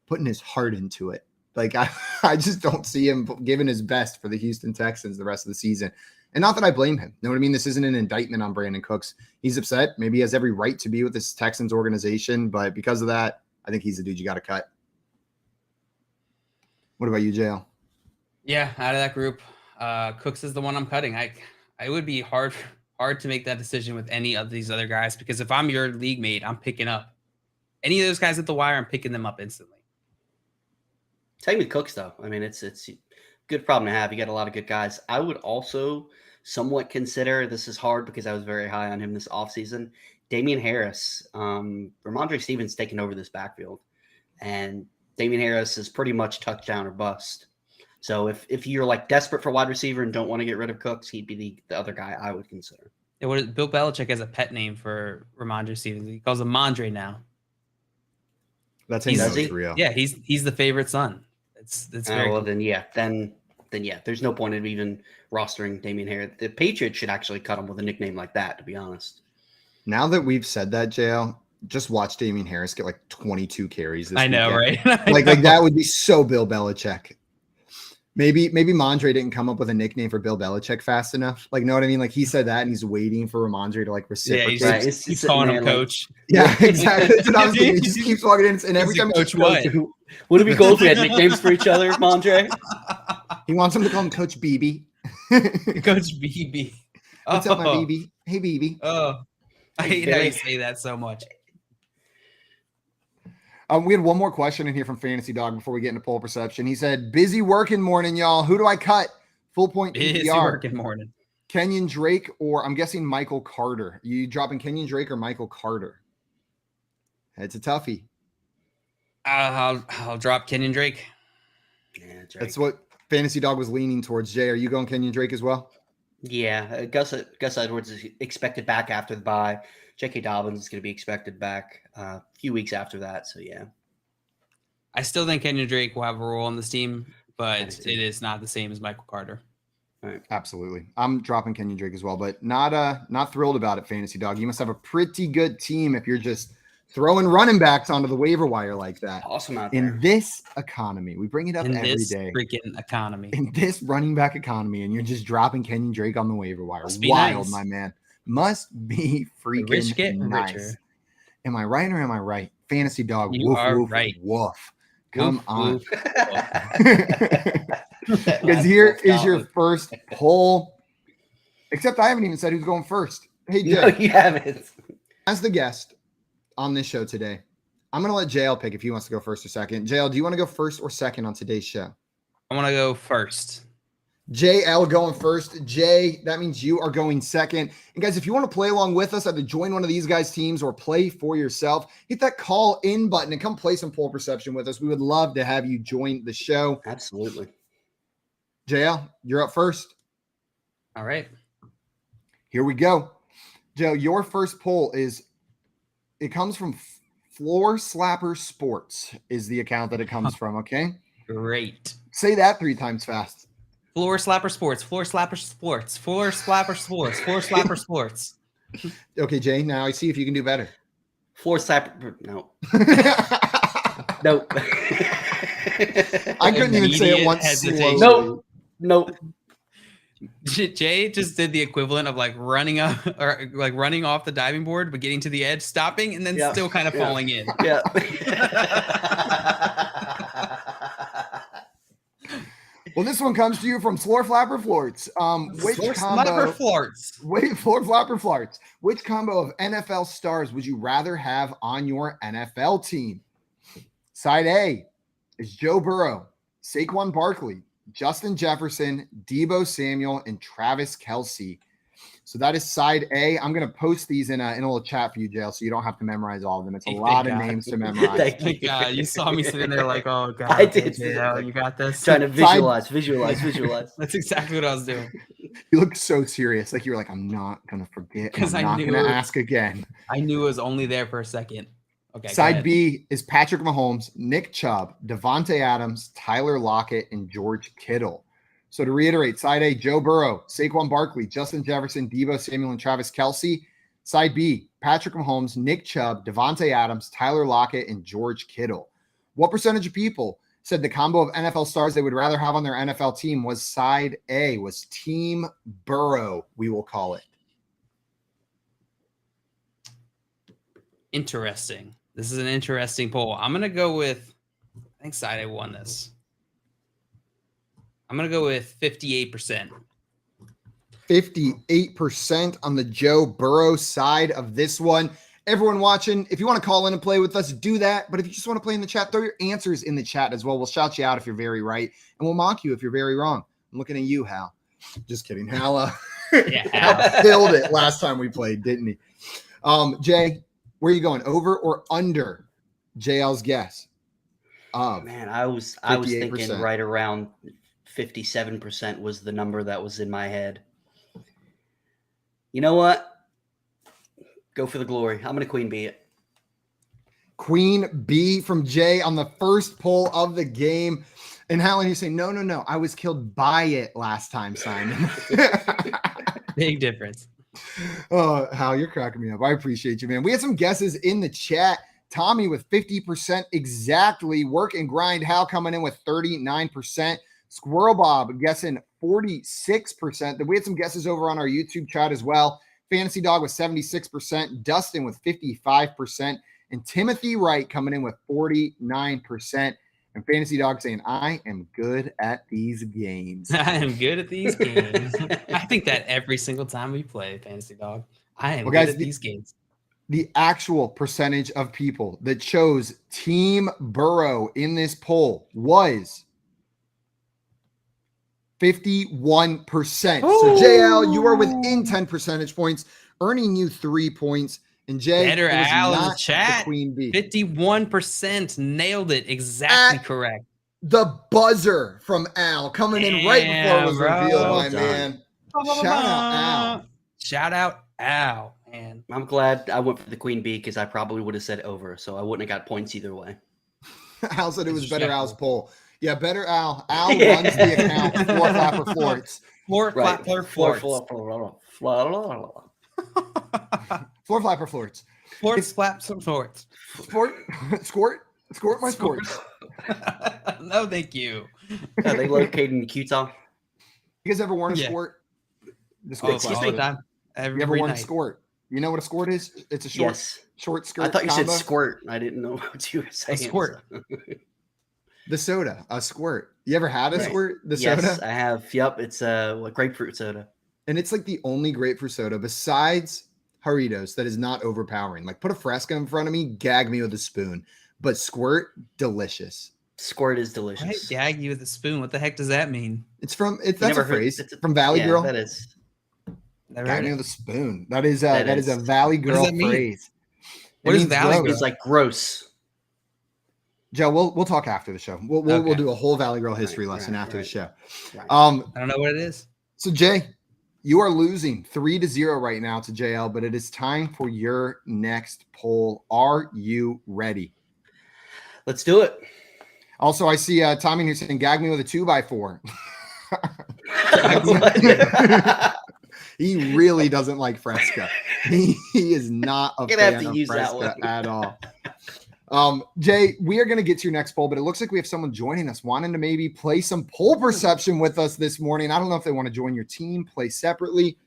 putting his heart into it. I just don't see him giving his best for the Houston Texans the rest of the season. And not that I blame him. You know what I mean? This isn't an indictment on Brandon Cooks. He's upset. Maybe he has every right to be with this Texans organization, but because of that, I think he's the dude you got to cut. What about you, JL?
Yeah, out of that group, Cooks is the one I'm cutting. I would be hard to make that decision with any of these other guys, because if I'm your league mate, I'm picking up any of those guys at the wire. I'm picking them up instantly.
Same with Cooks, though. I mean, it's a good problem to have. You got a lot of good guys. I would also somewhat consider, this is hard because I was very high on him this offseason, Damian Harris. Ramondre Stevens taking over this backfield, and Damian Harris is pretty much touchdown or bust. So if you're desperate for wide receiver and don't want to get rid of Cooks, he'd be the other guy I would consider.
Yeah, Bill Belichick has a pet name for Ramondre Stevens. He calls him Mondre now.
That's real.
Yeah, he's the favorite son. It's very
well.
Cool.
Then yeah. There's no point of even rostering Damian Harris. The Patriots should actually cut him with a nickname like that, to be honest.
Now that we've said that, JL, just watch Damian Harris get 22 carries.
I know,
weekend.
Right?
Like that would be so Bill Belichick. Maybe Mondre didn't come up with a nickname for Bill Belichick fast enough. Know what I mean? He said that, and he's waiting for Ramondre to reciprocate.
Yeah, he's calling him coach.
Yeah, exactly. That's what I was thinking. He just keeps walking in, and every time
coach what?
Would it be cool if we had nicknames for each other, Mondre?
He wants him to call him Coach BB.
Coach BB.
What's up, my BB? Hey, BB.
Oh, I hate how you say that so much.
We had one more question in here from Fantasy Dog before we get into poll perception. He said, busy working morning, y'all. Who do I cut? Full point
busy
PPR.
Working morning.
Kenyon Drake, or I'm guessing Michael Carter. You dropping Kenyon Drake or Michael Carter? It's a toughie.
I'll drop Kenyon Drake.
Yeah, Drake.
That's what Fantasy Dog was leaning towards. Jay, are you going Kenyon Drake as well?
Yeah, Gus Edwards is expected back after the bye. J.K. Dobbins is going to be expected back a few weeks after that. So, yeah.
I still think Kenyon Drake will have a role on this team, but it is not the same as Michael Carter.
Right. Absolutely. I'm dropping Kenyon Drake as well, but not thrilled about it, Fantasy Dog. You must have a pretty good team if you're just throwing running backs onto the waiver wire like that.
Awesome out there.
In this economy, we bring it up every day.
Freaking economy.
In this running back economy, and you're just dropping Kenyon Drake on the waiver wire.
Wild,
nice. My man. Must be freaking
rich getting
nice.
Richer.
Am I right or am I right? Fantasy Dog.
You
woof,
are
woof,
right.
Woof. Come on.
Woof.
Because here is your first poll. Except I haven't even said who's going first. Hey, Jay.
No, you haven't.
As the guest on this show today, I'm going to let JL pick if he wants to go first or second. JL, do you want to go first or second on today's show?
I want to go first.
JL going first. Jay, that means you are going second. And guys, if you want to play along with us, either join one of these guys' teams or play for yourself, hit that call in button and come play some poll perception with us. We would love to have you join the show.
Absolutely.
JL, you're up first.
All right.
Here we go. JL, your first poll it comes from Floor Slapper Sports is the account that it comes from, okay?
Great.
Say that 3 times fast.
Floor Slapper Sports, Floor Slapper Sports, Floor Slapper Sports, Floor Slapper Sports.
Okay, Jay, now I see if you can do better.
Floor Slapper, no. No.
I couldn't even say it once.
Nope. Nope.
Jay just did the equivalent of running up or running off the diving board, but getting to the edge, stopping, and then still kind of falling in.
Yeah.
Well, this one comes to you from Floor Flapper Florts. Floor Flapper Florts. Which combo of NFL stars would you rather have on your NFL team? Side A is Joe Burrow, Saquon Barkley, Justin Jefferson, Deebo Samuel, and Travis Kelce. So that is side A. I'm going to post these in a little chat for you, Jail, so you don't have to memorize all of them. It's a lot of names to memorize.
Thank God. You saw me sitting there like, oh, God.
I did.
You got this?
Trying to visualize.
That's exactly what I was doing.
You looked so serious. Like you were like, I'm not going to forget. I'm not going to ask again.
I knew it was only there for a second. Okay.
Side B is Patrick Mahomes, Nick Chubb, Devontae Adams, Tyler Lockett, and George Kittle. So to reiterate, side A, Joe Burrow, Saquon Barkley, Justin Jefferson, Deebo Samuel, and Travis Kelce. Side B, Patrick Mahomes, Nick Chubb, Devontae Adams, Tyler Lockett, and George Kittle. What percentage of people said the combo of NFL stars they would rather have on their NFL team was side A, was Team Burrow, we will call it?
Interesting. This is an interesting poll. I'm going to go with, I think side A won this. I'm going to go with 58%.
58% on the Joe Burrow side of this one. Everyone watching, if you want to call in and play with us, do that. But if you just want to play in the chat, throw your answers in the chat as well. We'll shout you out if you're very right, and we'll mock you if you're very wrong. I'm looking at you, Hal. Just kidding. Hal, Hal killed it last time we played, didn't he? Jay, where are you going, over or under JL's guess?
Man, I was thinking right around 57% was the number that was in my head. You know what? Go for the glory. I'm going to Queen B it.
Queen B from Jay on the first poll of the game. And Hal, you say, no. I was killed by it last time, Simon.
Big difference.
Oh, Hal, you're cracking me up. I appreciate you, man. We had some guesses in the chat. Tommy with 50% exactly. Work and grind. Hal coming in with 39%. Squirrel Bob guessing 46%. Then we had some guesses over on our YouTube chat as well. Fantasy Dog with 76%. Dustin with 55%. And Timothy Wright coming in with 49%. And Fantasy Dog saying, I am good at these games.
I am good at these games. I think that every single time we play Fantasy Dog. I am good at these games.
The actual percentage of people that chose Team Burrow in this poll was 51%. Ooh. So JL, you are within 10 percentage points, earning you 3 points. And Jay,
better Al in the chat.
Queen Bee.
51% nailed it. Exactly correct.
The buzzer from Al coming in right before it was revealed, my man. Shout out Al.
Shout out Al, man.
I'm glad I went for the Queen Bee because I probably would have said over, so I wouldn't have got points either way.
Al said it was better Al's poll. Yeah, better Al. Al runs the account. Floor Flapper Florts.
Floor Flapper Florts.
Floor Flapper Florts.
Florts, flap some florts.
Squirt my sports.
No, thank you.
Are they located in Utah?
You guys ever worn a squirt? The squirt
all the time.
You ever worn a squirt? You know what a squirt is? It's a short skirt.
I thought you
combo.
said squirt. I didn't know what you were saying.
A squirt.
The soda, a squirt. You ever had a squirt? The soda?
Yes, I have. Yep, it's a grapefruit soda.
And it's like the only grapefruit soda besides Doritos that is not overpowering. Like put a Fresca in front of me, gag me with a spoon. But squirt, delicious.
Squirt is delicious.
Right? Gag you with a spoon. What the heck does that mean?
That's a phrase. It's from Valley Girl.
That is.
Gag me with a spoon. That is a Valley Girl phrase.
What is Valley Girl?
It's like gross.
Joe, we'll talk after the show. We'll do a whole Valley Girl history lesson after the show.
Right. I don't know what it is.
So Jay, you are losing 3-0 right now to JL, but it is time for your next poll. Are you ready?
Let's do it.
Also, I see Tommy here saying, "Gag me with a 2x4." He really doesn't like Fresca. He is not a fan of Fresca at all. Jay, we are going to get to your next poll, but it looks like we have someone joining us wanting to maybe play some poll perception with us this morning. I don't know if they want to join your team, play separately,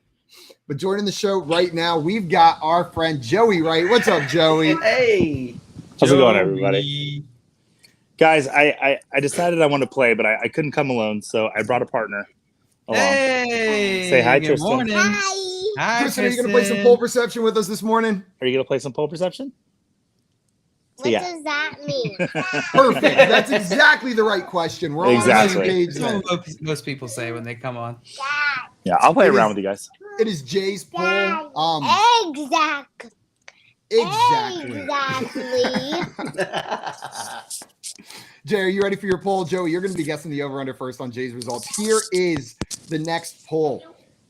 but joining the show right now, we've got our friend Joey Wright. What's up, Joey?
Hey.
How's it going, everybody? Guys, I decided I want to play, but I couldn't come alone, so I brought a partner along.
Hey.
Say hi,
good
Tristan.
Morning. Hi,
Tristan, are you going to play some poll perception with us this morning?
Are you going to play some poll perception?
What does that mean?
Perfect. That's exactly the right question. We're all on the same page.
That's what most people say when they come on.
Yeah, I'll play around with you guys.
It is Jay's poll.
Exactly.
Jay, are you ready for your poll? Joey, you're going to be guessing the over-under first on Jay's results. Here is the next poll.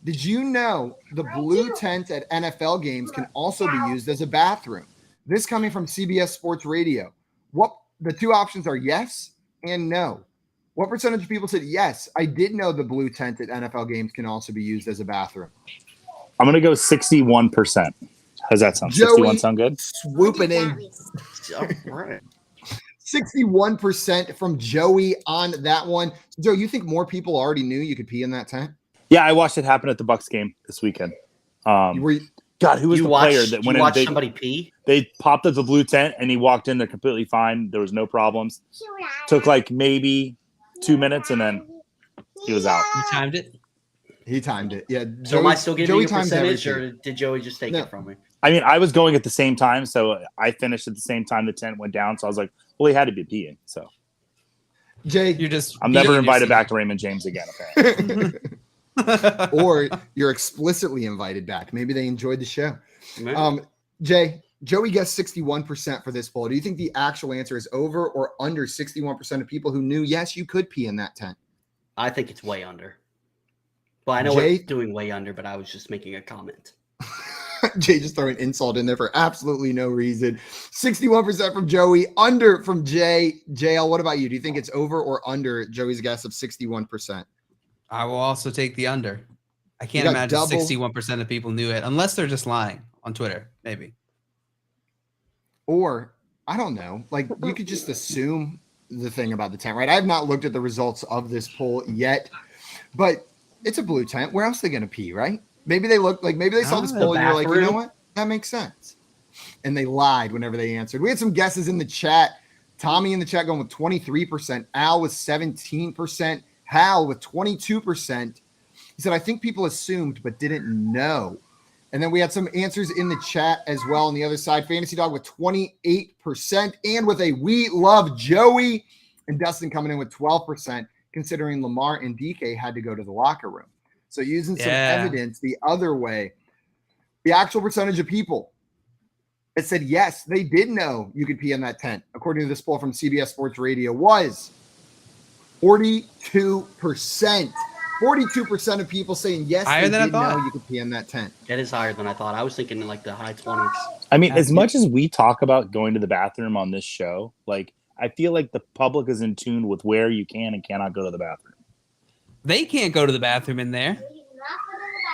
Did you know the blue tent at NFL games can also be used as a bathroom? This coming from CBS Sports Radio. What the two options are yes and no. What percentage of people said yes? I did know the blue tent at NFL games can also be used as a bathroom.
I'm going to go 61%. How's that sound?
Joey
61 sound good?
Swooping in.
All right.
61% from Joey on that one. Joe, you think more people already knew you could pee in that tent?
Yeah, I watched it happen at the Bucs game this weekend. God, who was the player that went in?
Watched somebody pee?
They popped up the blue tent, and he walked in there completely fine. There was no problems. Took like maybe 2 minutes, and then he was out.
You timed it?
He timed it. Yeah.
So am I still getting a percentage, or did Joey just take it from me?
I mean, I was going at the same time, so I finished at the same time the tent went down. So I was like, well, he had to be peeing. So,
Jay,
I'm never invited back to Raymond James again, apparently.
Or you're explicitly invited back. Maybe they enjoyed the show. Jay, Joey guessed 61% for this poll. Do you think the actual answer is over or under 61% of people who knew, yes, you could pee in that tent?
I think it's way under. Well, I know it's doing way under, but I was just making a comment.
Jay just throwing insult in there for absolutely no reason. 61% from Joey, under from Jay. JL, what about you? Do you think it's over or under Joey's guess of 61%?
I will also take the under. I can't imagine 61% of people knew it, unless they're just lying on Twitter, maybe.
Or, I don't know, like you could just assume the thing about the tent, right? I have not looked at the results of this poll yet, but it's a blue tent. Where else are they going to pee, right? Maybe they look like, maybe they saw this poll and you're like, you know what? That makes sense. And they lied whenever they answered. We had some guesses in the chat. Tommy in the chat going with 23%. Al with 17%. Hal with 22%. He said, I think people assumed but didn't know. And then we had some answers in the chat as well on the other side. Fantasy Dog with 28% and with a we love Joey. And Dustin coming in with 12%, considering Lamar and DK had to go to the locker room. So using some evidence the other way, the actual percentage of people that said, yes, they did know you could pee in that tent, according to this poll from CBS Sports Radio, was 42%. 42% of people saying, yes, they did know you could pee in that tent.
That is higher than I thought. I was thinking in like the high 20s.
I mean, as much as we talk about going to the bathroom on this show, like, I feel like the public is in tune with where you can and cannot go to the bathroom.
They can't go to the bathroom in there.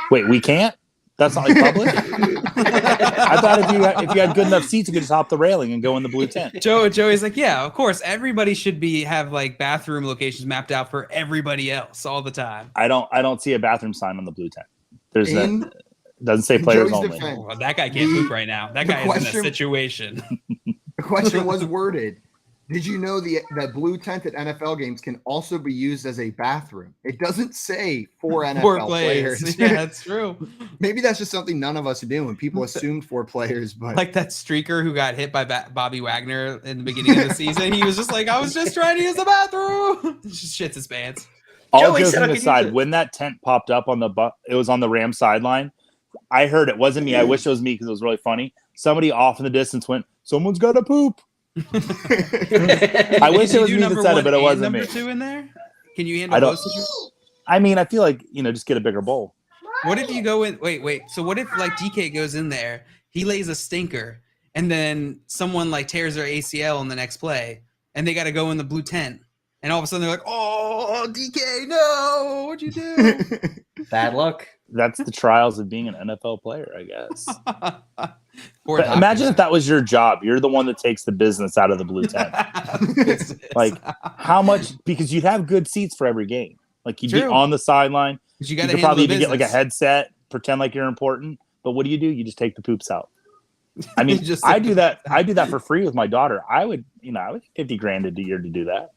Wait, we can't? That's not like public? I thought if you had good enough seats, you could just hop the railing and go in the blue tent.
Joey's like, yeah, of course. Everybody should have like bathroom locations mapped out for everybody else all the time.
I don't see a bathroom sign on the blue tent. Doesn't say players only.
Well, that guy can't poop right now. That guy is in a situation.
The question was worded. Did you know that blue tent at NFL games can also be used as a bathroom? It doesn't say for NFL players.
Yeah, that's true.
Maybe that's just something none of us do, and people assumed for players. But
like that streaker who got hit by Bobby Wagner in the beginning of the season, he was just like, I was just trying to use the bathroom. Just shits his pants.
All joking aside, when that tent popped up on it was on the Rams sideline. I heard it wasn't me. I wish it was me because it was really funny. Somebody off in the distance went, "Someone's got to poop." I wish it was me that said it, but it wasn't me.
Number 2 in there? Can you handle those situations?
I mean, I feel like, just get a bigger bowl.
What if you go in? Wait. So what if like DK goes in there, he lays a stinker, and then someone like tears their ACL in the next play, and they got to go in the blue tent, and all of a sudden they're like, "Oh, DK, no! What'd you do?"
Bad luck.
That's the trials of being an NFL player, I guess. But imagine if that was your job. You're the one that takes the business out of the blue tent. Like, how much? Because you'd have good seats for every game. Like, you'd be on the sideline. You could probably even get like a headset, pretend like you're important. But what do? You just take the poops out. I mean, I do that. I do that for free with my daughter. I would $50,000 a year to do that.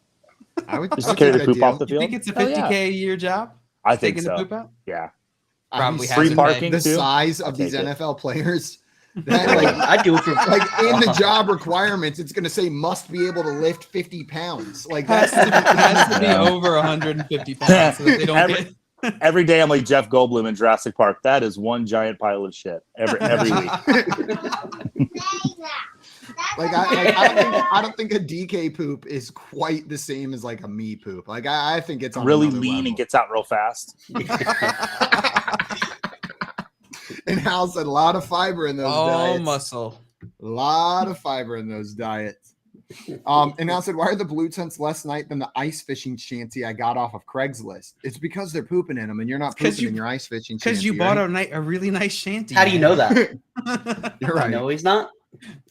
I would
just carry the poop off the field.
You think it's a $50K a year job?
I think
taking
so.
the poop out?
Yeah.
Probably
free parking.
The size of these NFL players. That, like,
I do it for
like in the job requirements, it's going to say must be able to lift 50 pounds. Like
has to be over 150 pounds. So that they don't
every day I'm like Jeff Goldblum in Jurassic Park. That is one giant pile of shit every week.
Like I don't think a DK poop is quite the same as like a me poop. Like I think it's on
really lean level. And gets out real fast.
And Hal said a lot of fiber in those diets.
Muscle.
A lot of fiber in those diets. And now said, why are the blue tents less nice than the ice fishing shanty I got off of Craigslist? It's because they're pooping in them, and you're not pooping in your ice fishing shanty.
Because you bought a really nice shanty.
How do you know that?
You're right.
No, he's not.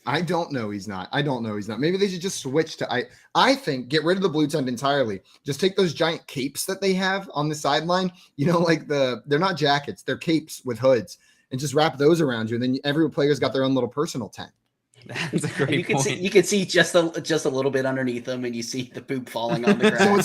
I don't know he's not. Maybe they should just switch to I think get rid of the blue tent entirely. Just take those giant capes that they have on the sideline. You know, like they're not jackets, they're capes with hoods, and just wrap those around you. And then every player's got their own little personal tent.
That's a great point.
You can see just a little bit underneath them, and you see the poop falling on the ground.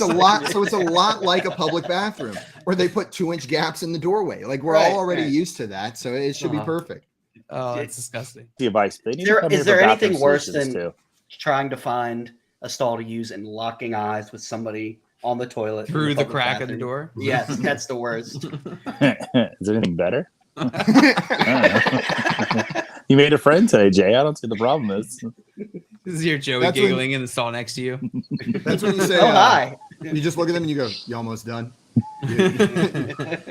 So it's a lot like a public bathroom where they put 2-inch gaps in the doorway. Like we're all already used to that, so it should be perfect.
Oh, it's disgusting.
The advice.
Is there anything worse than trying to find a stall to use and locking eyes with somebody on the toilet
through the crack of the door?
Yes, that's the worst.
Is there anything better? You made a friend today, Jay. I don't see the problem is.
This is your Joey giggling in the stall next to you.
That's when you say,
"Oh hi."
You just look at them and you go, "You almost done? You're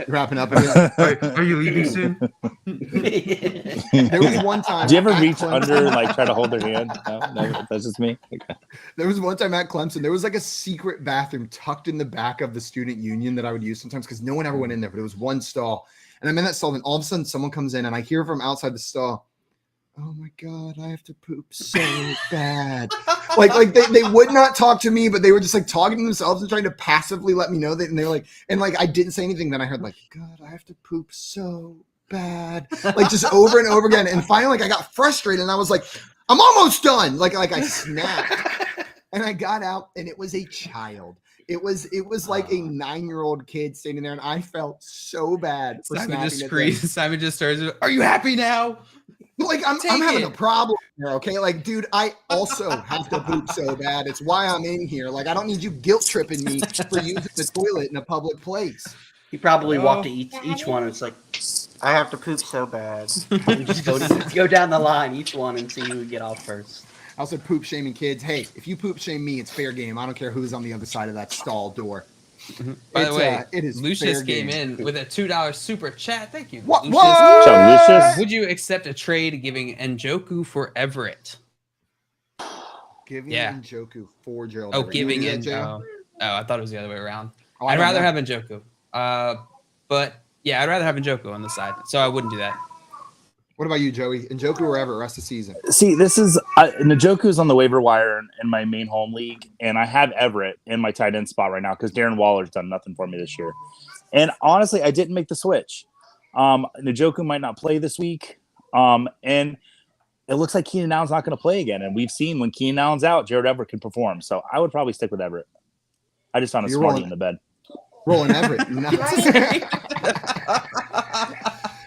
wrapping up again?
Are you leaving soon?"
There was one time.
Do you ever reach under and like try to hold their hand? No, that's just me. Okay.
There was one time at Clemson. There was like a secret bathroom tucked in the back of the student union that I would use sometimes because no one ever went in there. But it was one stall, and I'm in that stall, and all of a sudden someone comes in, and I hear from outside the stall, "Oh my God, I have to poop so bad." Like they would not talk to me, but they were just like talking to themselves and trying to passively let me know that. And they were like, and like I didn't say anything. Then I heard like, "God, I have to poop so bad," like just over and over again. And finally, like I got frustrated, and I was like, "I'm almost done." Like I snapped, and I got out, and it was a child. It was like a 9-year-old kid standing there, and I felt so bad for
Simon just screams. Simon just starts, "Are you happy now?"
Like I'm having a problem here, okay? Like, dude, I also have to poop so bad. It's why I'm in here. Like, I don't need you guilt tripping me for using the toilet in a public place.
He probably walked to each one, and it's like, "I have to poop so bad." You just go down the line, each one, and see who would get off first.
I also poop shaming kids. Hey, if you poop shame me, it's fair game. I don't care who's on the other side of that stall door.
By the way,
it is
Lucius came in with a $2 super chat. Thank you.
What?
Lucius.
What?
Lucius?
Would you accept a trade giving Njoku for Everett?
Giving Njoku for Gerald.
Oh,
Everett.
giving it. Oh, I thought it was the other way around.
Oh,
I'd rather have Njoku. But yeah, I'd rather have Njoku on the side. So I wouldn't do that.
What about you, Joey? Njoku or Everett rest of the season?
See, this is Njoku's on the waiver wire in my main home league, and I have Everett in my tight end spot right now because Darren Waller's done nothing for me this year. And honestly, I didn't make the switch. Njoku might not play this week, and it looks like Keenan Allen's not going to play again. And we've seen when Keenan Allen's out, Jared Everett can perform. So I would probably stick with Everett. I just found a smarty in the bed.
Rolling Everett.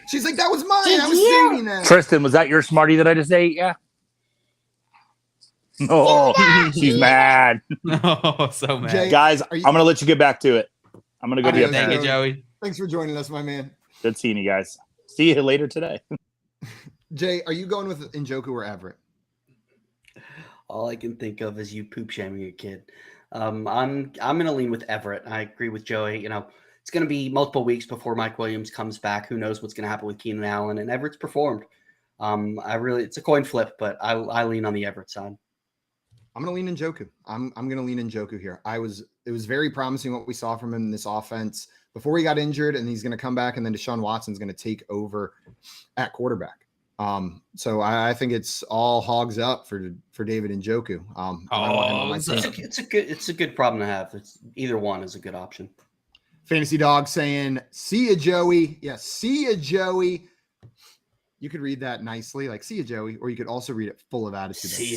She's like, "That was mine. I was saving that."
Tristan, was that your smartie that I just ate? Yeah. Oh, she's mad.
Oh, so mad.
Jay,
guys, I'm going to let you get back to it. I'm going to go be a
Thank
parent.
you, Joey.
Thanks for joining us, my man.
Good seeing you guys. See you later today.
Jay, are you going with Njoku or Everett?
All I can think of is you poop shaming a kid. I'm going to lean with Everett. I agree with Joey. You know, it's going to be multiple weeks before Mike Williams comes back. Who knows what's going to happen with Keenan Allen, and Everett's performed. It's a coin flip, but I lean on the Everett side.
I'm going to lean Njoku. I'm going to lean Njoku here. It was very promising what we saw from him in this offense before he got injured, and he's going to come back, and then Deshaun Watson's going to take over at quarterback. So I think it's all hogs up for David Njoku. I want him on my team.
It's a good problem to have. Either one is a good option.
Fantasy Dog saying, "See ya, Joey." Yeah, see ya, Joey. You could read that nicely, like "See ya, Joey," or you could also read it full of attitude.
See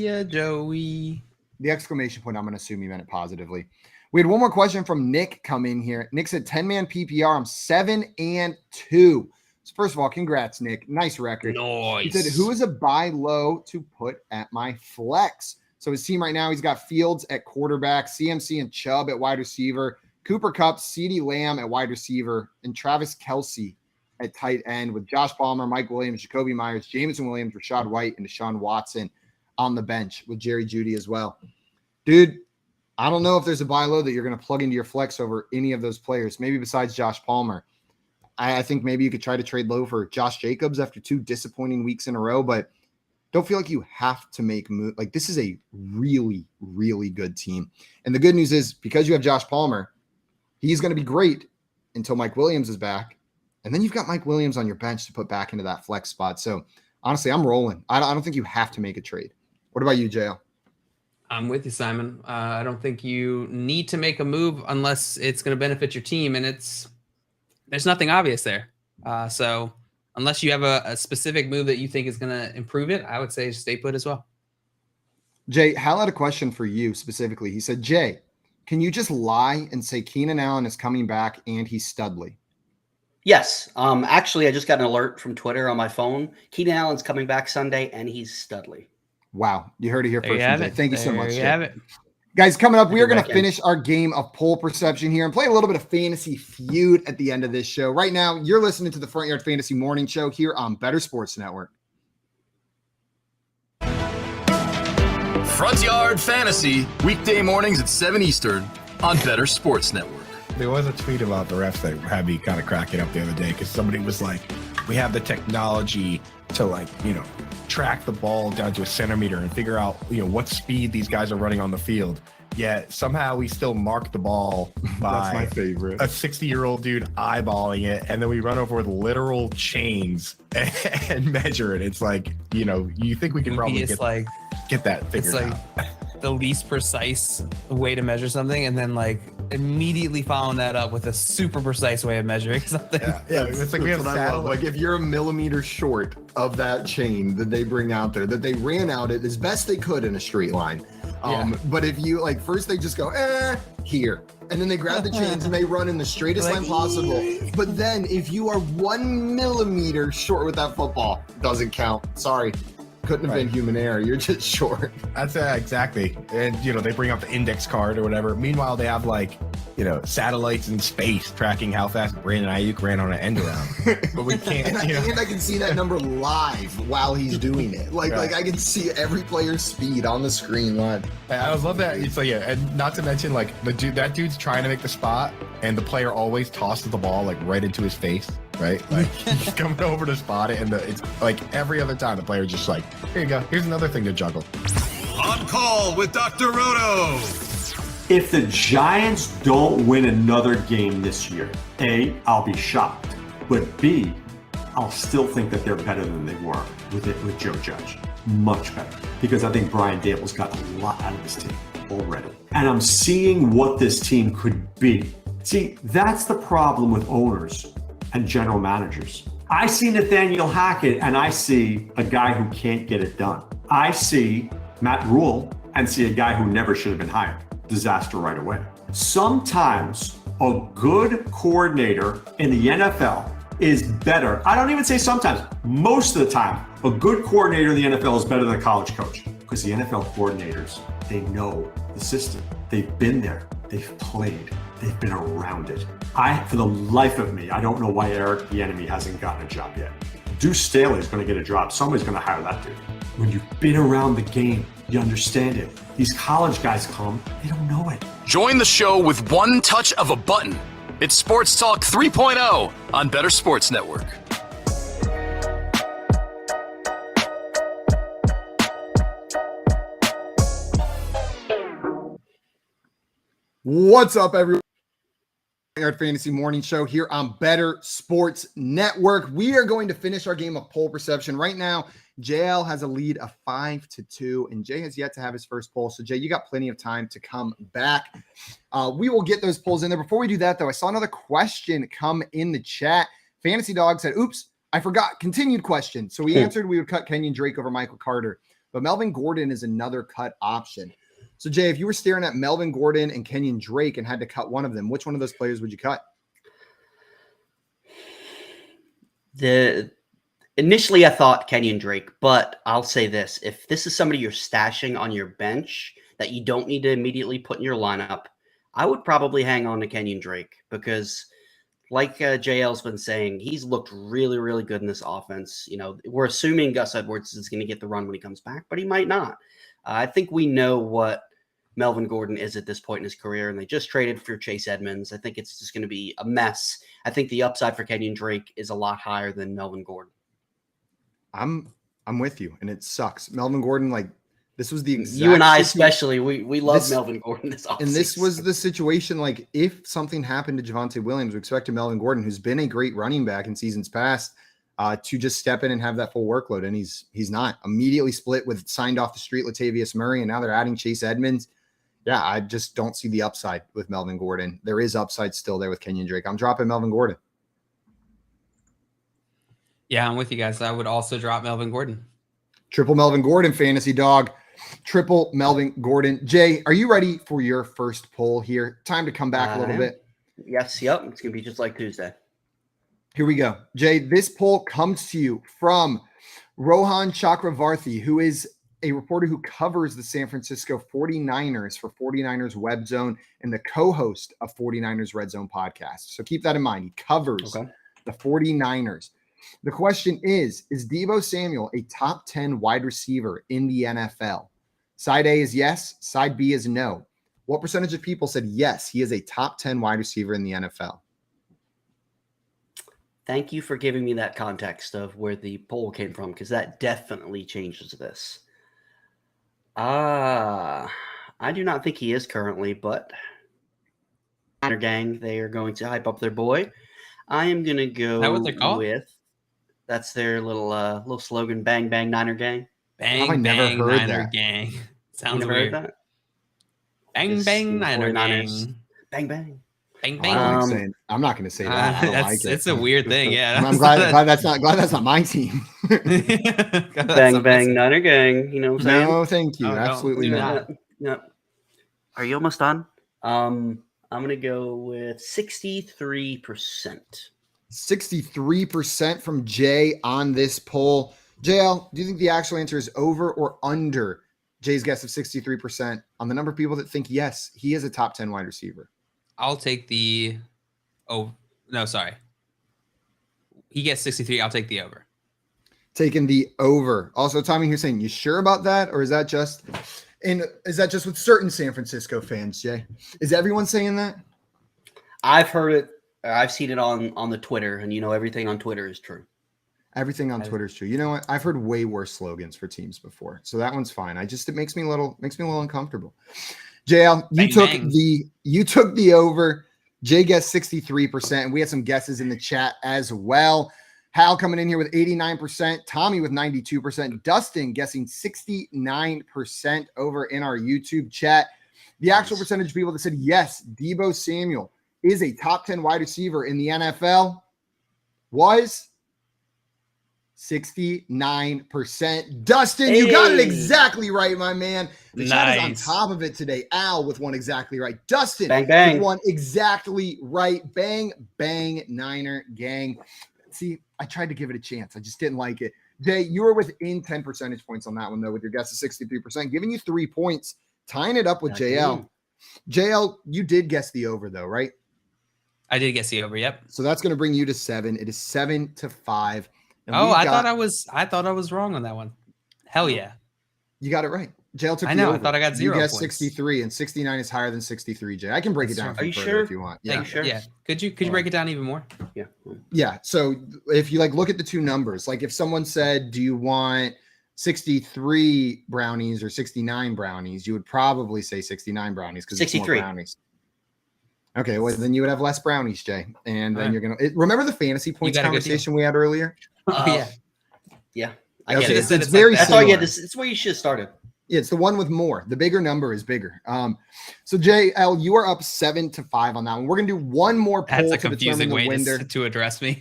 ya,
Joey.
The exclamation point, I'm going to assume you meant it positively. We had one more question from Nick come in here. Nick said 10-man PPR. I'm 7-2. So first of all, congrats, Nick. Nice record.
Nice.
He said, "Who is a buy low to put at my flex?" So his team right now, he's got Fields at quarterback, CMC and Chubb at wide receiver, Cooper Kupp, CeeDee Lamb at wide receiver, and Travis Kelce at tight end with Josh Palmer, Mike Williams, Jacoby Myers, Jameson Williams, Rashad White, and Deshaun Watson on the bench with Jerry Jeudy as well. Dude, I don't know if there's a buy low that you're going to plug into your flex over any of those players, maybe besides Josh Palmer. I think maybe you could try to trade low for Josh Jacobs after 2 disappointing weeks in a row, but don't feel like you have to make move. Like this is a really, really good team. And the good news is because you have Josh Palmer, he's going to be great until Mike Williams is back. And then you've got Mike Williams on your bench to put back into that flex spot. So honestly, I'm rolling. I don't think you have to make a trade. What about you, JL?
I'm with you, Simon. I don't think you need to make a move unless it's going to benefit your team. And there's nothing obvious there. So unless you have a specific move that you think is going to improve it, I would say stay put as well.
Jay, Hal had a question for you specifically. He said, Jay, can you just lie and say Keenan Allen is coming back and he's studly?
Yes. Actually, I just got an alert from Twitter on my phone. Keenan Allen's coming back Sunday, and he's studly.
Wow. You heard it here first. Thank you so much, Jay.
Have it.
Guys, coming up, we are going to finish our game of poll perception here and play a little bit of fantasy feud at the end of this show. Right now, you're listening to the Front Yard Fantasy Morning Show here on Better Sports Network.
Front Yard Fantasy, weekday mornings at 7 Eastern on Better Sports Network.
There was a tweet about the refs that had me kind of cracking up the other day because somebody was like, we have the technology to track the ball down to a centimeter and figure out, what speed these guys are running on the field. Yet somehow we still mark the ball by
That's my favorite.
a 60-year-old dude eyeballing it. And then we run over with literal chains and measure it. It's like, you think we can probably get that figured out.
The least precise way to measure something, and then immediately following that up with a super precise way of measuring something.
Yeah, it's like we have like if you're a millimeter short of that chain that they bring out there, that they ran out it as best they could in a straight line. But if you first they just go here, and then they grab the chains and they run in the straightest line possible. But then if you are 1 millimeter short with that football, doesn't count. Sorry. Couldn't have been human error. You're just short.
That's exactly. And, they bring up the index card or whatever. Meanwhile, they have satellites in space tracking how fast Brandon Ayuk ran on an end around. But we can't,
and I can see that number live while he's doing it. I can see every player's speed on the screen live.
I love that. It's and not to mention that dude's trying to make the spot and the player always tosses the ball right into his face. Right? He's coming over to spot it, and it's every other time the player just here you go. Here's another thing to juggle.
On call with Dr. Roto.
If the Giants don't win another game this year, A, I'll be shocked. But B, I'll still think that they're better than they were with Joe Judge. Much better. Because I think Brian Dable's got a lot out of this team already. And I'm seeing what this team could be. See, that's the problem with owners and general managers. I see Nathaniel Hackett and I see a guy who can't get it done. I see Matt Rule and see a guy who never should have been hired. Disaster right away. Sometimes a good coordinator in the NFL is better. I don't even say sometimes. Most of the time, a good coordinator in the NFL is better than a college coach because the NFL coordinators, they know the system. They've been there. They've played. They've been around it. For the life of me, I don't know why Eric Bieniemy hasn't gotten a job yet. Deuce Staley is going to get a job. Somebody's going to hire that dude. When you've been around the game, you understand it. These college guys come, they don't know it.
Join the show with one touch of a button. It's Sports Talk 3.0 on Better Sports Network.
What's up, everyone? Fantasy Morning Show here on Better Sports Network. We are going to finish our game of poll perception right now. JL has a lead of 5-2, and Jay has yet to have his first poll. So, Jay, you got plenty of time to come back. We will get those polls in there. Before we do that, though, I saw another question come in the chat. Fantasy Dog said, oops, I forgot. Continued question. So we answered we would cut Kenyon Drake over Michael Carter, but Melvin Gordon is another cut option. So, Jay, if you were staring at Melvin Gordon and Kenyon Drake and had to cut one of them, which one of those players would you cut?
Initially, I thought Kenyon Drake, but I'll say this. If this is somebody you're stashing on your bench that you don't need to immediately put in your lineup, I would probably hang on to Kenyon Drake because like JL's been saying, he's looked really, really good in this offense. We're assuming Gus Edwards is going to get the run when he comes back, but he might not. I think we know what Melvin Gordon is at this point in his career, and they just traded for Chase Edmonds. I think it's just going to be a mess. I think the upside for Kenyon Drake is a lot higher than Melvin Gordon.
I'm I'm with you, and it sucks. Melvin Gordon, like this was the exact
you and I especially. We love Melvin Gordon this offseason.
And this was the situation. Like if something happened to Javonte Williams, we expected Melvin Gordon, who's been a great running back in seasons past, to just step in and have that full workload, and he's not. Immediately split with signed off the street Latavius Murray, and now they're adding Chase Edmonds. Yeah, I just don't see the upside with Melvin Gordon. There is upside still there with Kenyon Drake. I'm dropping Melvin Gordon.
Yeah, I'm with you guys. I would also drop Melvin Gordon.
Triple Melvin Gordon, fantasy dog. Triple Melvin Gordon. Jay, are you ready for your first poll here? Time to come back a little bit.
Yes, yep. It's going to be just like Tuesday.
Here we go. Jay, this poll comes to you from Rohan Chakravarthi, who is a reporter who covers the San Francisco 49ers for 49ers Web Zone and the co-host of 49ers Red Zone podcast. So keep that in mind. He covers the 49ers. The question is Deebo Samuel a top 10 wide receiver in the NFL? Side A is yes. Side B is no. What percentage of people said yes, he is a top 10 wide receiver in the NFL?
Thank you for giving me that context of where the poll came from, because that definitely changes this. I do not think he is currently, but Niner Gang, they are going to hype up their boy. I am going to go
Is that what they're called?
with, that's their little slogan, Bang Bang Niner Gang.
Bang Bang Niner Gang. Sounds weird.
That?
Bang Bang Niner Gang.
Bang Bang.
Bang Bang.
I'm not going to say that. I don't like it.
It's a weird thing. Yeah.
I'm glad that's not my team.
Bang Bang Niner Gang. You know what I'm saying?
No, thank you. Absolutely not.
No. Are you almost done? I'm going to go with 63%.
63% from Jay on this poll. JL, do you think the actual answer is over or under Jay's guess of 63% on the number of people that think, yes, he is a top 10 wide receiver?
I'll take the sorry. He gets 63. I'll take the over.
Taking the over. Also, Tommy here saying, you sure about that? Or is that just with certain San Francisco fans, Jay? Is everyone saying that?
I've heard it. I've seen it on the Twitter, and everything on Twitter is true.
Everything on Twitter is true. You know what? I've heard way worse slogans for teams before, so that one's fine. It makes me a little uncomfortable. JL, you took the over. Jay guessed 63%, and we had some guesses in the chat as well. Hal coming in here with 89%, Tommy with 92%, Dustin guessing 69% over in our YouTube chat. The actual percentage of people that said yes, Deebo Samuel is a top 10 wide receiver in the NFL was 69%. Dustin, you got it exactly right, my man. The chat is on top of it today. Al with one exactly right. Dustin
bang, bang.
with one exactly right. Bang, bang, Niner gang. See, I tried to give it a chance. I just didn't like it. Jay, you were within 10 percentage points on that one, though, with your guess of 63%, giving you 3 points, tying it up with JL. JL, you did guess the over, though, right?
I did guess the over. Yep.
So that's going to bring you to 7. It is 7-5. And
I thought I was wrong on that one. Hell yeah.
You got it right. JL took
I know.
the over.
I thought I got 0
You guessed
points.
63, and 69 is higher than 63, Jay. I can break it down for you further if you want.
Yeah. Sure? Yeah. Could you break it down even more?
Yeah.
Yeah. So if you look at the two numbers, like if someone said, do you want 63 brownies or 69 brownies, you would probably say 69 brownies because it's more brownies. Okay, well then you would have less brownies, Jay, and then you're gonna remember the fantasy points conversation we had earlier.
Yeah.
I get it. It's very similar.
It's where you should have started.
Yeah, it's the one with more. The bigger number is bigger. So JL, you are up 7-5 on that one. We're gonna do one more poll
That's a
to determine
confusing
the
way
winner.
to address me.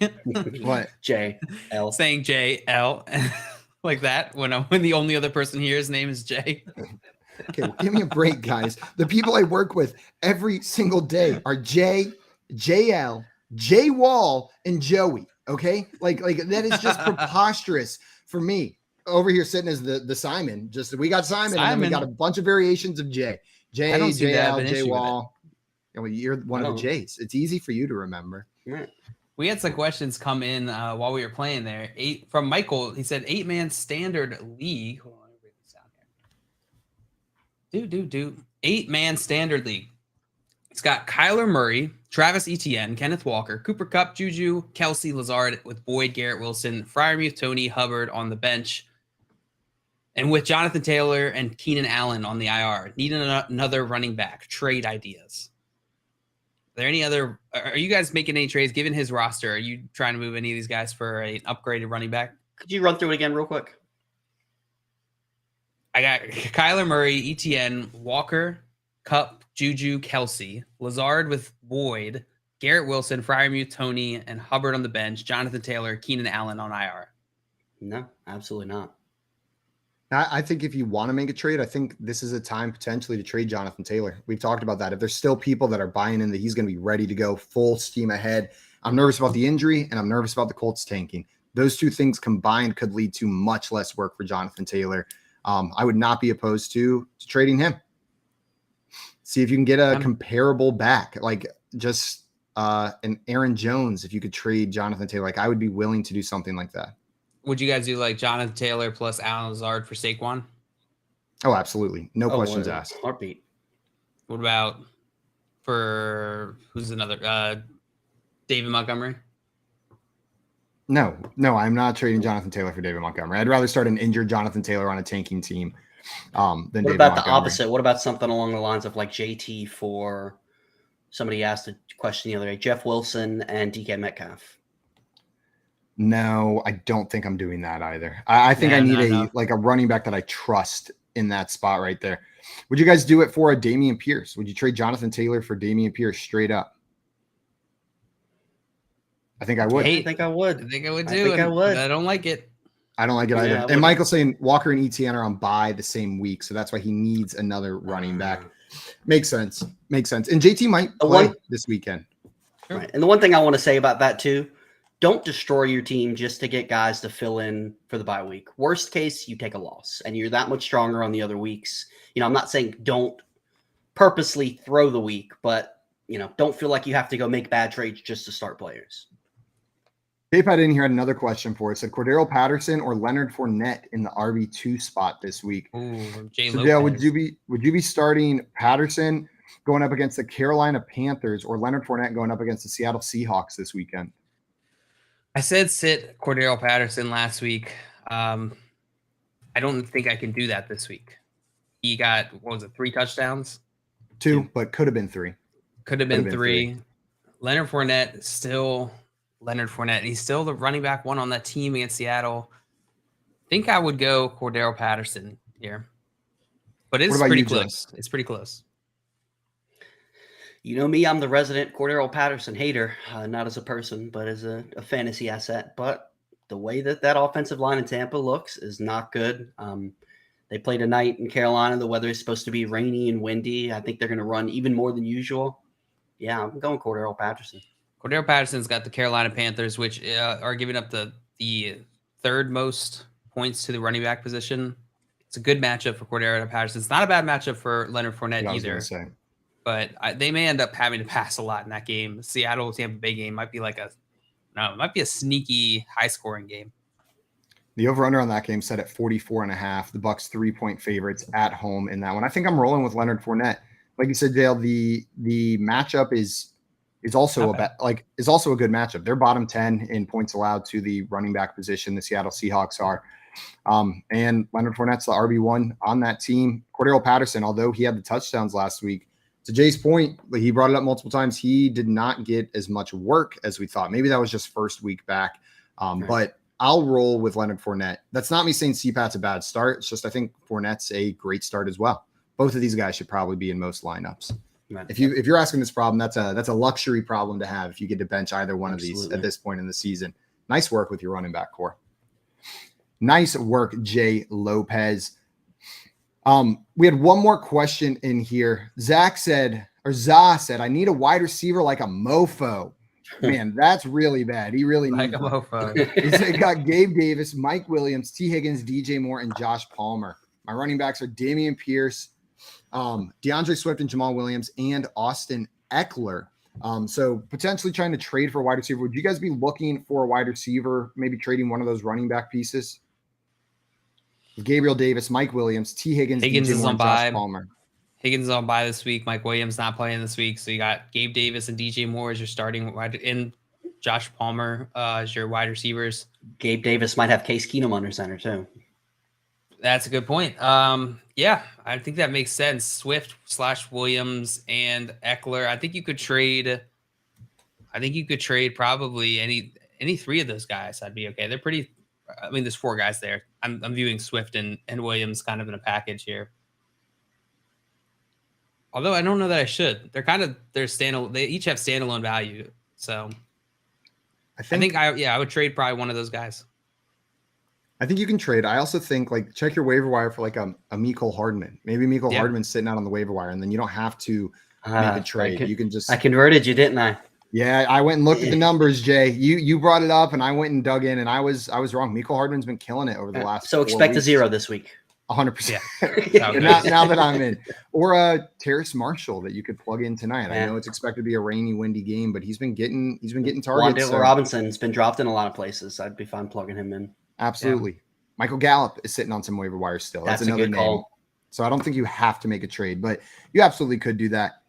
What?
JL.
Saying JL like that when the only other person here's name is Jay.
Okay, well, give me a break, guys. The people I work with every single day are Jay, JL, Jay Wall, and Joey. Okay, like that is just preposterous for me. Over here sitting as the Simon. We got Simon, and then we got a bunch of variations of Jay, JL, Jay Wall. Well, you're one of the Jays. It's easy for you to remember.
Right.
We had some questions come in while we were playing there. From Michael, he said 8-man standard league. Hold on, let me break this down here. 8-man standard league. It's got Kyler Murray, Travis Etienne, Kenneth Walker, Cooper Kupp, Juju, Kelsey, Lazard with Boyd, Garrett Wilson, Freiermuth, Tony, Hubbard on the bench. And with Jonathan Taylor and Keenan Allen on the IR, need another running back. Trade ideas. Are there any other? Are you guys making any trades? Given his roster, are you trying to move any of these guys for an upgraded running back?
Could you run through it again real quick?
I got Kyler Murray, ETN, Walker, Kupp, Juju, Kelsey, Lazard with Boyd, Garrett Wilson, Freiermuth, Tony, and Hubbard on the bench, Jonathan Taylor, Keenan Allen on IR.
No, absolutely not.
I think if you want to make a trade, I think this is a time potentially to trade Jonathan Taylor. We've talked about that. If there's still people that are buying in that he's going to be ready to go full steam ahead, I'm nervous about the injury and I'm nervous about the Colts tanking. Those two things combined could lead to much less work for Jonathan Taylor. I would not be opposed to trading him. See if you can get a comparable back, like just an Aaron Jones. If you could trade Jonathan Taylor, like I would be willing to do something like that.
Would you guys do like Jonathan Taylor plus Alan Lazard for Saquon?
Oh, absolutely. No questions asked.
Heartbeat.
What about for who's another? David Montgomery?
No, I'm not trading Jonathan Taylor for David Montgomery. I'd rather start an injured Jonathan Taylor on a tanking team than
what
David
about
Montgomery.
the opposite? What about something along the lines of like JT for somebody asked a question the other day, Jeff Wilson and DK Metcalf?
No, I don't think I'm doing that either. I think I need a running back that I trust in that spot right there. Would you guys do it for a Dameon Pierce? Would you trade Jonathan Taylor for Dameon Pierce straight up? I think I would.
I think I would too. I don't like it.
I don't like it either. And Michael's saying Walker and ETN are on bye the same week, so that's why he needs another running back. Makes sense. And JT might play this weekend.
Right. And the one thing I want to say about that too, don't destroy your team just to get guys to fill in for the bye week. Worst case, you take a loss and you're that much stronger on the other weeks. I'm not saying don't purposely throw the week, but don't feel like you have to go make bad trades just to start players.
K-Pad in here had another question for us. Said Cordero Patterson or Leonard Fournette in the RB2 spot this week.
Ooh,
so Dale, would you be starting Patterson going up against the Carolina Panthers or Leonard Fournette going up against the Seattle Seahawks this weekend?
I said sit Cordero Patterson last week. I don't think I can do that this week. He got, 3 touchdowns?
2, but could have been 3.
Could have been 3. Leonard Fournette is still Leonard Fournette. He's still the running back one on that team against Seattle. I think I would go Cordero Patterson here. But it's pretty close. It's pretty close.
You know me, I'm the resident Cordero Patterson hater, not as a person, but as a fantasy asset. But the way that offensive line in Tampa looks is not good. They play tonight in Carolina. The weather is supposed to be rainy and windy. I think they're going to run even more than usual. Yeah, I'm going Cordero Patterson.
Cordero Patterson's got the Carolina Panthers, which are giving up the third most points to the running back position. It's a good matchup for Cordero Patterson. It's not a bad matchup for Leonard Fournette either. But they may end up having to pass a lot in that game. Seattle Tampa Bay game might be it might be a sneaky high scoring game.
The over-under on that game set at 44.5. The Bucs 3-point favorites at home in that one. I think I'm rolling with Leonard Fournette. Like you said, Dale, the matchup is also a good matchup. They're bottom 10 in points allowed to the running back position. The Seattle Seahawks are. And Leonard Fournette's the RB1 on that team. Cordero Patterson, although he had the touchdowns last week, to Jay's point, he brought it up multiple times. He did not get as much work as we thought. Maybe that was just first week back. But I'll roll with Leonard Fournette. That's not me saying CPAT's a bad start. It's just I think Fournette's a great start as well. Both of these guys should probably be in most lineups. Right. If you're asking this problem, that's a luxury problem to have if you get to bench either one of these at this point in the season. Nice work with your running back core. Nice work, Jay Lopez. We had one more question in here. Zah said, I need a wide receiver like a mofo. Man, that's really bad. He really needs
a mofo.
He got Gabe Davis, Mike Williams, T. Higgins, DJ Moore, and Josh Palmer. My running backs are Dameon Pierce, DeAndre Swift and Jamal Williams, and Austin Eckler. So potentially trying to trade for a wide receiver. Would you guys be looking for a wide receiver, maybe trading one of those running back pieces? Gabriel Davis, Mike Williams, T. Higgins
is on
bye. Palmer.
Higgins is on bye this week. Mike Williams not playing this week. So you got Gabe Davis and DJ Moore as your starting wide, and Josh Palmer as your wide receivers.
Gabe Davis might have Case Keenum under center too.
That's a good point. Yeah, I think that makes sense. Swift / Williams and Eckler. I think you could trade probably any three of those guys. I'd be okay. They're pretty. I mean, there's 4 guys there. I'm viewing Swift and Williams kind of in a package here. Although I don't know that I should. They're standalone. They each have standalone value. So I think I would trade probably one of those guys.
I think you can trade. I also think like check your waiver wire for like a Mecole Hardman. Maybe Mecole Hardman's sitting out on the waiver wire, and then you don't have to make a trade. You can just.
I converted you, didn't I?
Yeah, I went and looked at the numbers, Jay. You brought it up, and I went and dug in, and I was wrong. Mecole Hardman's been killing it over the last.
So expect a 0 this week.
100%. Now that I'm in, or a Terrace Marshall that you could plug in tonight. I know it's expected to be a rainy, windy game, but he's been getting targets.
Wandale Robinson's been dropped in a lot of places. I'd be fine plugging him in.
Absolutely. Yeah. Michael Gallup is sitting on some waiver wires still. That's another name. Call. So I don't think you have to make a trade, but you absolutely could do that.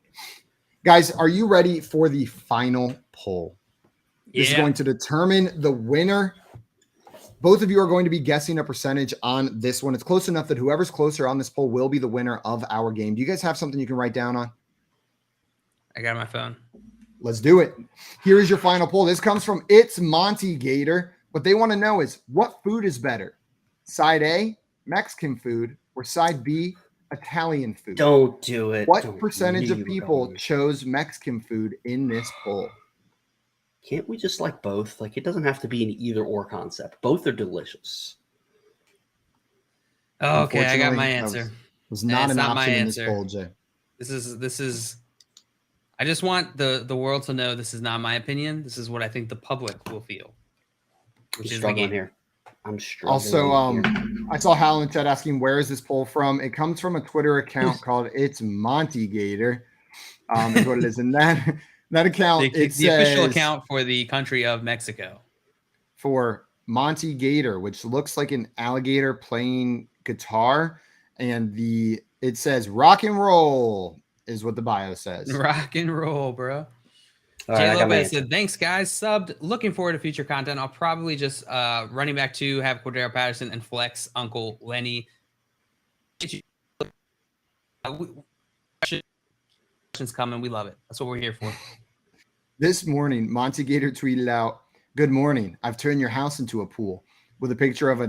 Guys, are you ready for the final poll? This is going to determine the winner. Both of you are going to be guessing a percentage on this one. It's close enough that whoever's closer on this poll will be the winner of our game. Do you guys have something you can write down on?
I got my phone.
Let's do it. Here is your final poll. This comes from It's Monty Gator. What they want to know is what food is better? Side A, Mexican food, or side B, Italian food?
Don't do it.
What percentage of people chose Mexican food in this poll?
Can't we just like both? Like it doesn't have to be an either or concept. Both are delicious.
Oh, okay, I got my answer.
Was not an option in this poll, Jay.
This is. I just want the world to know this is not my opinion. This is what I think the public will feel.
Which is the game here. I'm struggling.
Also, I saw Hal in chat asking where is this poll from. It comes from a Twitter account called It's Monty Gator. Is what it is, and that account
the official account for the country of Mexico
for Monty Gator, which looks like an alligator playing guitar, and it says rock and roll is what the bio says.
Rock and roll, bro.
Right,
Jay Lopez said, thanks, guys. Subbed. Looking forward to future content. I'll probably just running back to have Cordero Patterson and flex Uncle Lenny. Questions coming. We love it. That's what we're here for.
This morning, Monty Gator tweeted out, "Good morning. I've turned your house into a pool," with a picture of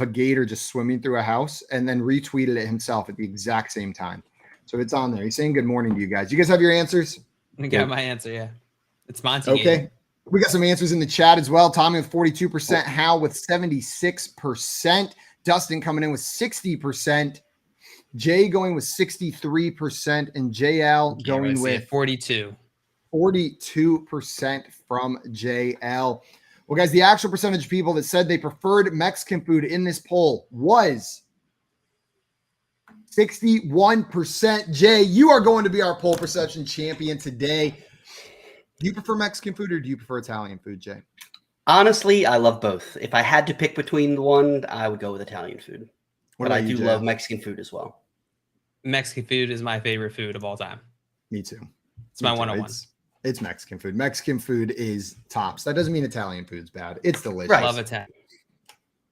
a gator just swimming through a house, and then retweeted it himself at the exact same time. So it's on there. He's saying good morning to you guys. You guys have your answers?
I got my answer, yeah. It's Monty.
Okay. Gator. We got some answers in the chat as well. Tommy with 42%, Hal with 76%, Dustin coming in with 60%, Jay going with 63%, and JL going with
42%
from JL. Well, guys, the actual percentage of people that said they preferred Mexican food in this poll was 61%. Jay, you are going to be our poll perception champion today. Do you prefer Mexican food or do you prefer Italian food, Jay?
Honestly, I love both. If I had to pick between the one, I would go with Italian food. But I do love Mexican food as well.
Mexican food is my favorite food of all time.
Me too.
It's my 101.
It's Mexican food. Mexican food is tops. That doesn't mean Italian food's bad. It's delicious.
Right. Love Italian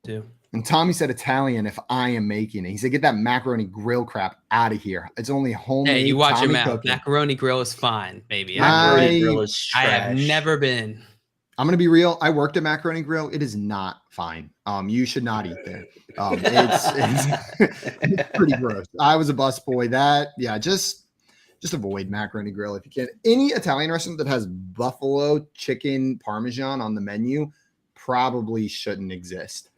too.
And Tommy said Italian if I am making it. He said, get that macaroni grill crap out of here. It's only homemade.
Hey, you watch
Tommy
your mouth.
cooking.
Macaroni grill is fine, baby.
Macaroni grill is trash.
I have never been.
I'm going to be real. I worked at Macaroni Grill. It is not fine. You should not eat there. It's pretty gross. I was a busboy. Just avoid Macaroni Grill if you can. Any Italian restaurant that has buffalo chicken parmesan on the menu probably shouldn't exist.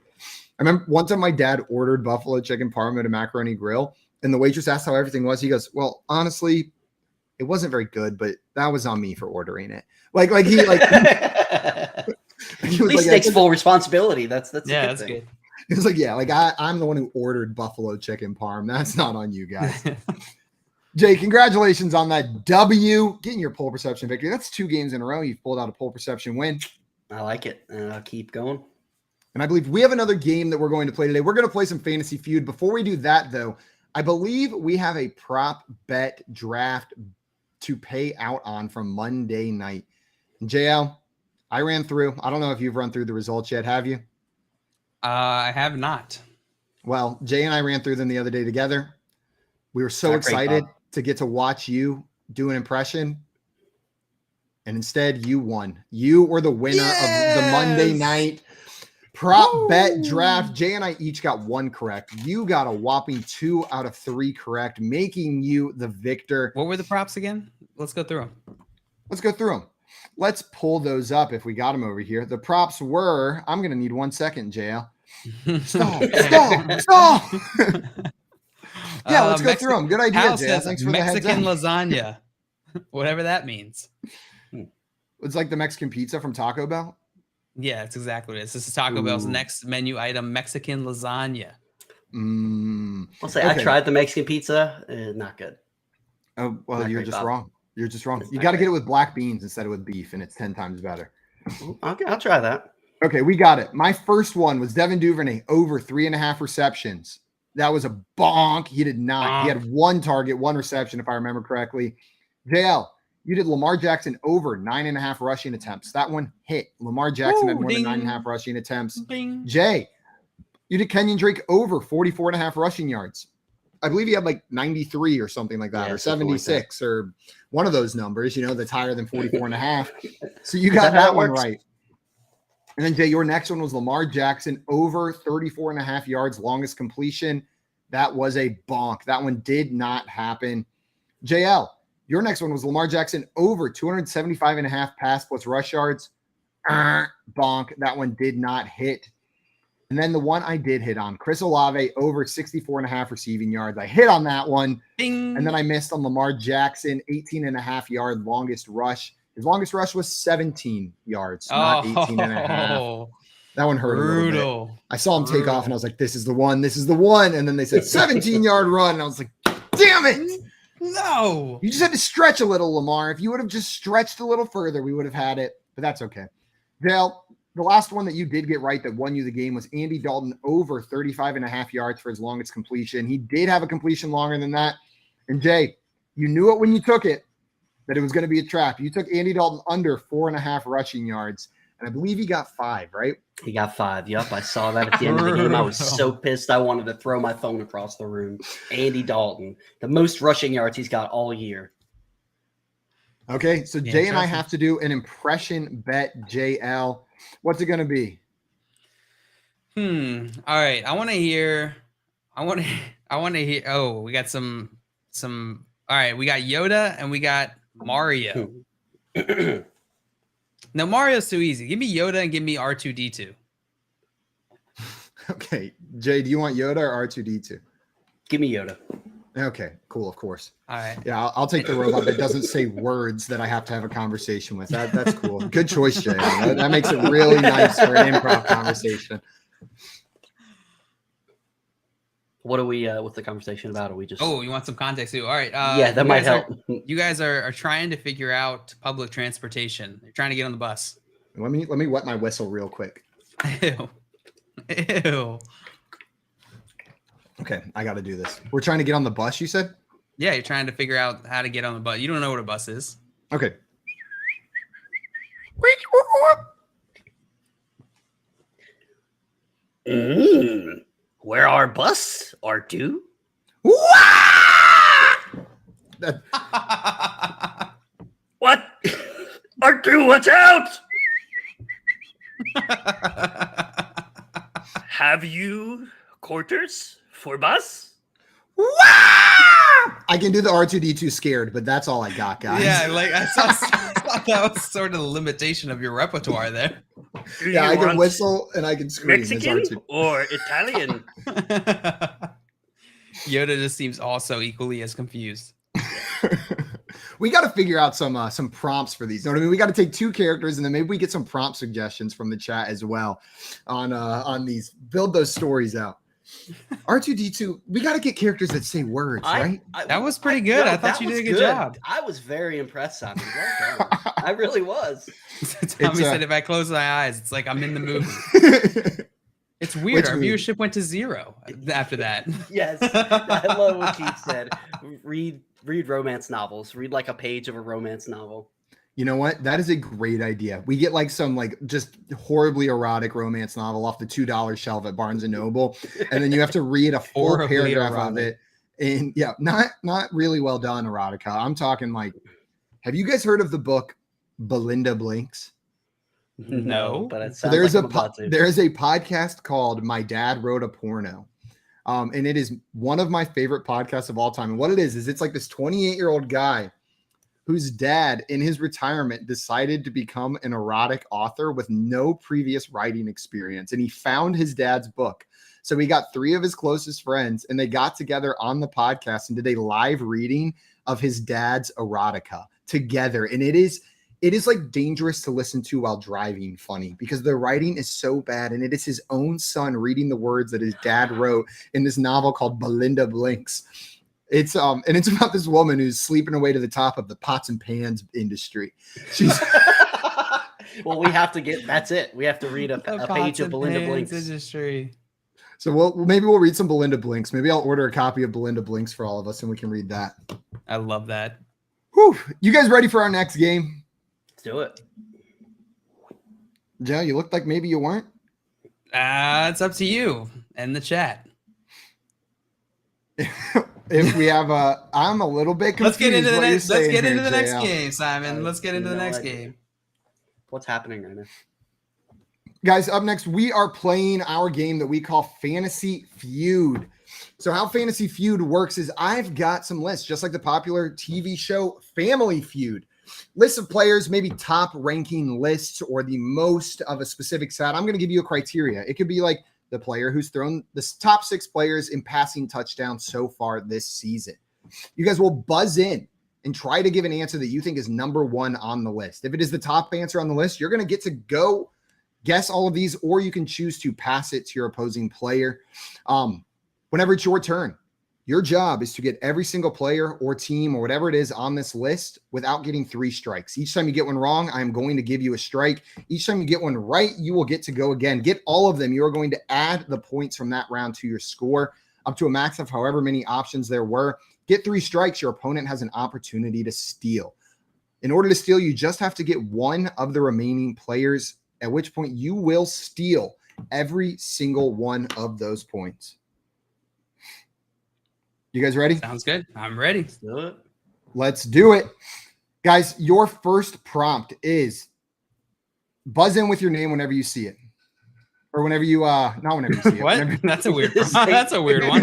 I remember one time my dad ordered buffalo chicken parm at a Macaroni Grill, and the waitress asked how everything was. He goes, "Well, honestly, it wasn't very good, but that was on me for ordering it." He
at least takes full responsibility. That's a good thing.
Good. He was like, I'm the one who ordered buffalo chicken parm. That's not on you guys. Jay, congratulations on that W. Getting your poll perception victory. That's 2 games in a row. You've pulled out a poll perception win.
I like it. I'll keep going.
And I believe we have another game that we're going to play today. We're going to play some Fantasy Feud. Before we do that, though, I believe we have a prop bet draft to pay out on from Monday night. And JL, I ran through. I don't know if you've run through the results yet. Have you?
I have not.
Well, Jay and I ran through them the other day together. We were so excited to get to watch you do an impression. And instead, you won. You were the winner of the Monday night prop bet draft. Jay and I each got 1 correct. You got a whopping 2 out of 3 correct, making you the victor.
What were the props again? Let's go through them.
Let's pull those up if we got them over here. The props were, I'm going to need 1 second, JL. Stop. Yeah, let's go through them. Good idea, JL. Thanks for
Mexican
the heads up.
lasagna, whatever that means.
It's like the Mexican pizza from Taco Bell.
Yeah, it's exactly what it is. This is Taco Bell's next menu item, Mexican lasagna.
I'll say I tried the Mexican pizza. Not good.
Oh, well,
Not
you're
great,
just
Bob.
wrong. You're just wrong. You got to get it with black beans instead of with beef, and it's 10 times better.
Okay, I'll try that.
Okay, we got it. My first one was Devin Duvernay over 3.5 receptions. That was a bonk. He did not. He had 1 target, 1 reception, if I remember correctly. JL, you did Lamar Jackson over 9.5 rushing attempts. That one hit. Lamar Jackson had more than 9.5 rushing attempts.
Ding.
Jay, you did Kenyon Drake over 44.5 rushing yards. I believe he had like 93 or something like that, or 76 or one of those numbers, that's higher than 44.5. So you got that one right. And then Jay, your next one was Lamar Jackson over 34.5 yards, longest completion. That was a bonk. That one did not happen. JL, your next one was Lamar Jackson over 275.5 pass plus rush yards. Bonk. That one did not hit. And then the one I did hit on, Chris Olave over 64.5 receiving yards. I hit on that one.
Ding.
And then I missed on Lamar Jackson, 18.5 yard longest rush. His longest rush was 17 yards, not 18.5. That one hurt a little bit. I saw him take off and I was like, this is the one. And then they said 17-yard run. And I was like, damn it.
No.
You just had to stretch a little, Lamar. If you would have just stretched a little further, we would have had it. But that's okay. Dale, the last one that you did get right that won you the game was Andy Dalton over 35.5 yards for his longest completion. He did have a completion longer than that. And Jay, you knew it when you took it, that it was going to be a trap. You took Andy Dalton under 4.5 rushing yards. And I believe he got 5, right?
He got 5. Yep. I saw that at the end of the game. I was so pissed. I wanted to throw my phone across the room. Andy Dalton, the most rushing yards he's got all year.
Okay. So Jay and I have to do an impression bet, JL. What's it going to be?
All right. I want to hear. Oh, we got some. All right. We got Yoda and we got Mario. No, Mario's too easy. Give me Yoda and give me R2D2.
Okay. Jay, do you want Yoda or R2D2?
Give me Yoda.
Okay, cool, of course.
All right.
Yeah, I'll take the robot that doesn't say words that I have to have a conversation with. That's cool. Good choice, Jay. That makes it really nice for an improv conversation.
What are we what's the conversation about? Are we just
you want some context too? All right.
Yeah, that might help.
You guys are trying to figure out public transportation. You're trying to get on the bus.
Let me wet my whistle real quick.
Ew.
Okay, I got to do this. We're trying to get on the bus, you said?
Yeah, you're trying to figure out how to get on the bus. You don't know what a bus is.
Okay.
Where are bus R2? What? R2, watch out! Have you quarters for bus?
I can do the R2D2 scared, but that's all I got, guys.
Yeah, like I thought that was sort of the limitation of your repertoire there.
Yeah, I can whistle and I can scream.
Mexican or Italian?
Yoda just seems also equally as confused.
We got to figure out some prompts for these. You know what I mean? We got to take 2 characters and then maybe we get some prompt suggestions from the chat as well on these. Build those stories out. R2D2, we got to get characters that say words, right?
That was pretty good. I thought you did a good job.
I was very impressed, Simon. Well done. I really was.
Tommy said if I close my eyes, it's like I'm in the movie. It's weird. Our viewership went to 0 after that.
Yes. I love what Keith said. Read romance novels. Read like a page of a romance novel.
You know what? That is a great idea. We get like some like just horribly erotic romance novel off the $2 shelf at Barnes and Noble, and then you have to read a full
Horribly
paragraph
erotic.
of it. And yeah, not really well done erotica. I'm talking like, have you guys heard of the book Belinda Blinks?
No,
but it
So
sounds
there's
like I'm about to.
there is a podcast called My Dad Wrote a Porno. And it is one of my favorite podcasts of all time. And what it is it's like this 28-year-old guy whose dad in his retirement decided to become an erotic author with no previous writing experience. And he found his dad's book. So he got 3 of his closest friends and they got together on the podcast and did a live reading of his dad's erotica together. And it is like dangerous to listen to while driving funny because the writing is so bad. And it is his own son reading the words that his dad wrote in this novel called Belinda Blinks. It's and it's about this woman who's sleeping away to the top of the pots and pans industry. She's
Well, we have to get. That's it. We have to read a page of Belinda Blinks.
Industry.
So maybe we'll read some Belinda Blinks. Maybe I'll order a copy of Belinda Blinks for all of us, and we can read that.
I love that.
Whew. You guys ready for our next game?
Let's do it.
Joe, you looked like maybe you weren't.
It's up to you and the chat.
If we have I'm a little bit confused.
Let's get into the
what
next.
you're
Let's
saying
get into
here,
the next
JL.
game, Simon. Let's get into the next game.
What's happening right now?
Guys, up next, we are playing our game that we call Fantasy Feud. So how Fantasy Feud works is I've got some lists, just like the popular TV show Family Feud. Lists of players, maybe top ranking lists or the most of a specific set. I'm going to give you a criteria. It could be like the player who's thrown the top 6 players in passing touchdowns so far this season. You guys will buzz in and try to give an answer that you think is number 1 on the list. If it is the top answer on the list, you're going to get to go guess all of these, or you can choose to pass it to your opposing player. Whenever it's your turn, your job is to get every single player or team or whatever it is on this list without getting 3 strikes. Each time you get one wrong, I'm going to give you a strike. Each time you get one right, you will get to go again. Get all of them. You are going to add the points from that round to your score up to a max of however many options there were. Get 3 strikes. Your opponent has an opportunity to steal. In order to steal, you just have to get one of the remaining players, at which point you will steal every single one of those points. You guys ready?
Sounds good. I'm ready.
Let's do it.
Let's do it. Guys, your first prompt is buzz in with your name whenever you see it. Or whenever you, not whenever you see it.
What?
Whenever,
That's a weird That's a weird one.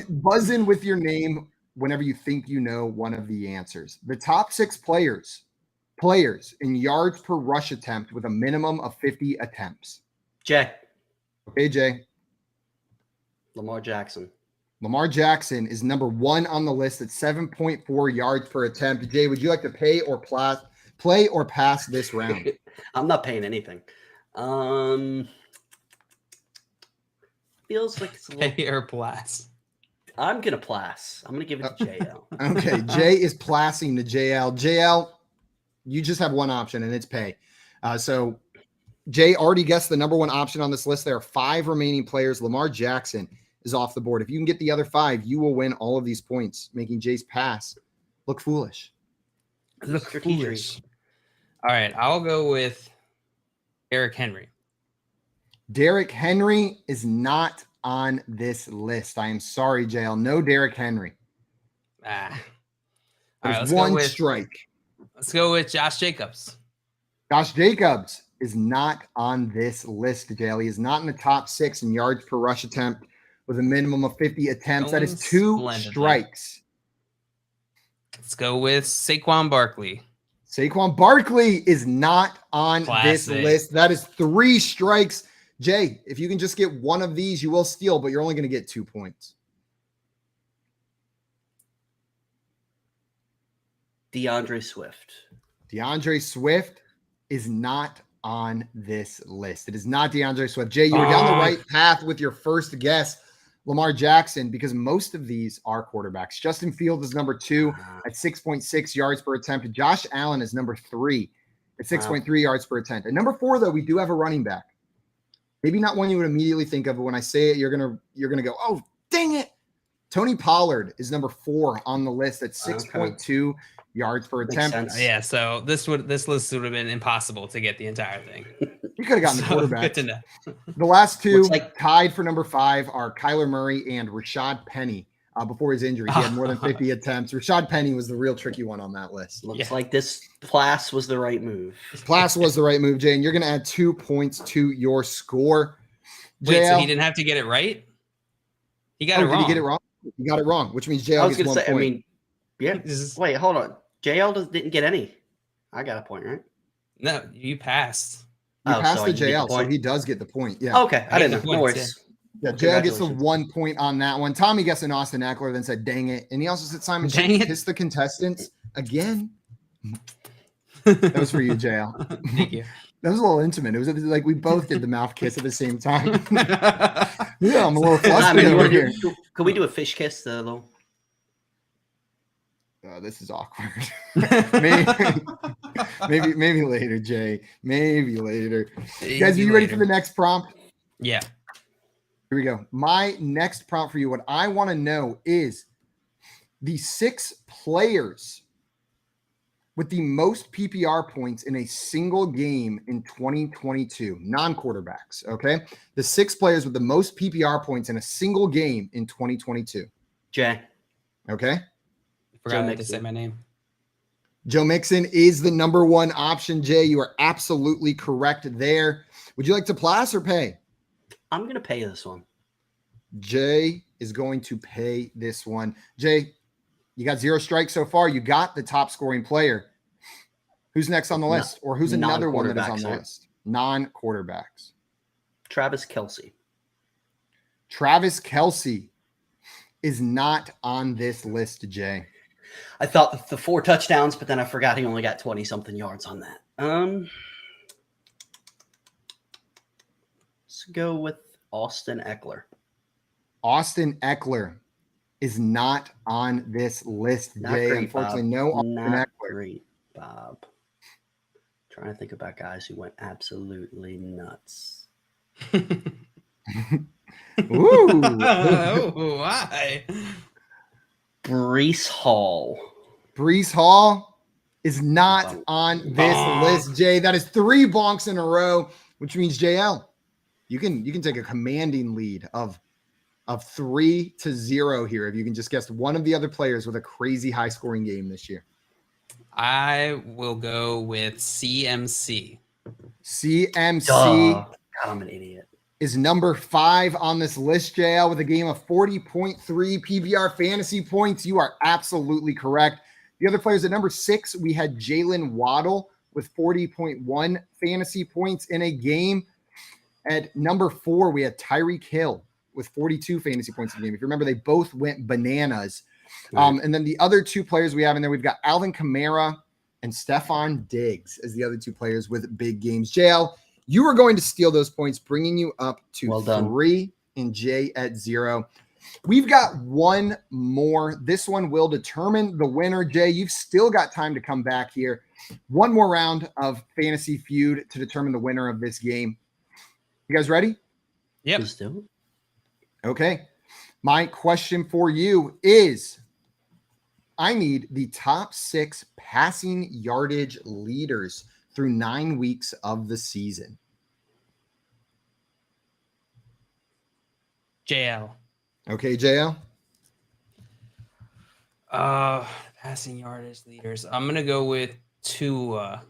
Buzz in with your name whenever you think you know one of the answers. The top 6 players in yards per rush attempt with a minimum of 50 attempts.
Jay.
Okay, Jay.
Lamar Jackson.
Lamar Jackson is number 1 on the list at 7.4 yards per attempt. Jay, would you like to play or pass this round?
I'm not paying anything. Feels like it's a little...
Pay or pass.
I'm gonna pass. I'm gonna give it to JL.
Okay, Jay is passing to JL. JL, you just have one option, and it's pay. So Jay already guessed the number 1 option on this list. There are 5 remaining players. Lamar Jackson is off the board. If you can get the other 5, you will win all of these points, making Jay's pass look foolish.
Look foolish. All right, I'll go with Derrick Henry.
Derrick Henry is not on this list. I am sorry, JL. No Derrick Henry.
All right,
There's one strike.
Let's go with Josh Jacobs.
Josh Jacobs is not on this list, JL. He is not in the top 6 in yards per rush attempt with a minimum of 50 attempts. That is 2 strikes.
Let's go with Saquon Barkley.
Saquon Barkley is not on this list. That is 3 strikes. Jay, if you can just get one of these, you will steal, but you're only going to get 2 points.
DeAndre Swift.
DeAndre Swift is not on this list. It is not DeAndre Swift. Jay, you were down the right path with your first guess, Lamar Jackson, because most of these are quarterbacks. Justin Fields is number 2 at 6.6 yards per attempt. Josh Allen is number 3 at 6.3 yards per attempt. And number 4, though, we do have a running back. Maybe not one you would immediately think of, but when I say it, you're gonna go, oh, dang it. Tony Pollard is number 4 on the list at 6.2 yards per attempt.
Yeah, so this list would have been impossible to get the entire thing.
You could have gotten the quarterback.
Good to know.
The last two tied for number 5 are Kyler Murray and Rashad Penny. Before his injury, he had more than 50 attempts. Rashad Penny was the real tricky one on that list.
Looks like this Plass was the right move.
Plass was the right move, Jay, and you're going to add 2 points to your score.
Wait, so he didn't have to get it right? He got it wrong.
Did he get it wrong? You got it wrong, which means JL
I was
gets
going to
1
say,
point.
Wait, hold on. JL didn't get any. I got a point, right?
No, you passed.
You passed the JL, so he does get the point. Yeah.
Okay, I didn't know. No worries.
Yeah, JL gets the 1 point on that one. Tommy guessed an Austin Eckler, then said, dang it. And he also said Simon kissed the contestants again. That was for you, JL.
Thank you.
That was a little intimate. It was like we both did the mouth kiss at the same time. Yeah, I'm a little flustered over here.
Could we do a fish kiss? The little.
This is awkward. maybe later, Jay. Maybe later. Guys, are you ready for the next prompt?
Yeah.
Here we go. My next prompt for you, what I want to know is the 6 players with the most PPR points in a single game in 2022, non-quarterbacks, okay? The 6 players with the most PPR points in a single game in 2022.
Jay.
Okay.
Forgot to say my name.
Joe Mixon is the number 1 option, Jay. You are absolutely correct there. Would you like to Plass or pay?
I'm going to pay this one.
Jay is going to pay this one. Jay, you got 0 strikes so far. You got the top scoring player. Who's next on the list? Or who's another one that is on the list? Non-quarterbacks.
Travis Kelce.
Travis Kelce is not on this list, Jay.
I thought the 4 touchdowns, but then I forgot he only got 20-something yards on that. Let's go with Austin Eckler.
Austin Eckler is not on this list, Jay. Unfortunately, no Austin Eckler.
Great, Bob. Trying to think about guys who went absolutely nuts.
Ooh.
Why?
Breece Hall.
Breece Hall is not on this list, Jay. That is 3 bonks in a row, which means JL, you can take a commanding lead of 3-0 here if you can just guess one of the other players with a crazy high scoring game this year.
I will go with CMC.
CMC.
God, I'm an idiot.
Is number 5 on this list, JL, with a game of 40.3 PPR fantasy points. You are absolutely correct. The other players at number 6, we had Jaylen Waddle with 40.1 fantasy points in a game. At number 4, we had Tyreek Hill with 42 fantasy points in the game. If you remember, they both went bananas. And then the other 2 players we have in there, we've got Alvin Kamara and Stephon Diggs as the other 2 players with big games. JL, you are going to steal those points, bringing you up to 3 and Jay at 0. We've got one more. This one will determine the winner. Jay, you've still got time to come back here. One more round of Fantasy Feud to determine the winner of this game. You guys ready?
Yep.
Let's do it.
Okay. My question for you is, I need the top 6 passing yardage leaders through 9 weeks of the season.
JL.
Okay, JL.
Passing yardage leaders. I'm gonna go with Tua.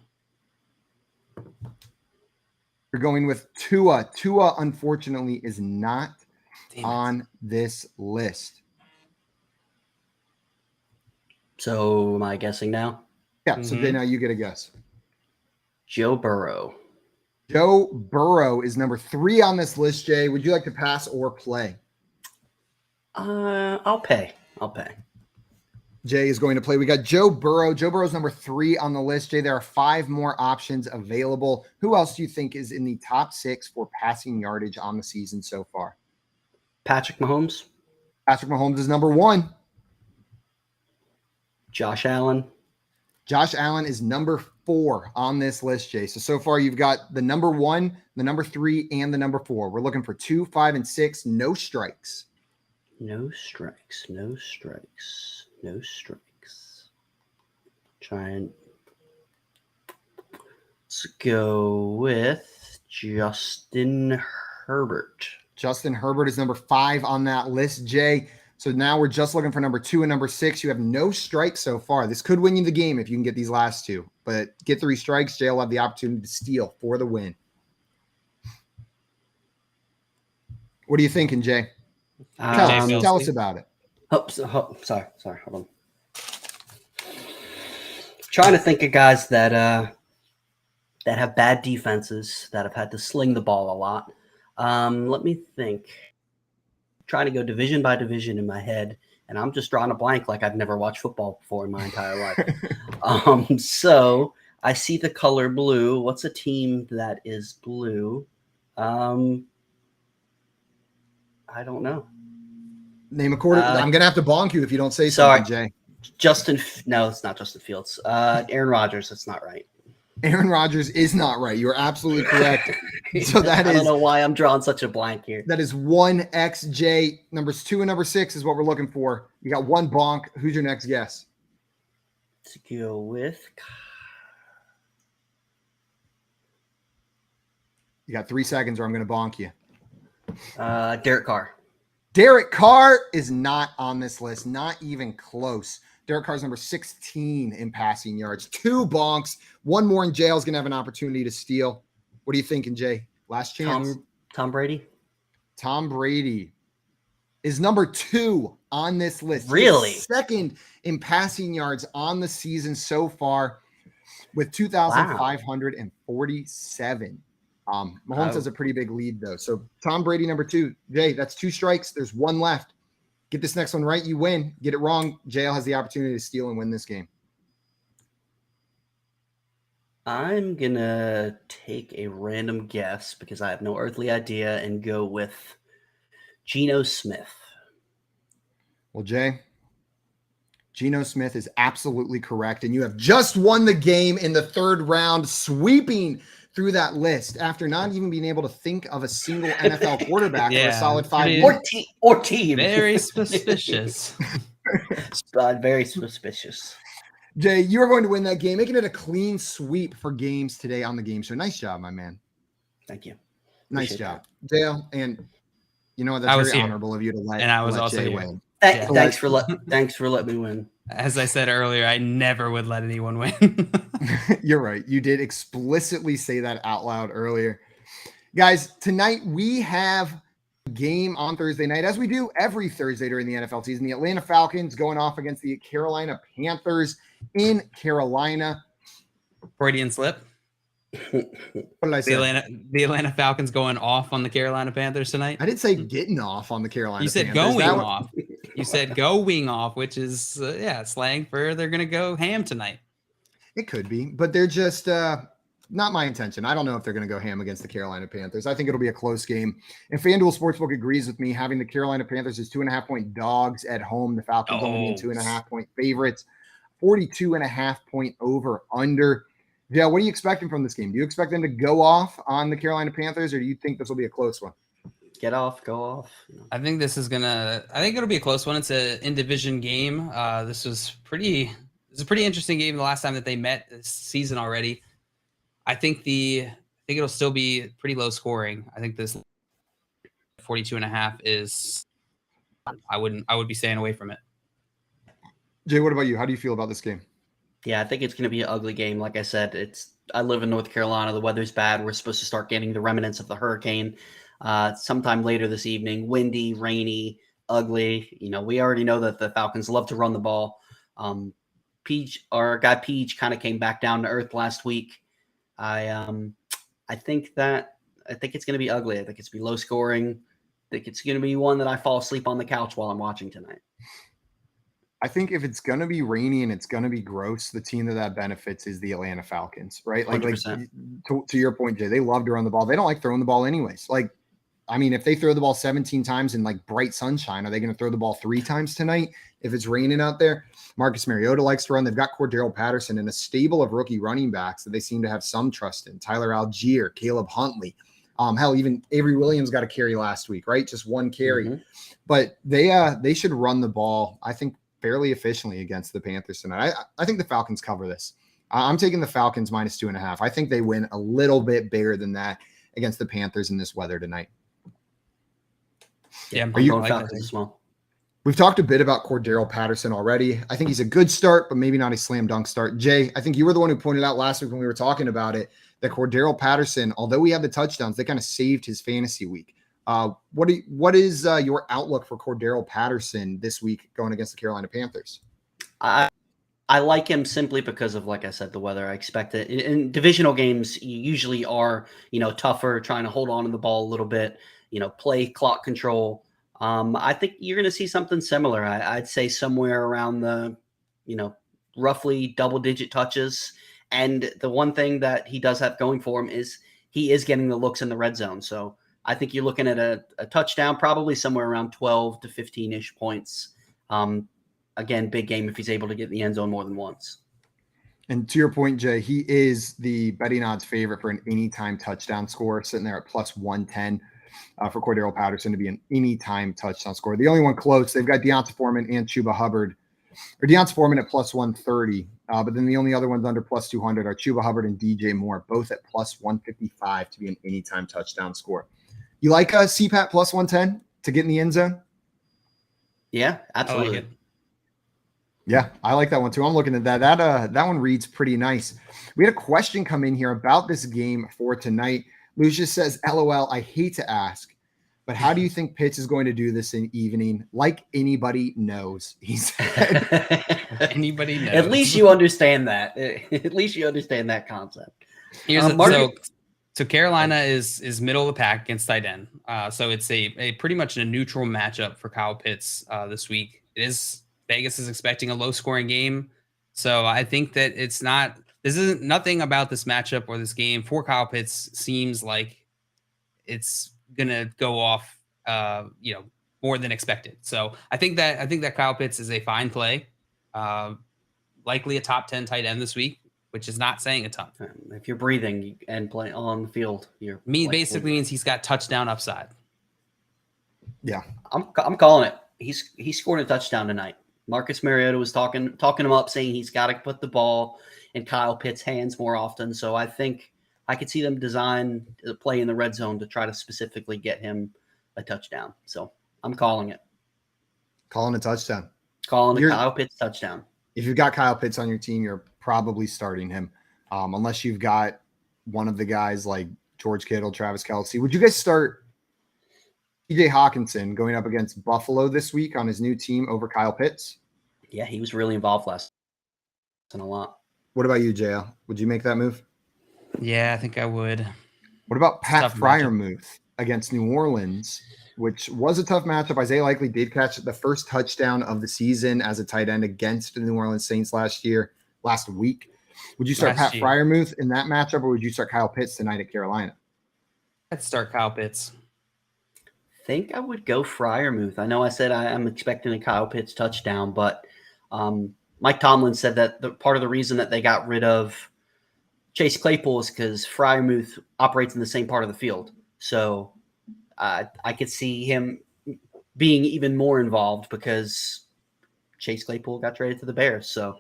You're going with Tua. Tua, unfortunately, is not on this list.
So am I guessing now?
Yeah, so now you get a guess.
Joe Burrow.
Joe Burrow is number 3 on this list, Jay. Would you like to pass or play?
I'll pay.
Jay is going to play. We got Joe Burrow. Joe Burrow's number 3 on the list, Jay. There are 5 more options available. Who else do you think is in the top 6 for passing yardage on the season so far?
Patrick Mahomes.
Patrick Mahomes is number 1.
Josh Allen.
Josh Allen is number 4 on this list, Jay. So far you've got the number 1, the number 3, and the number 4. We're looking for 2, 5, and 6. No strikes.
No strikes. No strikes. No strikes. Try and let's go with Justin Herbert.
Justin Herbert is number 5 on that list, Jay. So now we're just looking for number 2 and number 6. You have no strikes so far. This could win you the game if you can get these last 2. But get 3 strikes, Jay will have the opportunity to steal for the win. What are you thinking, Jay? Tell us about it.
Sorry. Hold on. Trying to think of guys that have bad defenses, that have had to sling the ball a lot. Let me think. Trying to go division by division in my head, and I'm just drawing a blank like I've never watched football before in my entire life. So I see the color blue. What's a team that is blue? I don't know.
Name a quarter. I'm gonna have to bonk you if you don't say
sorry,
something, Jay.
No, it's not Justin Fields. Aaron Rodgers. That's not right.
Aaron Rodgers is not right. You are absolutely correct. So that
I
is.
don't know why I'm drawing such a blank here.
That is 1XJ. Numbers 2 and number 6 is what we're looking for. You got 1 bonk. Who's your next guess?
To go with.
You got 3 seconds, or I'm going to bonk you.
Derek Carr.
Derek Carr is not on this list. Not even close. Derek Carr's number 16 in passing yards. 2 bonks. 1 more, and Jail's going to have an opportunity to steal. What are you thinking, Jay? Last chance.
Tom Brady?
Tom Brady is number 2 on this list.
Really?
He's second in passing yards on the season so far with 2,547. Mahomes has a pretty big lead, though. So Tom Brady, number 2. Jay, that's 2 strikes. There's 1 left. Get this next one right, you win. Get it wrong, JL has the opportunity to steal and win this game.
I'm going to take a random guess because I have no earthly idea and go with Geno Smith.
Well, Jay, Geno Smith is absolutely correct, and you have just won the game in the 3rd round, sweeping through that list after not even being able to think of a single NFL quarterback for a solid 5 years.
Or team.
Very suspicious.
Very suspicious.
Jay, you are going to win that game, making it a clean sweep for games today on the game show. Nice job, my man.
Thank you.
Nice
Appreciate
job. Dale, and you know what? That's very honorable of you to let,
and I was
let
also
Jay
here.
win.
Thanks for letting me win.
As I said earlier, I never would let anyone win.
You're right. You did explicitly say that out loud earlier. Guys, tonight we have a game on Thursday night, as we do every Thursday during the NFL season. The Atlanta Falcons going off against the Carolina Panthers in Carolina.
Freudian slip.
What did I say?
The Atlanta Falcons going off on the Carolina Panthers tonight?
I didn't say getting off on the Carolina
You said
Panthers.
going off. You said going off, which is, slang for they're going to go ham tonight.
It could be, but they're just not my intention. I don't know if they're going to go ham against the Carolina Panthers. I think it'll be a close game. And FanDuel Sportsbook agrees with me, having the Carolina Panthers as 2.5-point dogs at home. The Falcons only being 2.5-point favorites. 42.5-point over under. Yeah, what are you expecting from this game? Do you expect them to go off on the Carolina Panthers, or do you think this will be a close one?
Go off.
I think it'll be a close one. It's an in-division game. This is a pretty interesting game the last time that they met this season already. I think it'll still be pretty low scoring. I think this 42.5 is I would be staying away from it.
Jay, what about you? How do you feel about this game?
Yeah, I think it's going to be an ugly game. Like I said, I live in North Carolina. The weather's bad. We're supposed to start getting the remnants of the hurricane sometime later this evening. Windy, rainy, ugly. We already know that the Falcons love to run the ball. Our guy Peach kind of came back down to earth last week. I think it's going to be ugly. I think it's going to be low scoring. I think it's going to be one that I fall asleep on the couch while I'm watching tonight.
I think if it's going to be rainy and it's going to be gross, the team that benefits is the Atlanta Falcons, right? Like to your point, Jay, they love to run the ball. They don't like throwing the ball anyways. If they throw the ball 17 times in bright sunshine, are they going to throw the ball 3 times tonight if it's raining out there? Marcus Mariota likes to run. They've got Cordero Patterson and a stable of rookie running backs that they seem to have some trust in. Tyler Algier, Caleb Huntley. Hell, even Avery Williams got a carry last week, right? Just one carry. But they should run the ball, I think, fairly efficiently against the Panthers tonight. I think the Falcons cover this. I'm taking the Falcons -2.5. I think they win a little bit bigger than that against the Panthers in this weather tonight.
Yeah,
Are you
going Falcons as well?
We've talked a bit about Cordarrelle Patterson already. I think he's a good start, but maybe not a slam dunk start. Jay, I think you were the one who pointed out last week when we were talking about it that Cordarrelle Patterson, although he had the touchdowns, they kind of saved his fantasy week. What is your outlook for Cordarrelle Patterson this week going against the Carolina Panthers?
I like him simply because of, like I said, the weather. I expect it. In divisional games, you usually are, tougher, trying to hold on to the ball a little bit, play clock control. I think you're going to see something similar. I'd say somewhere around the, roughly double-digit touches. And the one thing that he does have going for him is he is getting the looks in the red zone. So I think you're looking at a touchdown, probably somewhere around 12 to 15-ish points. Again, big game if he's able to get in the end zone more than once.
And to your point, Jay, he is the betting odds favorite for an anytime touchdown score, sitting there at +110 for Cordarrelle Patterson to be an anytime touchdown score. The only one close, they've got Deonta Foreman and Chuba Hubbard, or Deonta Foreman at +130. But then the only other ones under +200 are Chuba Hubbard and DJ Moore, both at +155 to be an anytime touchdown score. You like CPAT +110 to get in the end zone?
Yeah, absolutely.
I like it.
Yeah, I like that one too. I'm looking at that. That one reads pretty nice. We had a question come in here about this game for tonight. Lucius says, LOL, I hate to ask, but how do you think Pitts is going to do this in evening? Like anybody knows, he said.
Anybody knows.
At least you understand that. At least you understand that concept.
Here's so Carolina is middle of the pack against tight end. So it's a pretty much a neutral matchup for Kyle Pitts this week. Vegas is expecting a low scoring game. So I think that nothing about this matchup or this game for Kyle Pitts seems like it's going to go off, more than expected. So I think that Kyle Pitts is a fine play, likely a top 10 tight end this week, which is not saying a ton.
If you're breathing and playing on the field,
basically means he's got touchdown upside.
Yeah.
I'm calling it. He scored a touchdown tonight. Marcus Mariota was talking him up, saying he's got to put the ball in Kyle Pitts' hands more often. So I think I could see them design a play in the red zone to try to specifically get him a touchdown. So I'm calling it.
Calling a touchdown.
Calling a Kyle Pitts touchdown.
If you've got Kyle Pitts on your team, you're probably starting him. Unless you've got one of the guys like George Kittle, Travis Kelce. Would you guys start TJ Hawkinson going up against Buffalo this week on his new team over Kyle Pitts?
Yeah, he was really involved last and a lot.
What about you, JL? Would you make that move?
Yeah, I think I would.
What about Pat Freiermuth against New Orleans, which was a tough matchup? Isaiah Likely did catch the first touchdown of the season as a tight end against the New Orleans Saints last week. Would you start Pat Freiermuth in that matchup, or would you start Kyle Pitts tonight at Carolina?
I'd start Kyle Pitts.
Think I would go Freiermuth. I know I said I'm expecting a Kyle Pitts touchdown, but Mike Tomlin said that part of the reason that they got rid of Chase Claypool is because Freiermuth operates in the same part of the field. So I could see him being even more involved because Chase Claypool got traded to the Bears. So,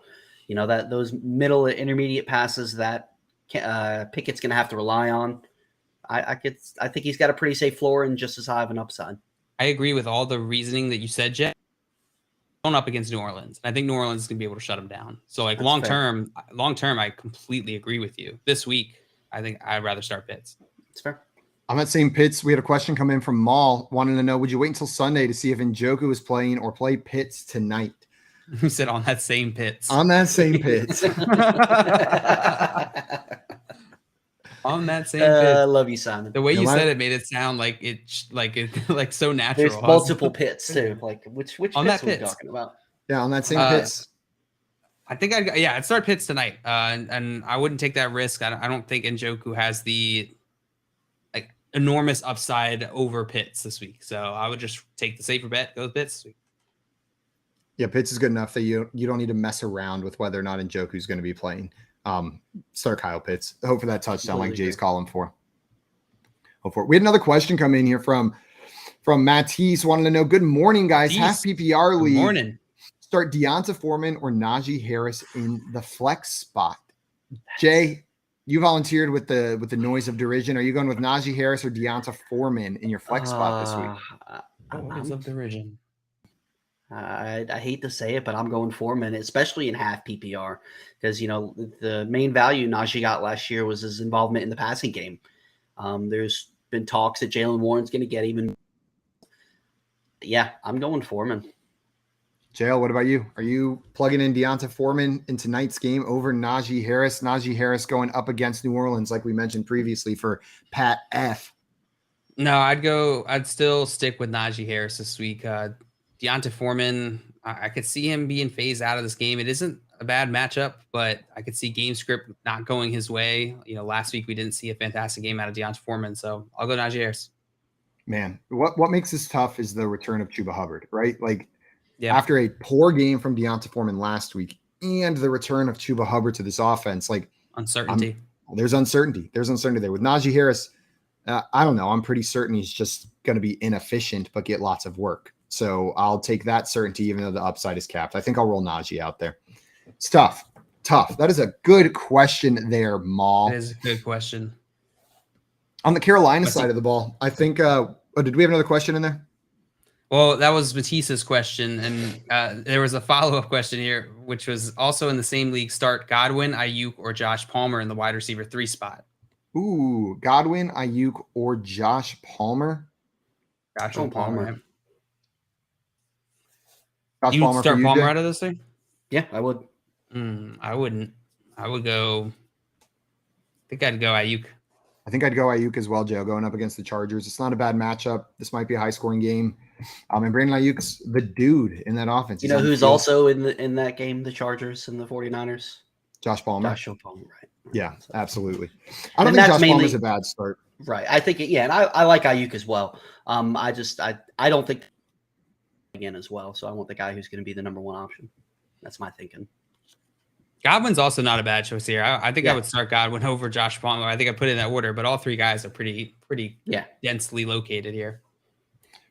that those middle intermediate passes that Pickett's going to have to rely on. I think he's got a pretty safe floor and just as high of an upside.
I agree with all the reasoning that you said, Jeff. Going up against New Orleans, and I think New Orleans is going to be able to shut him down. So, like long term, I completely agree with you. This week, I think I'd rather start Pitts.
It's fair.
On that same Pitts, we had a question come in from Maul wanting to know: would you wait until Sunday to see if Njoku is playing or play Pitts tonight?
Who said on that same Pitts?
On that same Pitts.
On that same Pitts.
I love you, Simon.
The way you said it made it sound like so natural.
There's multiple Pitts too. Like which
on
Pitts
that
are we
Pitts.
talking about?
Yeah, on that same Pitts.
I think I'd start Pitts tonight, and I wouldn't take that risk. I don't think Njoku has the enormous upside over Pitts this week, so I would just take the safer bet, go with Pitts this week.
Yeah, Pitts is good enough that you don't need to mess around with whether or not Njoku's going to be playing. Start Kyle Pitts. Hope for that touchdown like Jay's calling for. hope for it. We had another question come in here from Matisse, wanting to know, good morning, guys. Half PPR league.
Good morning.
Start Deonta Foreman or Najee Harris in the flex spot. Jay, you volunteered with the noise of derision. Are you going with Najee Harris or Deonta Foreman in your flex spot this week?
Noise of derision.
I hate to say it, but I'm going Foreman, especially in half PPR, because the main value Najee got last year was his involvement in the passing game. There's been talks that Jaylen Warren's going to get even. Yeah, I'm going Foreman.
JL, what about you? Are you plugging in Deonta Foreman in tonight's game over Najee Harris? Najee Harris going up against New Orleans, like we mentioned previously, for Pat F.
No, I'd still stick with Najee Harris this week. Deonta Foreman, I could see him being phased out of this game. It isn't a bad matchup, but I could see game script not going his way. Last week we didn't see a fantastic game out of Deonta Foreman, so I'll go Najee Harris.
Man, what makes this tough is the return of Chuba Hubbard, right? After a poor game from Deonta Foreman last week and the return of Chuba Hubbard to this offense,
uncertainty.
There's uncertainty. There's uncertainty there. With Najee Harris, I don't know. I'm pretty certain he's just going to be inefficient but get lots of work. So I'll take that certainty, even though the upside is capped. I think I'll roll Najee out there. It's tough. That is a good question there, Maul.
That is a good question.
On the Carolina side of the ball, I think did we have another question in there?
Well, that was Matisse's question, and there was a follow-up question here, which was also in the same league. Start Godwin, Ayuk, or Josh Palmer in the wide receiver 3 spot.
Ooh, Godwin, Ayuk, or Josh Palmer?
Josh Palmer.
Josh
You
Palmer
start
for you,
Palmer
Jay?
out of this thing?
Yeah, I would.
I wouldn't. I would go. I think I'd go Ayuk.
I think I'd go Ayuk as well, Joe, going up against the Chargers. It's not a bad matchup. This might be a high-scoring game. And Brandon Ayuk's the dude in that offense.
You know who's also in that game, the Chargers and the 49ers?
Josh Palmer.
Josh Palmer, right.
Yeah, absolutely. I don't think Josh Palmer's a bad start.
Right. I think, and I like Ayuk as well. I don't think again as well. So I want the guy who's going to be the number one option. That's my thinking.
Godwin's also not a bad choice here. I think I would start Godwin over Josh Palmer. I think I put it in that order, but all three guys are pretty densely located here.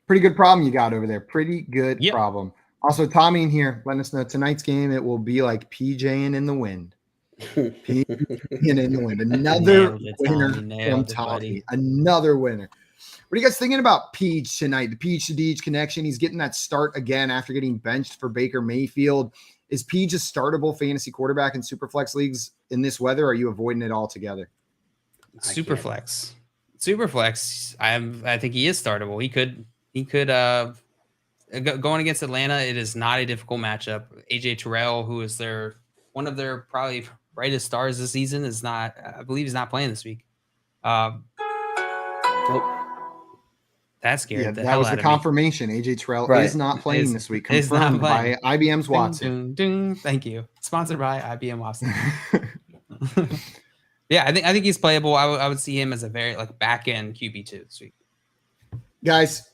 Pretty good problem you got over there. Pretty good problem. Also, Tommy in here letting us know tonight's game, it will be like PJing in the wind. PJing in the wind. Another winner from Tommy. Another winner. What are you guys thinking about Peach tonight? The Peach to Deej connection. He's getting that start again after getting benched for Baker Mayfield. Is Peach a startable fantasy quarterback in Superflex leagues in this weather? Or are you avoiding it altogether?
Superflex. I think he is startable. He could going against Atlanta. It is not a difficult matchup. AJ Terrell, who is one of their probably brightest stars this season, is not. I believe he's not playing this week. That scared the hell
was
out
the
of
confirmation. AJ Terrell is not playing this week. Confirmed by IBM's Watson.
Thank you. Sponsored by IBM Watson. Yeah, I think he's playable. I would see him as a very back end QB2 this week.
Guys,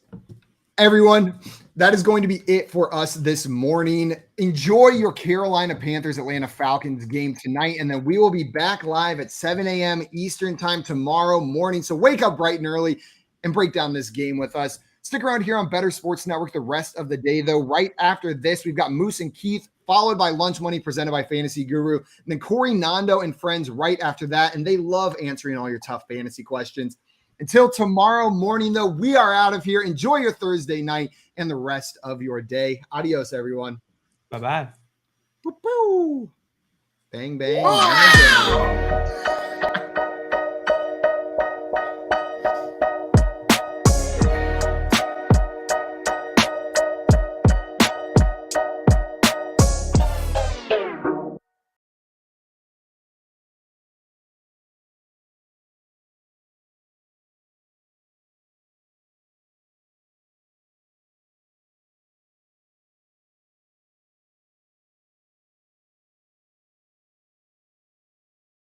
everyone, that is going to be it for us this morning. Enjoy your Carolina Panthers Atlanta Falcons game tonight, and then we will be back live at 7 a.m. Eastern time tomorrow morning. So wake up bright and early and break down this game with us. Stick around here on Better Sports Network the rest of the day, though. Right after this, we've got Moose and Keith, followed by Lunch Money presented by Fantasy Guru, and then Corey Nando and friends right after that, and they love answering all your tough fantasy questions. Until tomorrow morning, though, we are out of here. Enjoy your Thursday night and the rest of your day. Adios, everyone.
Bye-bye.
Bang, bang.